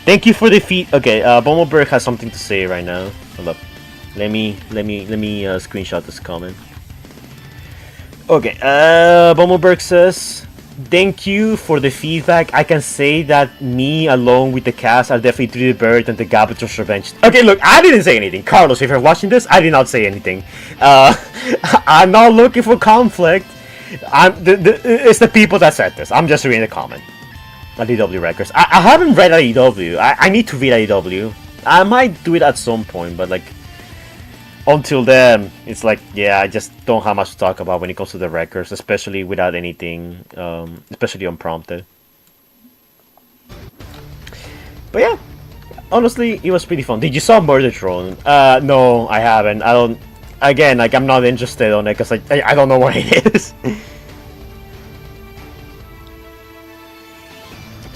Thank you for the feed. Okay, Bumblebee has something to say right now. Hold up. Let me screenshot this comment. Okay, Bumblebee says, thank you for the feedback. I can say that me along with the cast are definitely 3D Bird and the Gabator's Revenge. Okay, look, I didn't say anything. Carlos, if you're watching this, I did not say anything. I'm not looking for conflict. It's the people that said this. I'm just reading the comment. IDW records. I haven't read IDW. I need to read IDW. I might do it at some point, but like until then, it's like, yeah, I just don't have much to talk about when it comes to the records, especially without anything, especially unprompted. But yeah, honestly, it was pretty fun. Did you saw Murdertron? No, I haven't. I don't. Again, like I'm not interested on it because I don't know what it is.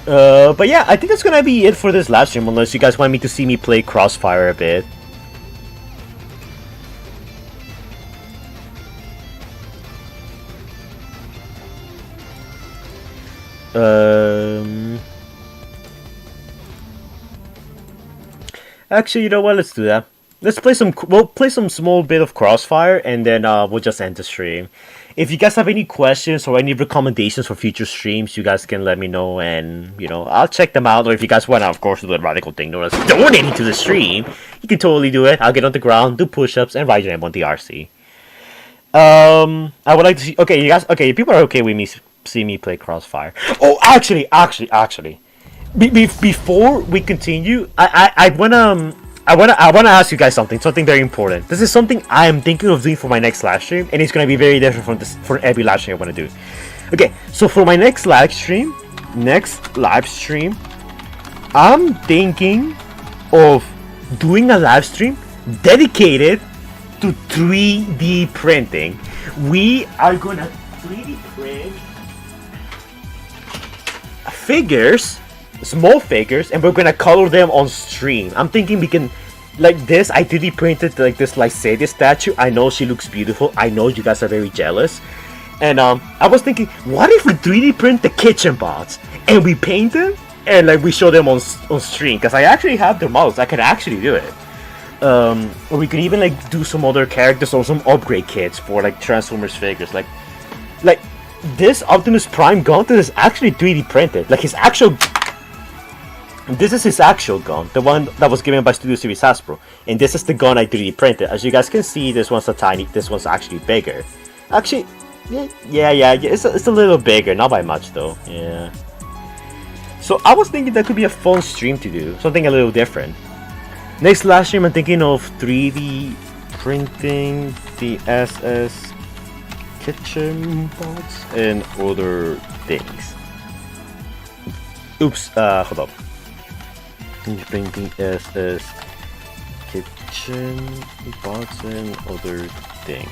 But yeah, I think that's gonna be it for this live stream, unless you guys want me to see me play Crossfire a bit. Actually, you know what? Let's do that. Let's play some. We'll play some small bit of Crossfire, and then we'll just end the stream. If you guys have any questions or any recommendations for future streams, you guys can let me know, and you know I'll check them out. Or if you guys want to, of course, do the radical thing, known as donating to the stream, you can totally do it. I'll get on the ground, do push-ups, and ride your name on the RC. I would like to see. Okay, you guys. Okay, people are okay with me see me play Crossfire. Oh, actually, before we continue, I wanna ask you guys something very important. This is something I am thinking of doing for my next live stream, and it's gonna be very different from this for every live stream I wanna do. Okay, so for my next live stream, I'm thinking of doing a live stream dedicated to 3D printing. We are gonna 3D print figures, small figures, and we're gonna color them on stream. I'm thinking we can, like this, I 3D printed like this Lysadia statue. I know she looks beautiful. I know you guys are very jealous. And I was thinking, what if we 3D print the kitchen bots and we paint them and like we show them on stream? Because I actually have their models. I can actually do it. Or we could even like do some other characters or some upgrade kits for like Transformers figures. Like this Optimus Prime Gauntlet is actually 3D printed. Like his actual... This is his actual gun, the one that was given by Studio Series Hasbro. And this is the gun I 3D printed. As you guys can see, this one's this one's actually bigger. Actually, yeah, it's a little bigger, not by much though. Yeah. So I was thinking that could be a fun stream to do, something a little different. Next live stream, I'm thinking of 3D printing the SS kitchen bots and other things. Oops, hold up. Printing SS kitchen bots and other things.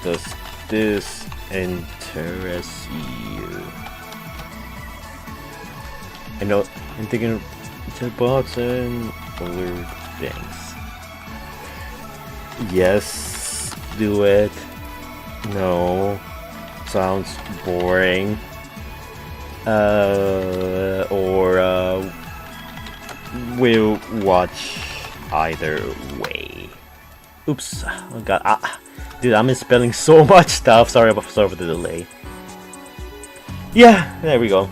Does this interest you? I know, I'm thinking of kitchen bots and other things. Yes, do it. No, sounds boring. We'll watch either way. Oops, oh god, dude, I'm misspelling so much stuff. Sorry for the delay. Yeah, there we go.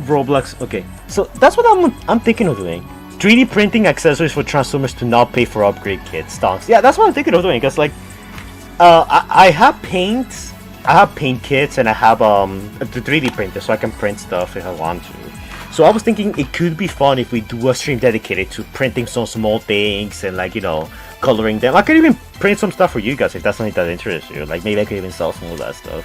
Roblox. Okay, so that's what I'm thinking of doing. 3D printing accessories for Transformers to not pay for upgrade kits. Stonks. Yeah, that's what I'm thinking of doing. Cause like, I have paint kits, and I have the 3D printer, so I can print stuff if I want to. So I was thinking it could be fun if we do a stream dedicated to printing some small things and like, you know, coloring them. I could even print some stuff for you guys if that's something that interests you. Like maybe I could even sell some of that stuff.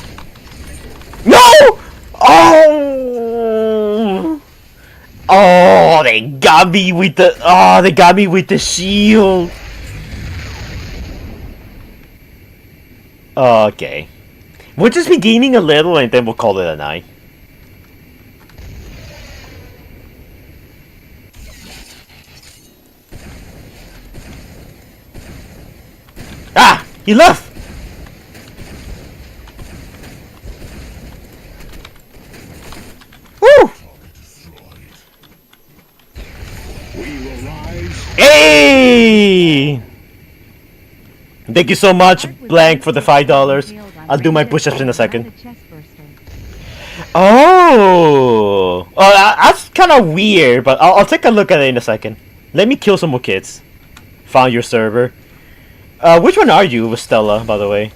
got me with the they got me with the shield. Okay. We'll just be gaining a little and then we'll call it a night. Ah! He left! Woo! Hey! Thank you so much, Blank, for the $5. I'll do my push-ups in a second. Oh! That's kind of weird, but I'll take a look at it in a second. Let me kill some more kids. Found your server. Which one are you with Stella, by the way?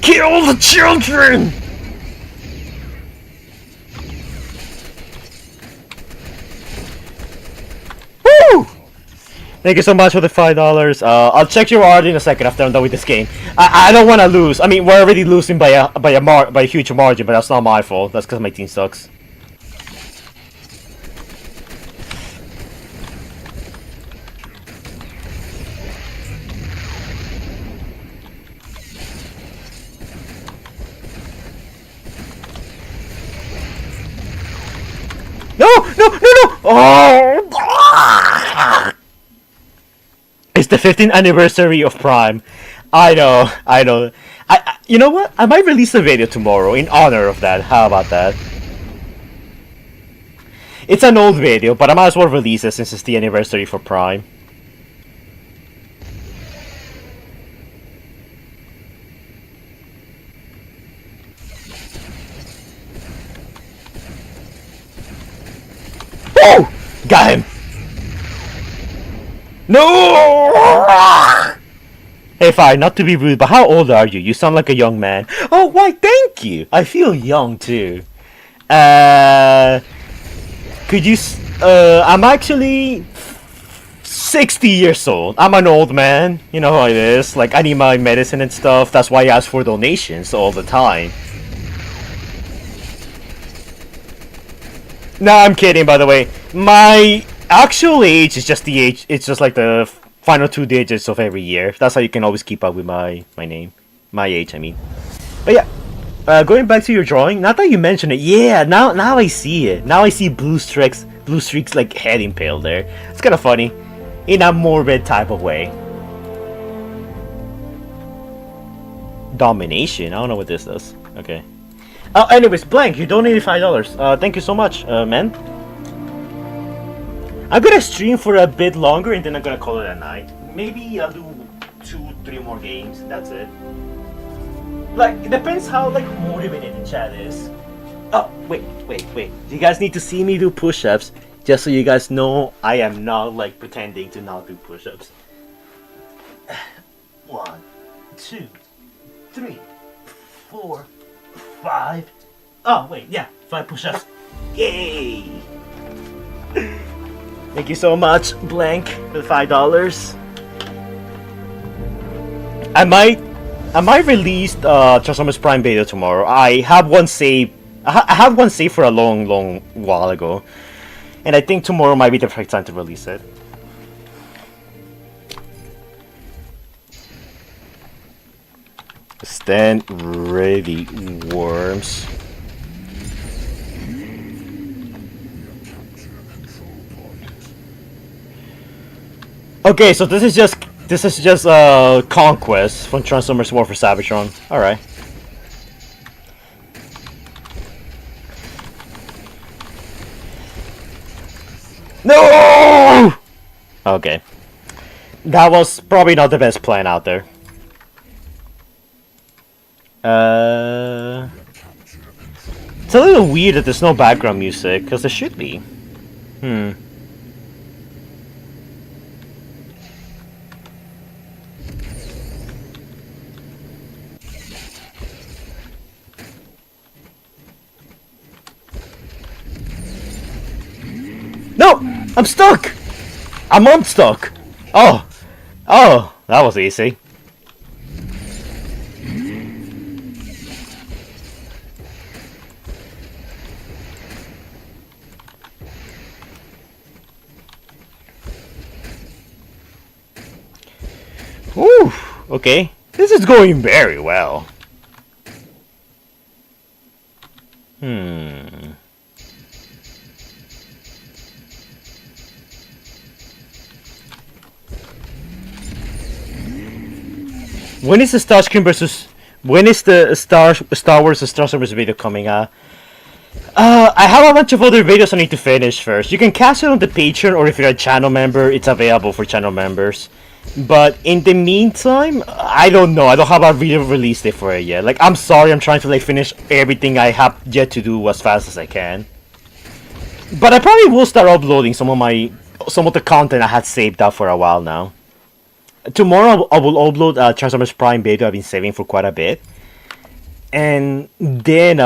Kill the children! Woo! Thank you so much for the $5. I'll check your art in a second after I'm done with this game. I don't want to lose. I mean, we're already losing by a huge margin, but that's not my fault. That's because my team sucks. No! Oh! It's the 15th anniversary of Prime. I know. You know what? I might release a video tomorrow in honor of that. How about that? It's an old video, but I might as well release it since it's the anniversary for Prime. Oh! Got him! No! Hey, fine, not to be rude, but how old are you? You sound like a young man. Oh, why, thank you! I feel young, too. Could you... I'm actually... 60 years old. I'm an old man. You know how it is. Like, I need my medicine and stuff. That's why I ask for donations all the time. No, I'm kidding, by the way. My actual age is just the age. It's just like the final 2 digits of every year. That's how you can always keep up with my name. My age, I mean. But yeah, going back to your drawing, now that you mention it, yeah, now I see it. Now I see blue streaks like head impaled there. It's kind of funny. In a morbid type of way. Domination? I don't know what this does. Okay. Anyways, Blank, you donated $5. Thank you so much, man. I'm gonna stream for a bit longer and then I'm gonna call it a night. Maybe I'll do 2-3 more games. That's it. Like, it depends how like motivated the chat is. Oh, wait. You guys need to see me do push-ups, just so you guys know I am not like pretending to not do push-ups. 1, 2, 3, 4, 5. Oh wait, yeah, 5 push-ups. Yay! Thank you so much, Blank, for the $5. I might release Transformers Prime beta tomorrow. I have one saved. I have one saved for a long while ago, and I think tomorrow might be the perfect time to release it. Stand ready, worms. Okay, so this is just Conquest from Transformers War for Cybertron. All right. No! Okay. That was probably not the best plan out there. It's a little weird that there's no background music, because there should be. No! I'm stuck! I'm unstuck! Oh, that was easy. Ooh, okay. This is going very well. When is the Starscream versus... When is the Star Wars and Star Wars video coming out? I have a bunch of other videos I need to finish first. You can cast it on the Patreon, or if you're a channel member, it's available for channel members. But in the meantime, I don't know. I don't have a video release date for it yet. Like, I'm sorry, I'm trying to like finish everything I have yet to do as fast as I can. But I probably will start uploading some of the content I had saved up for a while now. Tomorrow I will upload Transformers Prime video I've been saving for quite a bit. And then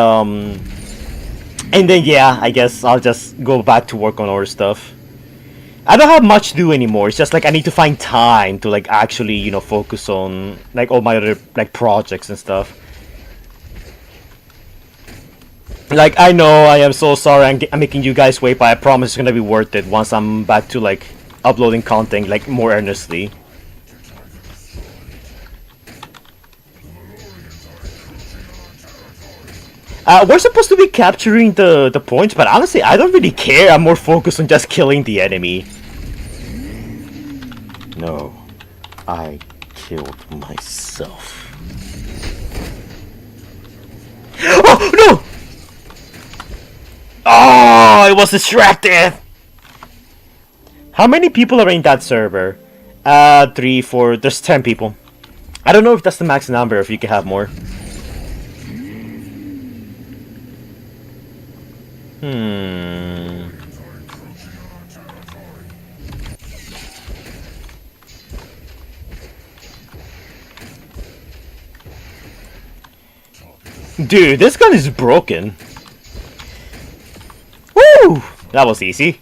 yeah, I guess I'll just go back to work on other stuff. I don't have much to do anymore. It's just like I need to find time to like actually, you know, focus on like all my other like projects and stuff. Like, I know I am so sorry I'm making you guys wait, but I promise it's gonna be worth it once I'm back to like uploading content like more earnestly. We're supposed to be capturing the points, but honestly, I don't really care. I'm more focused on just killing the enemy. No, I killed myself. Oh, no! Oh, I was distracted! How many people are in that server? 3, 4, there's 10 people. I don't know if that's the max number, if you can have more. Dude, this gun is broken. Woo! That was easy.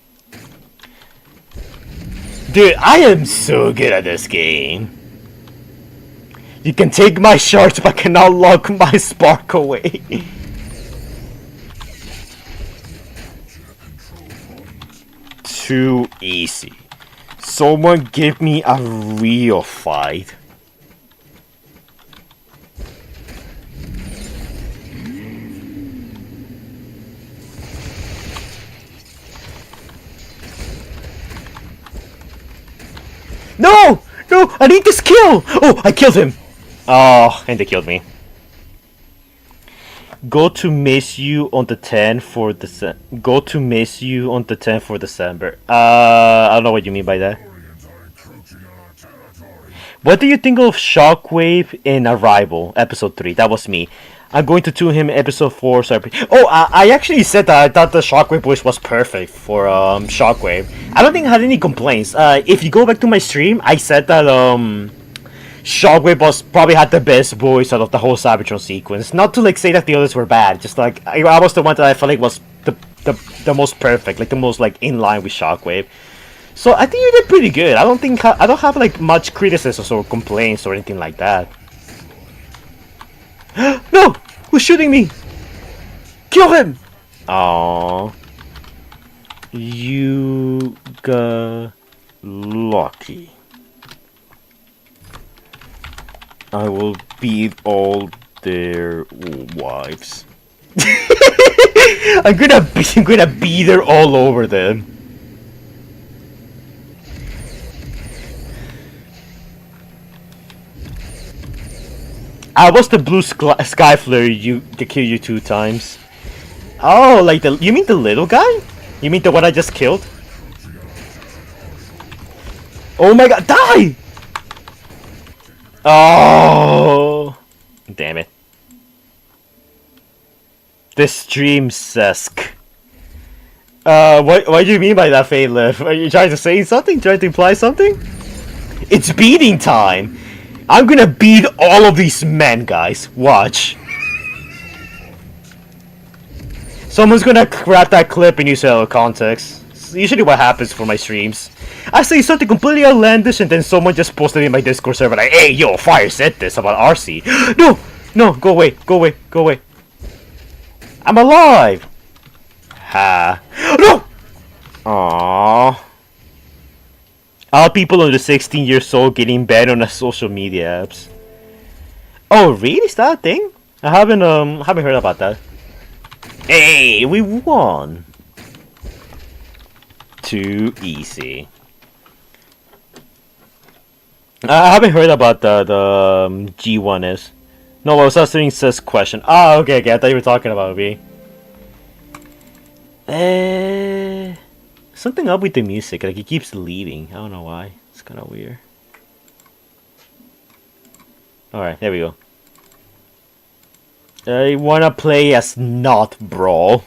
Dude, I am so good at this game. You can take my shards, but cannot lock my spark away. Too easy. Someone give me a real fight. No! No! I need this kill! Oh, I killed him! Oh, and they killed me. Go to miss you on the 10th for December. Go to miss you on the 10th for December. I don't know what you mean by that. What do you think of Shockwave in Arrival, episode 3? That was me. I'm going to tune him episode 4. So I actually said that I thought the Shockwave voice was perfect for Shockwave. I don't think I had any complaints. If you go back to my stream, I said that Shockwave probably had the best voice out of the whole Cybertron sequence. Not to like say that the others were bad, just like I was the one that I felt like was the most perfect, like the most like in line with Shockwave. So I think you did pretty good. I don't have like much criticisms or complaints or anything like that. No! Who's shooting me? Kill him! Aww. You got lucky. I will beat all their wives. I'm gonna beat her all over them. I was the blue sky flare to kill you 2 times. Oh, like you mean the little guy? You mean the one I just killed? Oh my god, die! Oh, damn it. The stream sesk. What do you mean by that, Fadelif? Are you trying to say something? Trying to imply something? It's beating time! I'm gonna beat all of these men, guys. Watch. Someone's gonna grab that clip and use it out of context. It's usually what happens for my streams. I say something completely outlandish and then someone just posted in my Discord server like, hey, yo, Fire said this about RC. No! No, go away, go away, go away. I'm alive! Ha. No! Aww. All people under 16 years old getting banned on the social media apps. Oh, really? Is that a thing? I haven't heard about that. Hey, we won. Too easy. I haven't heard about the G1 is. No, I was answering this question. Ah, okay, I thought you were talking about me. Something up with the music, like it keeps leaving. I don't know why. It's kind of weird. Alright, there we go. I wanna play as not Brawl.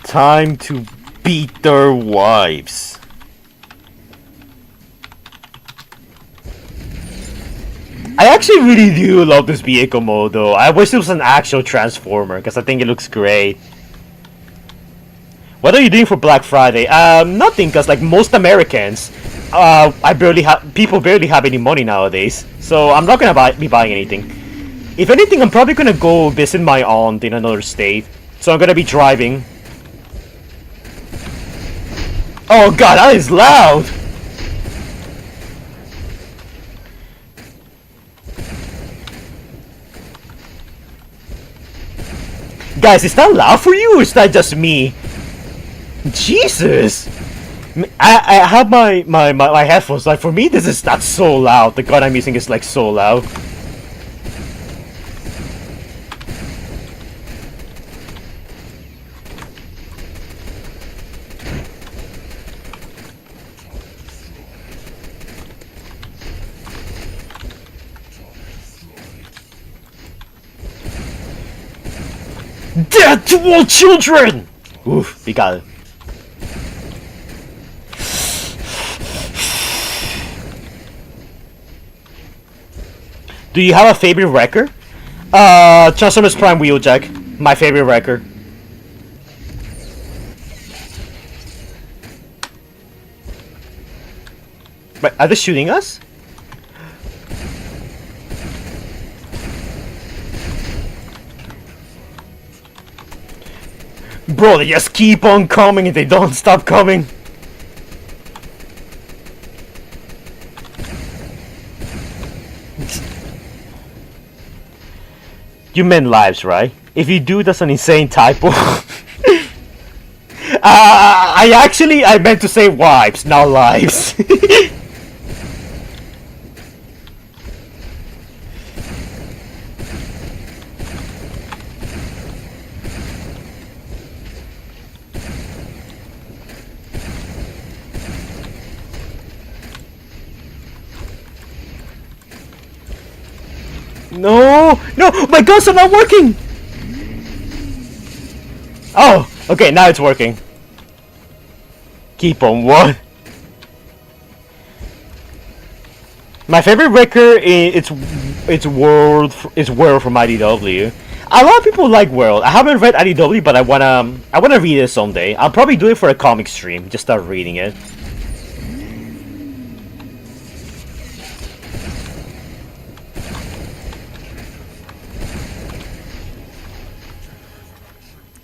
Time to beat their wives. I actually really do love this vehicle mode though. I wish it was an actual Transformer because I think it looks great. What are you doing for Black Friday? Nothing, because like most Americans, people barely have any money nowadays. So I'm not gonna be buying anything. If anything, I'm probably gonna go visit my aunt in another state. So I'm gonna be driving. Oh god, that is loud! Guys, is that loud for you or is that just me? Jesus! I have my headphones, like for me this is not so loud. The gun I'm using is like so loud. Death to all children! Oof, we got it. Do you have a favorite wrecker? Transformers Prime Wheeljack. My favorite wrecker. But are they shooting us? Bro, they just keep on coming and they don't stop coming. You meant lives, right? If you do, that's an insane typo. I meant to say wives, not lives. No! No! My guns are not working! Oh! Okay, now it's working. Keep on what? My favorite wrecker is World from IDW. A lot of people like World. I haven't read IDW, but I wanna read it someday. I'll probably do it for a comic stream. Just start reading it.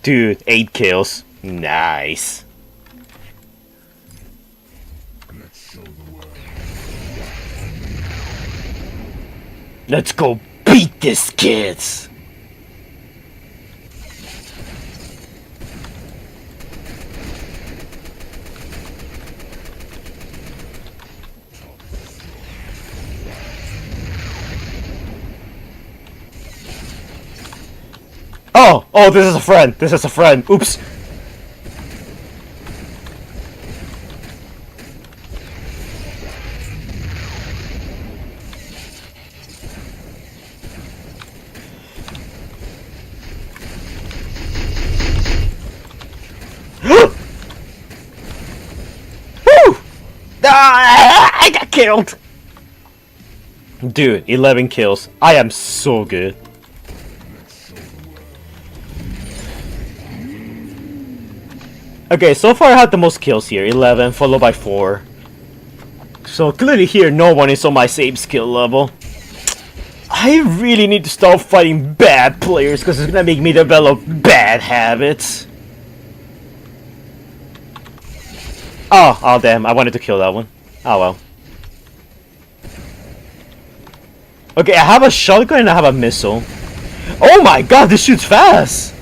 Dude, 8 kills. Nice. Let's go beat these kids. Oh, this is a friend. This is a friend. Oops. Woo! I got killed. Dude, 11 kills. I am so good. Okay, so far I had the most kills here, 11, followed by 4. So clearly here, no one is on my same skill level. I really need to stop fighting bad players, because it's gonna make me develop bad habits. Oh damn, I wanted to kill that one. Oh well. Okay, I have a shotgun and I have a missile. Oh my god, this shoots fast!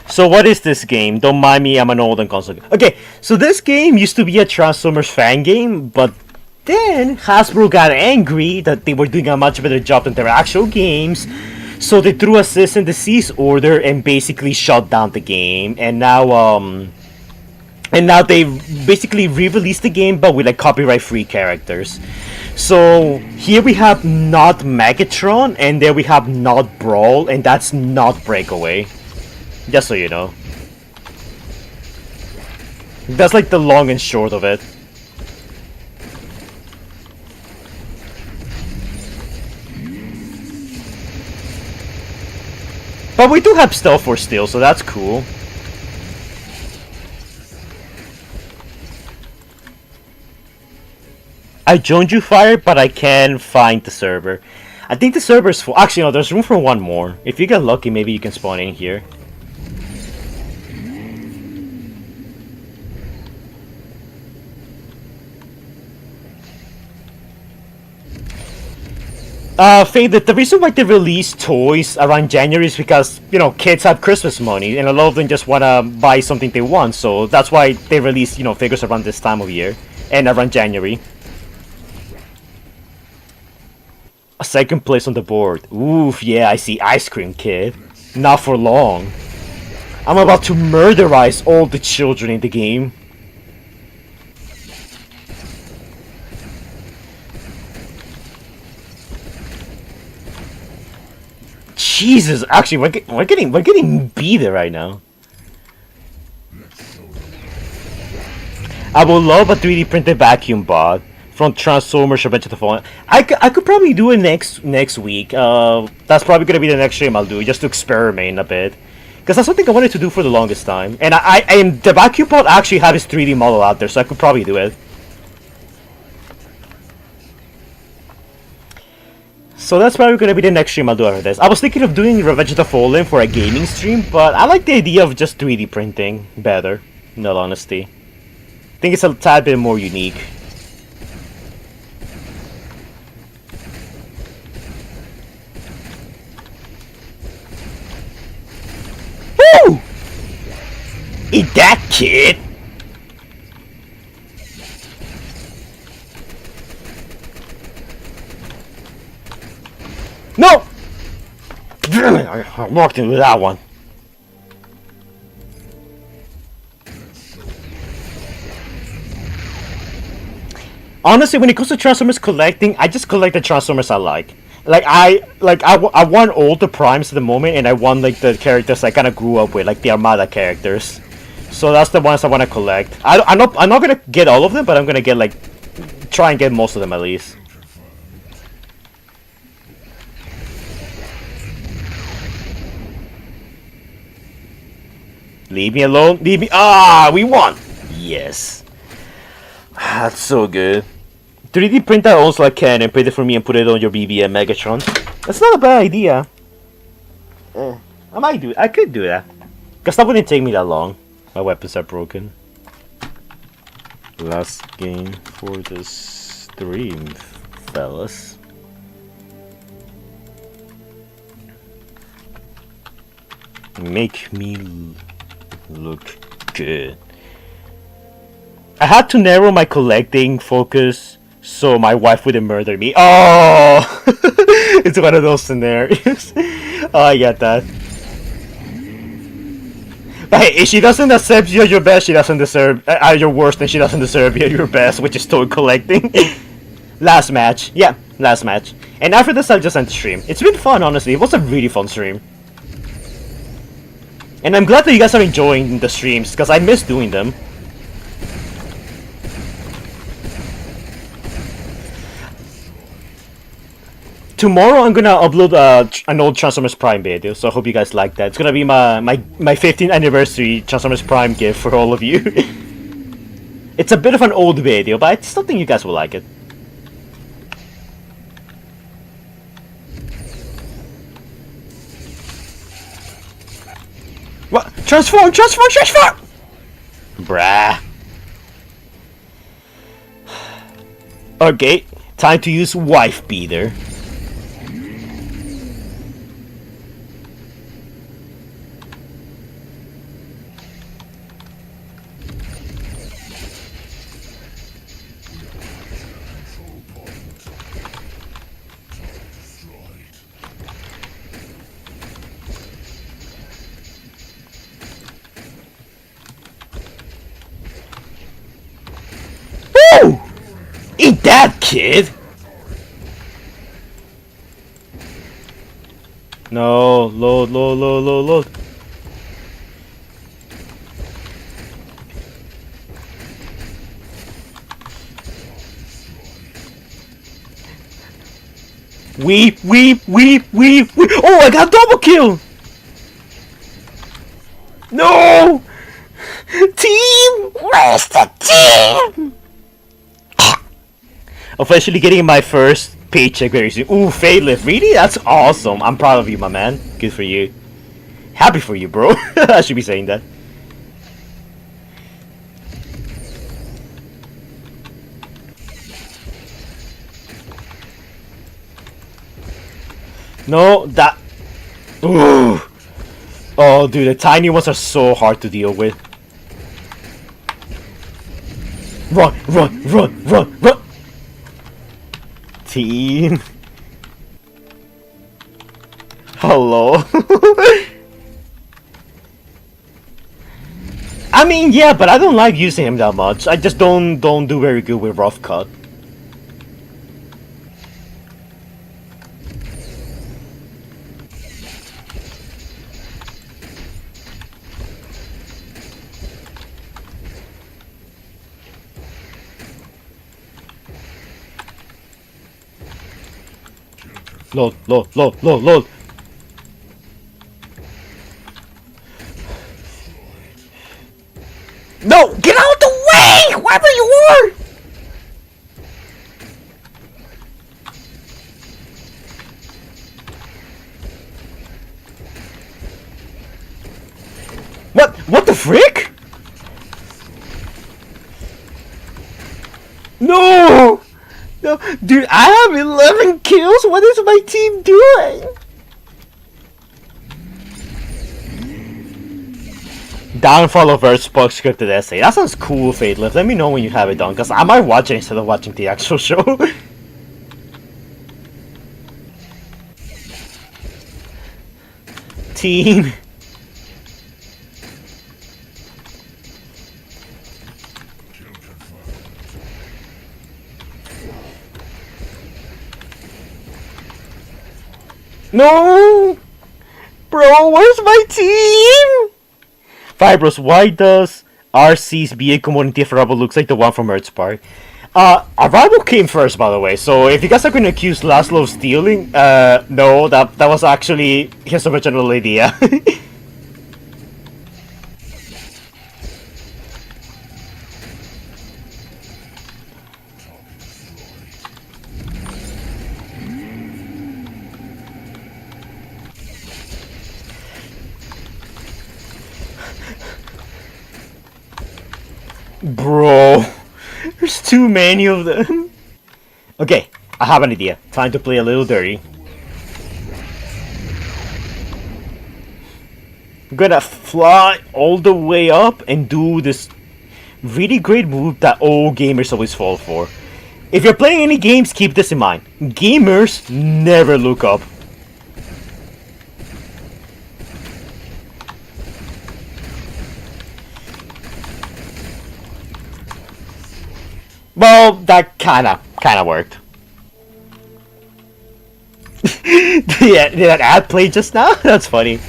So what is this game? Don't mind me, I'm an old and console. Okay, so this game used to be a Transformers fan game, but then Hasbro got angry that they were doing a much better job than their actual games, so they threw a cease and desist order and basically shut down the game. And now they basically re-released the game, but with like copyright-free characters. So here we have not Megatron, and there we have not Brawl, and that's not Breakaway. Just so you know. That's like the long and short of it. But we do have Stealth Force still, so that's cool. I joined you, Fire, but I can't find the server. I think the server is full. Actually, no, there's room for one more. If you get lucky, maybe you can spawn in here. Faye, the reason why they release toys around January is because, you know, kids have Christmas money, and a lot of them just want to buy something they want, so that's why they release, you know, figures around this time of year, and around January. A second place on the board. Oof, yeah, I see Ice Cream Kid. Not for long. I'm about to murderize all the children in the game. Jesus, actually, we're getting beat right now. I would love a 3D printed vacuum bot from Transformers Revenge of the Fallen. I could probably do it next week. That's probably gonna be the next stream I'll do, just to experiment a bit, because that's something I wanted to do for the longest time. And and the vacuum bot actually have his 3D model out there, so I could probably do it. So that's probably going to be the next stream I'll do after this. I was thinking of doing Revenge of the Fallen for a gaming stream, but I like the idea of just 3D printing better, in all honesty. I think it's a tad bit more unique. Woo! Eat that, kid! No! Damn it! I walked into that one. Honestly, when it comes to Transformers collecting, I just collect the Transformers I like. I want all the primes at the moment, and I want like the characters I kind of grew up with, like the Armada characters. So that's the ones I want to collect. I'm not gonna get all of them, but I'm gonna get try and get most of them at least. Leave me alone. Leave me. Ah, we won. Yes. That's so good. 3D print that also I can and print it for me and put it on your BB and Megatron. That's not a bad idea. I might do it. I could do that. Because that wouldn't take me that long. My weapons are broken. Last game for the stream, fellas. Make me look good. I had to narrow my collecting focus so my wife wouldn't murder me. Oh! It's one of those scenarios. Oh, I get that. But hey, if she doesn't accept you at your best, she doesn't deserve your worst, and she doesn't deserve you at your best, which is toy collecting. Last match. Yeah, last match. And after this, I'll just end the stream. It's been fun, honestly. It was a really fun stream. And I'm glad that you guys are enjoying the streams, because I miss doing them. Tomorrow I'm gonna upload an old Transformers Prime video, so I hope you guys like that. It's gonna be my 15th anniversary Transformers Prime gift for all of you. It's a bit of an old video, but I still think you guys will like it. Transform! Transform! Transform! Bruh. Okay, time to use Wife Beater. Woo! Eat that, kid! No, load, load, load, load, load. Weep, weep, weep, weep, weep. Oh, I got double kill! No! Team! Where's the team? Officially getting my first paycheck very soon. Ooh, Fatelift, really? That's awesome. I'm proud of you, my man. Good for you. Happy for you, bro. I should be saying that. No, that... Ooh. Oh, dude, the tiny ones are so hard to deal with. Run, run, run, run, run! Team. Hello. I mean, yeah, but I don't like using him that much. I just don't do very good with rough cut. Load, load, load, load, load. No! Get out of the way! Wherever you are! What? What the frick? No! No, dude, I have 11 kills. What is my team doing? Downfall of Earthspark scripted essay. That sounds cool, Fatelift. Let me know when you have it done, because I might watch it instead of watching the actual show. Team. No! Bro, where's my team? Fibros, why does RC's BA community for Rebel looks like the one from Earthspark? Arrival came first, by the way, so if you guys are going to accuse Lazlow of stealing, no, that was actually his original idea. Bro, there's too many of them. Okay, I have an idea. Time to play a little dirty. I'm gonna fly all the way up and do this really great move that all gamers always fall for. If you're playing any games, keep this in mind. Gamers never look up. Well, that kinda worked. Yeah, did that ad play just now? That's funny.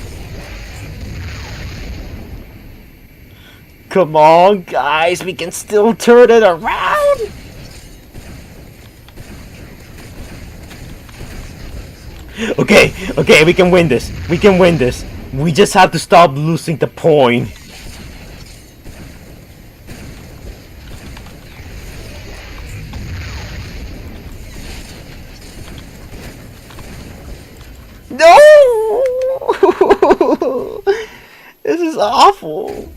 Come on, guys, we can still turn it around. Okay, we can win this. We can win this. We just have to stop losing the point. No! This is awful.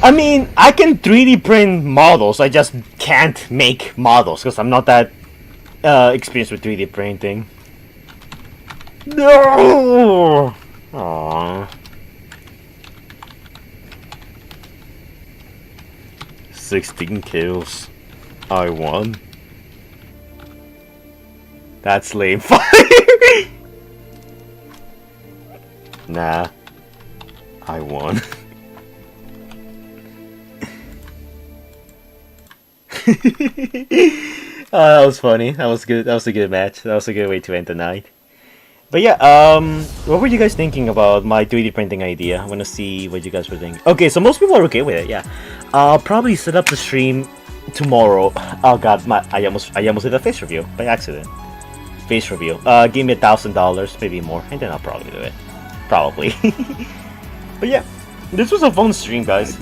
I mean, I can 3D print models. I just can't make models because I'm not that experienced with 3D printing. No. Aww. 16 kills. I won. That's lame. Nah. I won. Oh, that was funny. That was good. That was a good match. That was a good way to end the night. But yeah, what were you guys thinking about my 3D printing idea? I want to see what you guys were thinking. Okay, so most people are okay with it. Yeah, I'll probably set up the stream tomorrow. Oh god, I almost did a face review by accident. Face review. Give me $1,000, maybe more, and then I'll probably do it. Probably. But yeah, this was a fun stream, guys.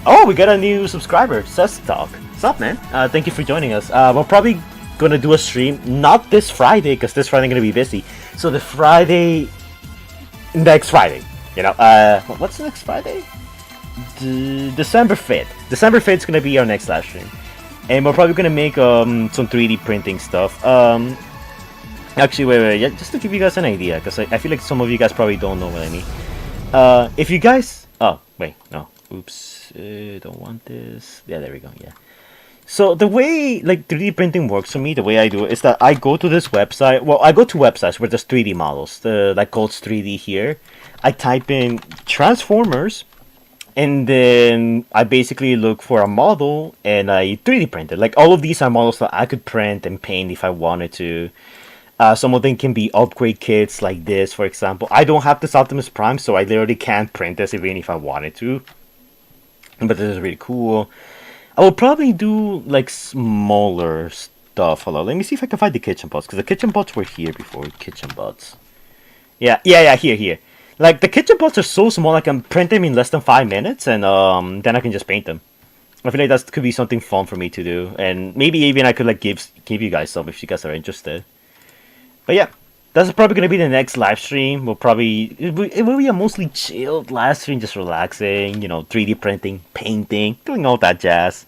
Oh, we got a new subscriber, Says Talk. What's up, man? Thank you for joining us. We're probably gonna do a stream not this Friday because this Friday I'm gonna be busy. So the Friday, next Friday. You know, what's the next Friday? December 5th. December 5th is gonna be our next live stream, and we're probably gonna make some 3D printing stuff. Actually, wait, yeah, just to give you guys an idea, because I feel like some of you guys probably don't know what I mean. If you guys, oh wait, no, oops, don't want this. Yeah, there we go. Yeah. So the way like 3D printing works for me, the way I do it is that I go to this website. Well, I go to websites where there's 3D models, like Gold's 3D here. I type in Transformers, and then I basically look for a model and I 3D print it. Like all of these are models that I could print and paint if I wanted to. Some of them can be upgrade kits like this, for example. I don't have this Optimus Prime, so I literally can't print this even if I wanted to. But this is really cool. I will probably do like smaller stuff. Hold on, let me see if I can find the kitchen pots, because the kitchen pots were here before. Kitchen pots. Yeah, here. Like the kitchen pots are so small I can print them in less than 5 minutes, and then I can just paint them. I feel like that could be something fun for me to do, and maybe even I could like give you guys some if you guys are interested. But yeah, that's probably gonna be the next live stream. It will be a mostly chilled live stream, just relaxing, you know, 3D printing, painting, doing all that jazz.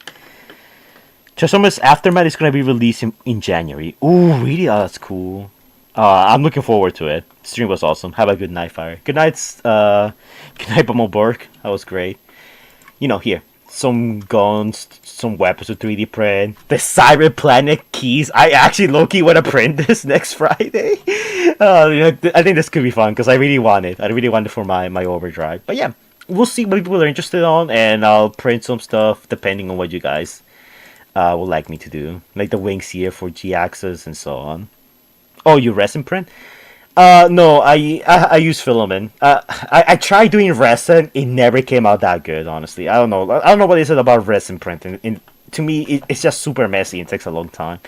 Transformers Aftermath is gonna be released in January. Ooh, really? Oh, that's cool. I'm looking forward to it. The stream was awesome. Have a good night, Fire. Good night, Bumblebee. That was great. You know, here. Some guns, some weapons with 3D print, the Cyber Planet keys. I actually low-key want to print this next Friday. I think this could be fun because I really want it. I really want it for my overdrive. But yeah, we'll see what people are interested on, and I'll print some stuff depending on what you guys would like me to do. Like the wings here for G-axis and so on. Oh, you resin print? No, I use filament. I tried doing resin. It never came out that good, honestly. I don't know what is it about resin printing. To me, it's just super messy and takes a long time.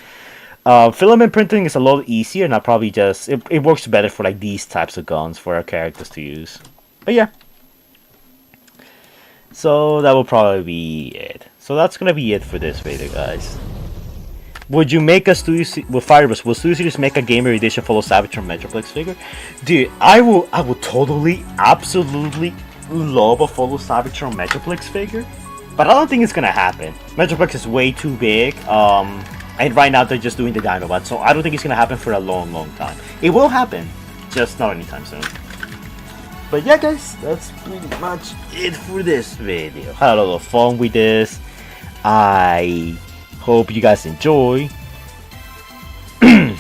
Filament printing is a lot easier, and I probably just it works better for like these types of guns for our characters to use. But yeah, so that will probably be it. So that's gonna be it for this video, guys. Would you make a Studio with Firebus? Will Studio Series make a gamer edition full of Cybertron Metroplex figure? Dude, I will totally, absolutely love a full Cybertron Metroplex figure, but I don't think it's gonna happen. Metroplex is way too big. And right now they're just doing the Dinobots, so I don't think it's gonna happen for a long, long time. It will happen, just not anytime soon. But yeah, guys, that's pretty much it for this video. Had a lot of fun with this. I hope you guys enjoy. I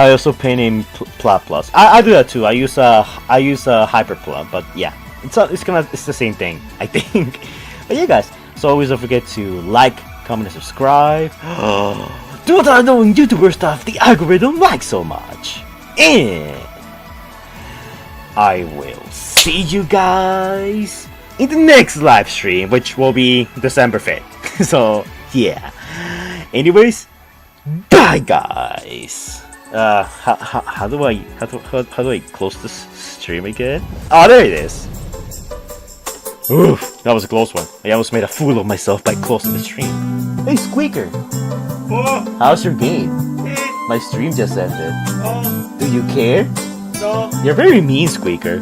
also paint in Plat Plus. I do that too. I use a Hyper Plat, but yeah, it's the same thing, I think. But yeah, guys, so always don't forget to like, comment, and subscribe. Do what I know in YouTuber stuff the algorithm likes so much. And I will see you guys in the next live stream, which will be December 5th. So yeah. Anyways, bye, guys. How do I close this stream again? Oh, there it is. Oof, that was a close one. I almost made a fool of myself by closing the stream. Hey, Squeaker. How's your game? My stream just ended. Do you care? You're very mean, Squeaker.